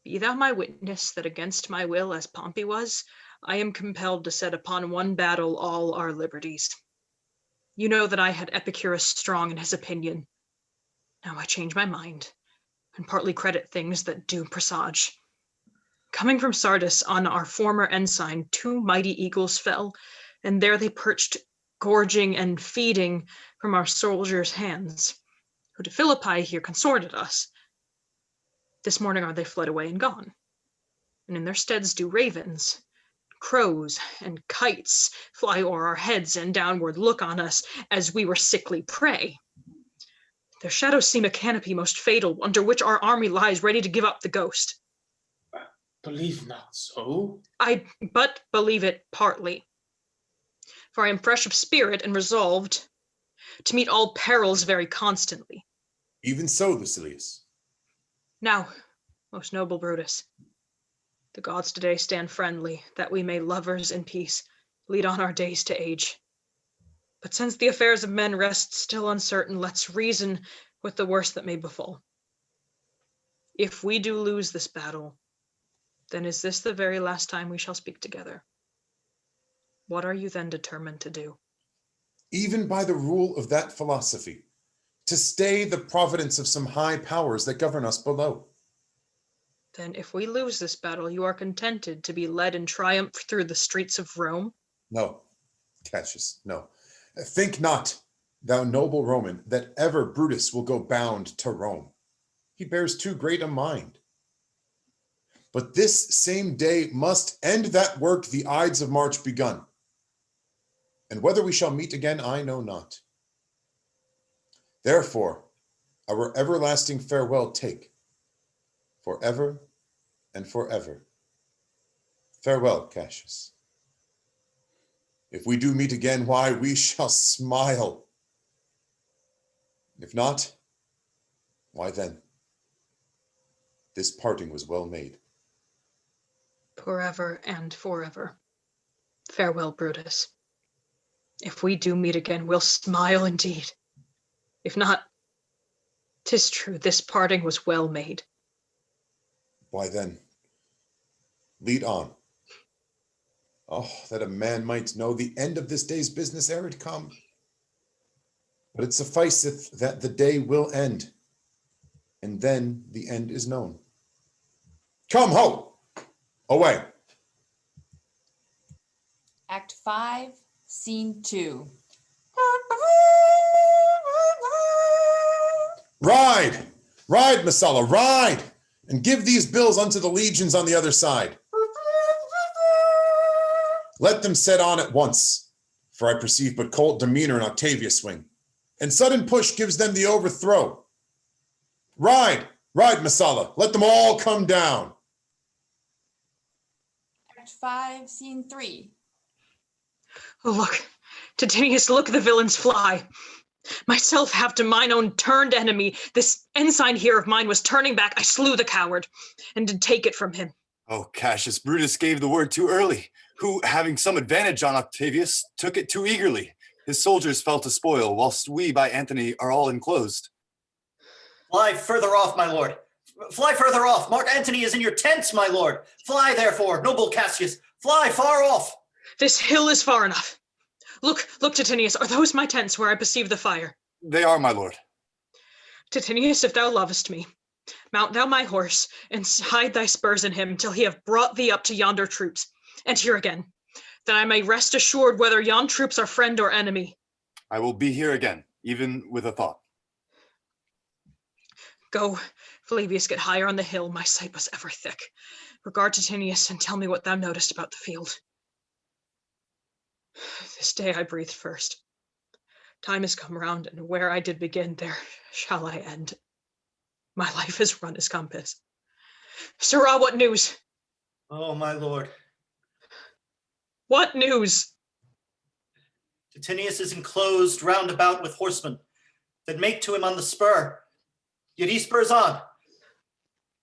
Be thou my witness that against my will, as Pompey was, I am compelled to set upon one battle all our liberties. You know that I had Epicurus strong in his opinion. Now I change my mind, and partly credit things that do presage. Coming from Sardis on our former ensign, 2 mighty eagles fell, and there they perched, gorging and feeding from our soldiers' hands, who to Philippi here consorted us. This morning are they fled away and gone, and in their steads do ravens, crows, and kites fly o'er our heads and downward look on us as we were sickly prey. Their shadows seem a canopy most fatal, under which our army lies ready to give up the ghost. Believe not so. I but believe it partly. For I am fresh of spirit and resolved to meet all perils very constantly. Even so, Lucilius. Now, most noble Brutus, the gods today stand friendly, that we may, lovers in peace, lead on our days to age. But since the affairs of men rest still uncertain, let's reason with the worst that may befall. If we do lose this battle, then is this the very last time we shall speak together? What are you then determined to do? Even by the rule of that philosophy, to stay the providence of some high powers that govern us below. Then if we lose this battle, you are contented to be led in triumph through the streets of Rome? No, Cassius, no. Think not, thou noble Roman, that ever Brutus will go bound to Rome. He bears too great a mind. But this same day must end that work the Ides of March begun. And whether we shall meet again, I know not. Therefore, our everlasting farewell take, forever and forever. Farewell, Cassius. If we do meet again, why, we shall smile. If not, why then, this parting was well made. Forever and forever. Farewell, Brutus. If we do meet again, we'll smile indeed. If not, 'tis true, this parting was well made. Why then, lead on. Oh, that a man might know the end of this day's business ere it come. But it sufficeth that the day will end, and then the end is known. Come, ho! Away. Act 5, Scene 2. Ride! Ride, Messala, ride! And give these bills unto the legions on the other side. Let them set on at once, for I perceive but cold demeanor in Octavius' swing. and sudden push gives them the overthrow. Ride, Messala, let them all come down. Act 5, Scene 3. Oh, look, Titinius, look, the villains fly. Myself have to mine own turned enemy. This ensign here of mine was turning back. I slew the coward, and did take it from him. Oh, Cassius, Brutus gave the word too early, who, having some advantage on Octavius, took it too eagerly. His soldiers fell to spoil, whilst we by Antony are all enclosed. Fly further off, my lord. Fly further off. Mark Antony is in your tents, my lord. Fly, therefore, noble Cassius. Fly far off. This hill is far enough. Look, Titinius, are those my tents where I perceive the fire? They are, my lord. Titinius, if thou lovest me, mount thou my horse, and hide thy spurs in him till he have brought thee up to yonder troops. And here again, that I may rest assured whether yon troops are friend or enemy. I will be here again, even with a thought. Go, Flavius, get higher on the hill. My sight was ever thick. Regard Titinius, and tell me what thou notest about the field. This day I breathed first. Time has come round, and where I did begin, there shall I end. My life has run its compass. Sirrah, what news? Oh, my lord. What news? Titinius is enclosed round about with horsemen that make to him on the spur. Yet he spurs on.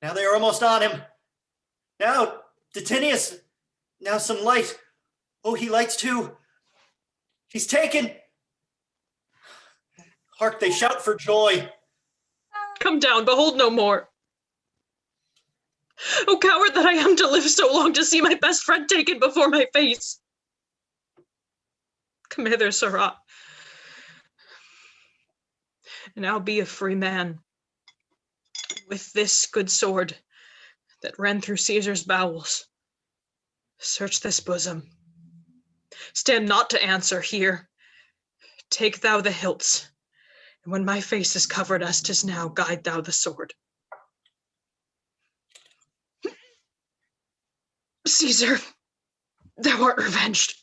Now they are almost on him. Now, Titinius, now some light. Oh, he lights too. He's taken. Hark, they shout for joy. Come down, behold no more. Oh, coward that I am to live so long to see my best friend taken before my face. Come hither, Sirrah. And now be a free man. With this good sword that ran through Caesar's bowels, search this bosom. Stand not to answer here. Take thou the hilts, and when my face is covered as 'tis now, guide thou the sword. Caesar, thou art revenged,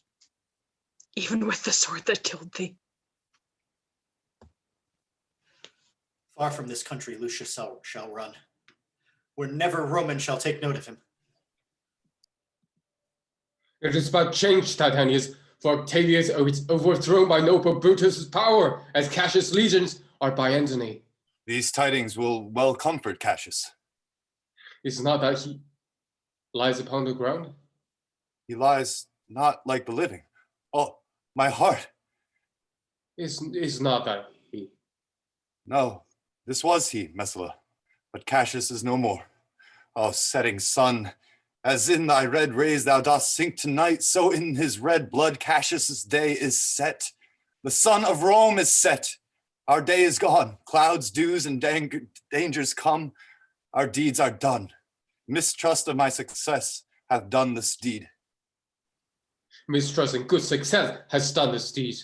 even with the sword that killed thee. Far from this country Lucius shall run, where never Roman shall take note of him. It is but changed, Titanius, for Octavius is overthrown by noble Brutus' power, as Cassius' legions are by Antony. These tidings will well comfort Cassius. Is not that he lies upon the ground? He lies not like the living. Oh, my heart. Is not that he? No, this was he, Messala, but Cassius is no more. Oh, setting sun, as in thy red rays thou dost sink tonight, so in his red blood Cassius' day is set. The sun of Rome is set. Our day is gone. Clouds, dews, and dangers come. Our deeds are done. Mistrust of my success hath done this deed. Mistrust and good success has done this deed.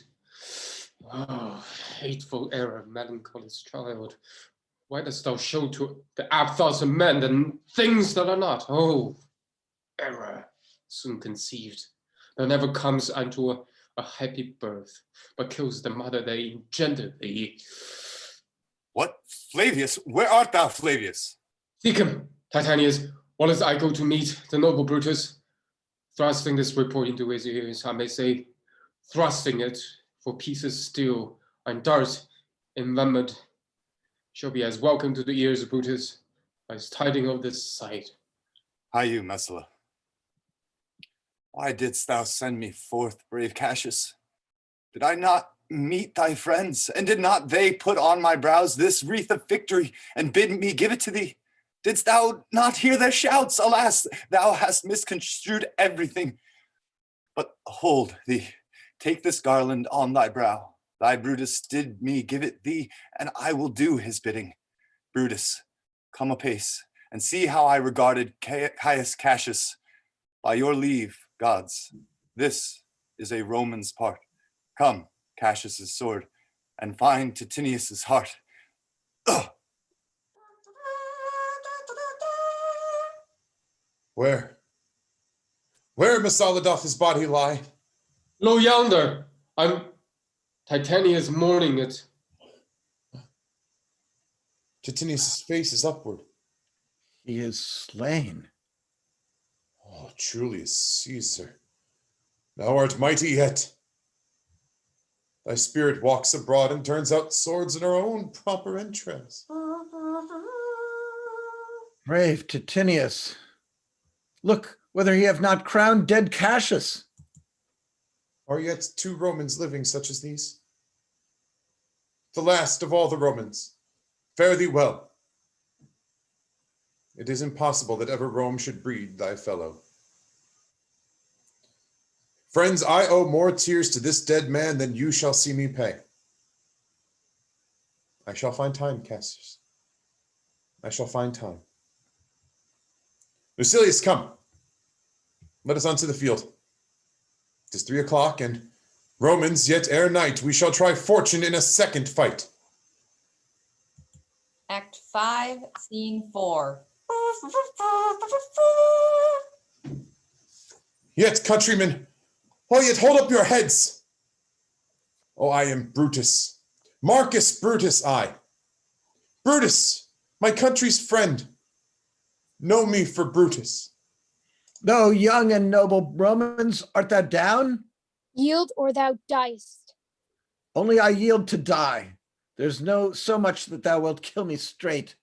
Oh, hateful error, melancholy child. Why dost thou show to the apt thoughts of men the things that are not? Oh, error, soon conceived, that never comes unto a happy birth, but kills the mother that engendered thee. What? Flavius? Where art thou, Flavius? Seek him, Titanius, whilst I go to meet the noble Brutus. Thrusting this report into his ears, I may say, thrusting it, for pieces steel and darts envenomed shall be as welcome to the ears of Brutus as tidings of this sight. Hi, you, Messala. Why didst thou send me forth, brave Cassius? Did I not meet thy friends, and did not they put on my brows this wreath of victory, and bid me give it to thee? Didst thou not hear their shouts? Alas, thou hast misconstrued everything. But hold thee, take this garland on thy brow. Thy Brutus did me give it thee, and I will do his bidding. Brutus, come apace, and see how I regarded Caius Cassius. By your leave, gods, this is a Roman's part. Come, Cassius' sword, and find Titinius' heart. Ugh. Where, Messala, doth his body lie? Lo yonder, I'm Titanius mourning it. Titinius' face is upward. He is slain. Oh, Julius Caesar, thou art mighty yet. Thy spirit walks abroad and turns out swords in our own proper entrails. Brave Titinius. Look whether he have not crowned dead Cassius. Are yet 2 Romans living such as these? The last of all the Romans, fare thee well. It is impossible that ever Rome should breed thy fellow. Friends, I owe more tears to this dead man than you shall see me pay. I shall find time, Cassius. I shall find time. Lucilius, come. Let us unto the field. 'Tis 3 o'clock, and Romans, yet ere night, we shall try fortune in a second fight. Act 5, Scene 4. Yet, countrymen, oh, yet hold up your heads. Oh, I am Brutus. Marcus Brutus, I. Brutus, my country's friend. Know me for Brutus. No, young and noble Romans, art thou down? Yield or thou diest. Only I yield to die. There's no so much that thou wilt kill me straight.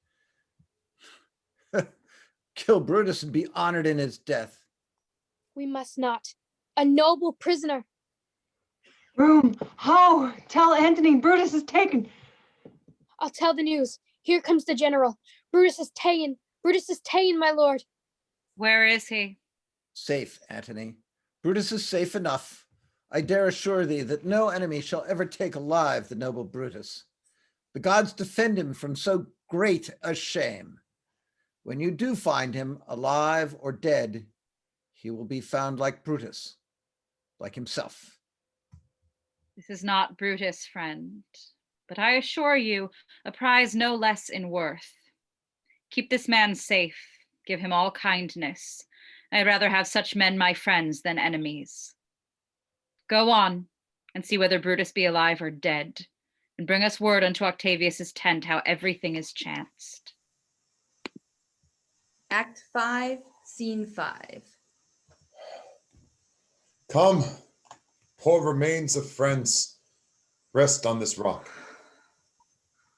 Kill Brutus and be honored in his death. We must not. A noble prisoner. Room, ho! Tell Antony Brutus is taken. I'll tell the news. Here comes the general. Brutus is ta'en. Brutus is ta'en, my lord. Where is he? Safe, Antony. Brutus is safe enough. I dare assure thee that no enemy shall ever take alive the noble Brutus. The gods defend him from so great a shame. When you do find him alive or dead, he will be found like Brutus, like himself. This is not Brutus, friend, but I assure you, a prize no less in worth. Keep this man safe, give him all kindness. I'd rather have such men my friends than enemies. Go on and see whether Brutus be alive or dead, and bring us word unto Octavius's tent how everything is chanced. Act 5, Scene 5. Come, poor remains of friends, rest on this rock.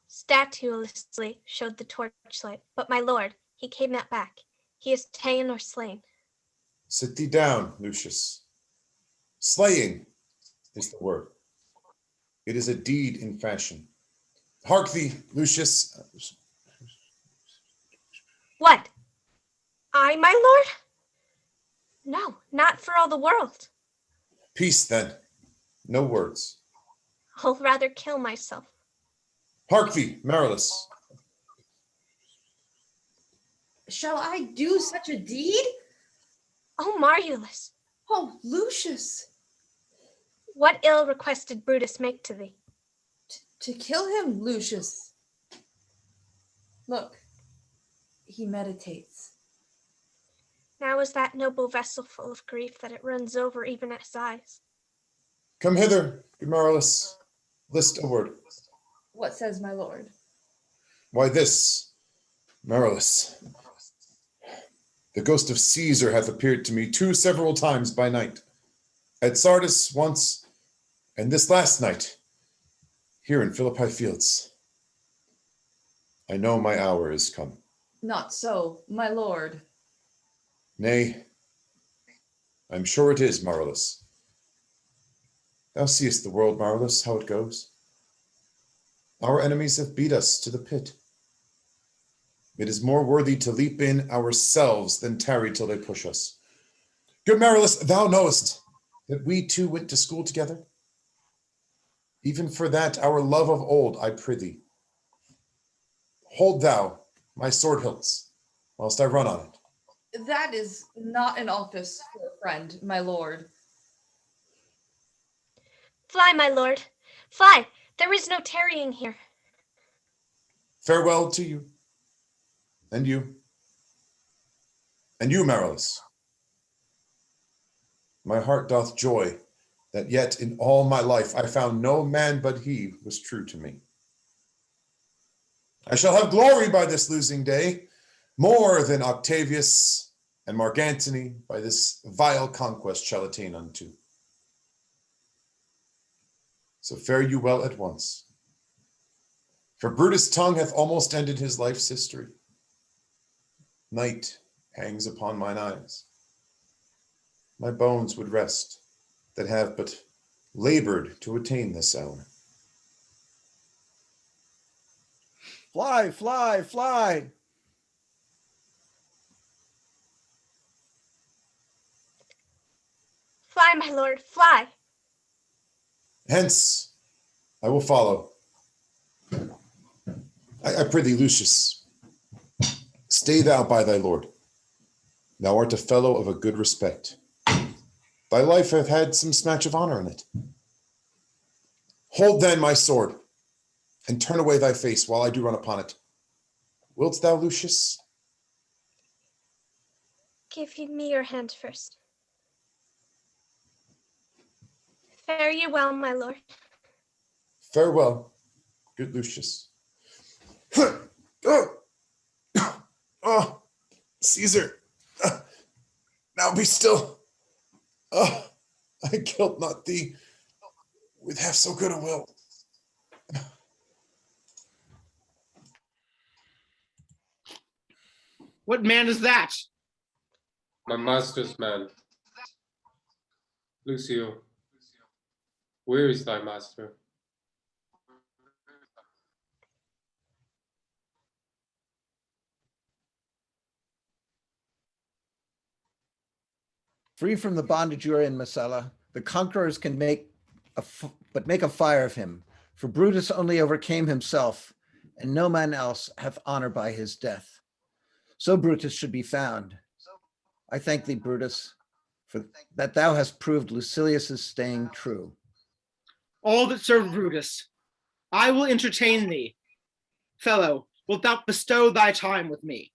Statuelessly showed the torchlight, but my lord, he came not back. He is ta'en or slain. Sit thee down, Lucius. Slaying is the word. It is a deed in fashion. Hark thee, Lucius. What? I, my lord? No, not for all the world. Peace, then. No words. I'll rather kill myself. Hark thee, Marilus. Shall I do such a deed? Oh, Marulus. Oh, Lucius. What ill request did Brutus make to thee? To kill him, Lucius. Look, he meditates. Now is that noble vessel full of grief that it runs over even at his eyes. Come hither, good Marilus. List a word. What says my lord? Why this, Marilus. The ghost of Caesar hath appeared to me 2 several times by night. At Sardis once, and this last night, here in Philippi Fields. I know my hour is come. Not so, my lord. Nay, I'm sure it is, Marilus. Thou seest the world, Marilus, how it goes. Our enemies have beat us to the pit. It is more worthy to leap in ourselves than tarry till they push us. Good Marilus, thou knowest that we 2 went to school together. Even for that, our love of old, I prithee. Hold thou my sword hilts, whilst I run on it. That is not an office for a friend, my lord. Fly, my lord. Fly. There is no tarrying here. Farewell to you. And you. And you, Marilus. My heart doth joy that yet in all my life I found no man but he was true to me. I shall have glory by this losing day, more than Octavius and Mark Antony by this vile conquest shall attain unto. So fare you well at once. For Brutus' tongue hath almost ended his life's history. Night hangs upon mine eyes. My bones would rest that have but labored to attain this hour. Fly, fly, fly. Fly, my lord, fly. Hence, I will follow. I prithee, Lucius, stay thou by thy lord. Thou art a fellow of a good respect. Thy life hath had some smatch of honor in it. Hold then my sword, and turn away thy face while I do run upon it. Wilt thou, Lucius? Give me your hand first. Fare you well, my lord. Farewell, good Lucius. Oh, Caesar, now be still. Oh, I killed not thee with half so good a will. What man is that? My master's man. Lucio, where is thy master? Free from the bondage you are in, Messala, the conquerors can make a fire of him. For Brutus only overcame himself, and no man else hath honor by his death. So Brutus should be found. I thank thee, Brutus, for that thou hast proved Lucilius's staying true. All that serve Brutus, I will entertain thee. Fellow, wilt thou bestow thy time with me?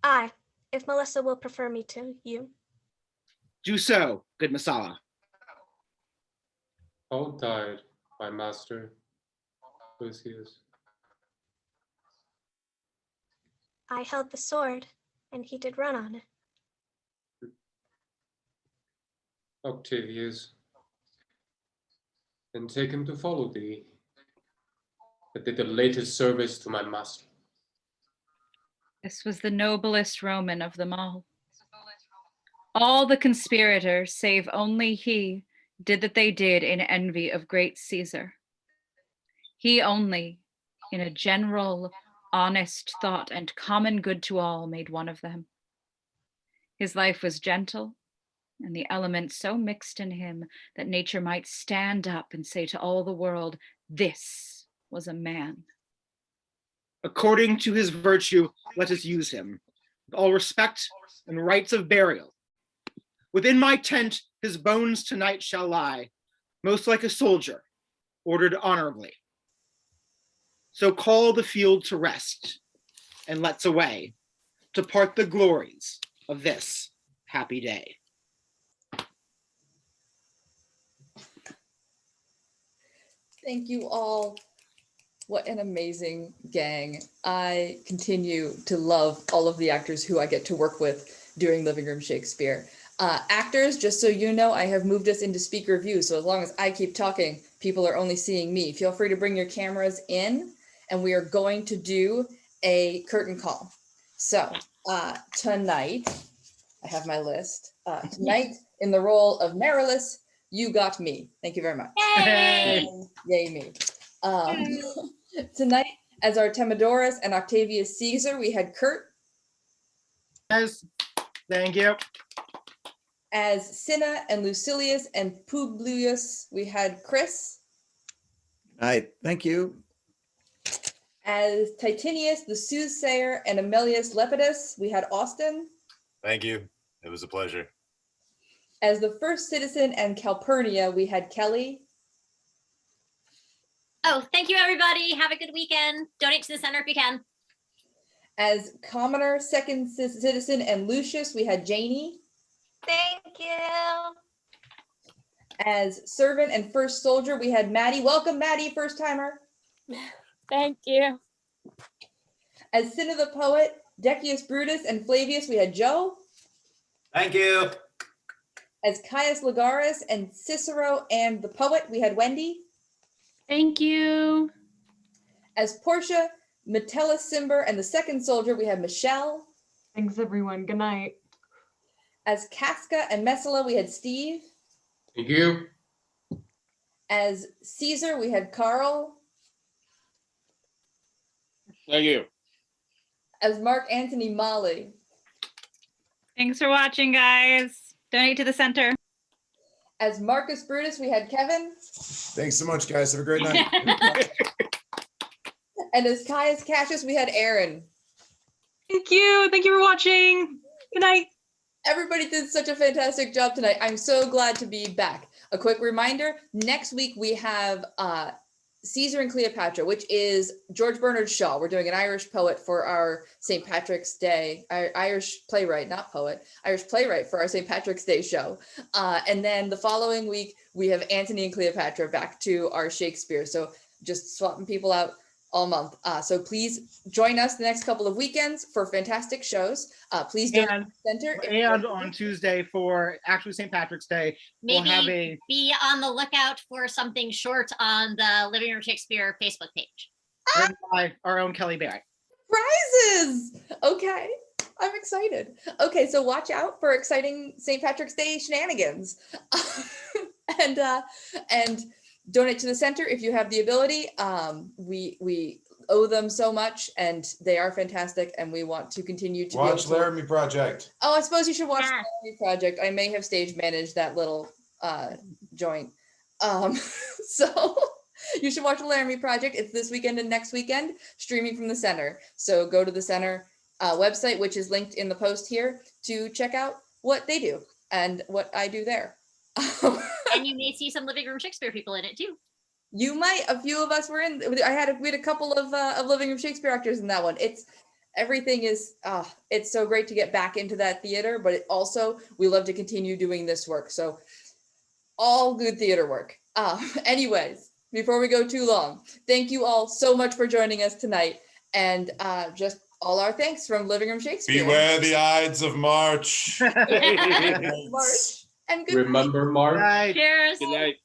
Aye, if Melissa will prefer me to you. Do so, good Messala. How died my master, Lucius? I held the sword, and he did run on it. Octavius, and take him to follow thee, that did the latest service to my master. This was the noblest Roman of them all. All the conspirators, save only he, did that they did in envy of great Caesar. He only, in a general, honest thought and common good to all, made one of them. His life was gentle, and the elements so mixed in him that nature might stand up and say to all the world, this was a man. According to his virtue, let us use him, with all respect and rites of burial. Within my tent his bones tonight shall lie, most like a soldier, ordered honorably. So call the field to rest, and let's away, to part the glories of this happy day. Thank you all. What an amazing gang. I continue to love all of the actors who I get to work with during Livingroom Shakespeare. Actors, just so you know, I have moved us into speaker view. So as long as I keep talking, people are only seeing me. Feel free to bring your cameras in, and we are going to do a curtain call. So tonight, I have my list. Tonight, in the role of Marilys, you got me. Thank you very much. Yay! Yay me. Tonight, as Artemidorus and Octavius Caesar, we had Kurt. Yes, thank you. As Cinna and Lucilius and Publius, we had Chris. Thank you. As Titinius, the soothsayer, and Amelius Lepidus, we had Austin. Thank you. It was a pleasure. As the first citizen and Calpurnia, we had Kelly. Oh, thank you, everybody. Have a good weekend. Donate to the center if you can. As commoner, second citizen, and Lucius, we had Janie. Thank you. As servant and first soldier, we had Maddie. Welcome, Maddie, first timer. Thank you. As Cinna the Poet, Decius Brutus, and Flavius, we had Joe. Thank you. As Caius Ligaris and Cicero and the Poet, we had Wendy. Thank you. As Portia, Metellus Cimber, and the Second Soldier, we had Michelle. Thanks, everyone. Good night. As Casca and Messala, we had Steve. Thank you. As Caesar, we had Carl. Thank you. As Mark Antony, Molly. Thanks for watching, guys. Donate to the center. As Marcus Brutus, we had Kevin. Thanks so much, guys. Have a great night. And as Caius Cassius, we had Aaron. Thank you. Thank you for watching. Good night. Everybody did such a fantastic job tonight. I'm so glad to be back. A quick reminder, next week we have Caesar and Cleopatra, which is George Bernard Shaw. We're doing an Irish poet for our St. Patrick's Day, Irish playwright, not poet, Irish playwright for our St. Patrick's Day show. And then the following week, we have Antony and Cleopatra back to our Shakespeare. So just swapping people out all month. So please join us the next couple of weekends for fantastic shows. Please join the center. And on Tuesday for actually St. Patrick's Day, Maybe we'll have a be on the lookout for something short on the Living Room Shakespeare Facebook page. written by our own Kelly Barrett. Prizes. Okay. I'm excited. Okay, so watch out for exciting St. Patrick's Day shenanigans. and donate to the center if you have the ability. We owe them so much, and they are fantastic, and we want to continue to Watch be able to... Laramie Project. Oh, I suppose you should watch the Laramie Project. I may have stage managed that little joint. So you should watch the Laramie Project. It's this weekend and next weekend, streaming from the center. So go to the center website, which is linked in the post here, to check out what they do and what I do there. And you may see some Living Room Shakespeare people in it too. You might. A few of us were in. We had a couple of Living Room Shakespeare actors in that one. Everything is. It's so great to get back into that theater, but also we love to continue doing this work. So all good theater work. Anyways, before we go too long, thank you all so much for joining us tonight, and just all our thanks from Living Room Shakespeare. Beware the Ides of March. March. And good Remember March. Cheers. Good night.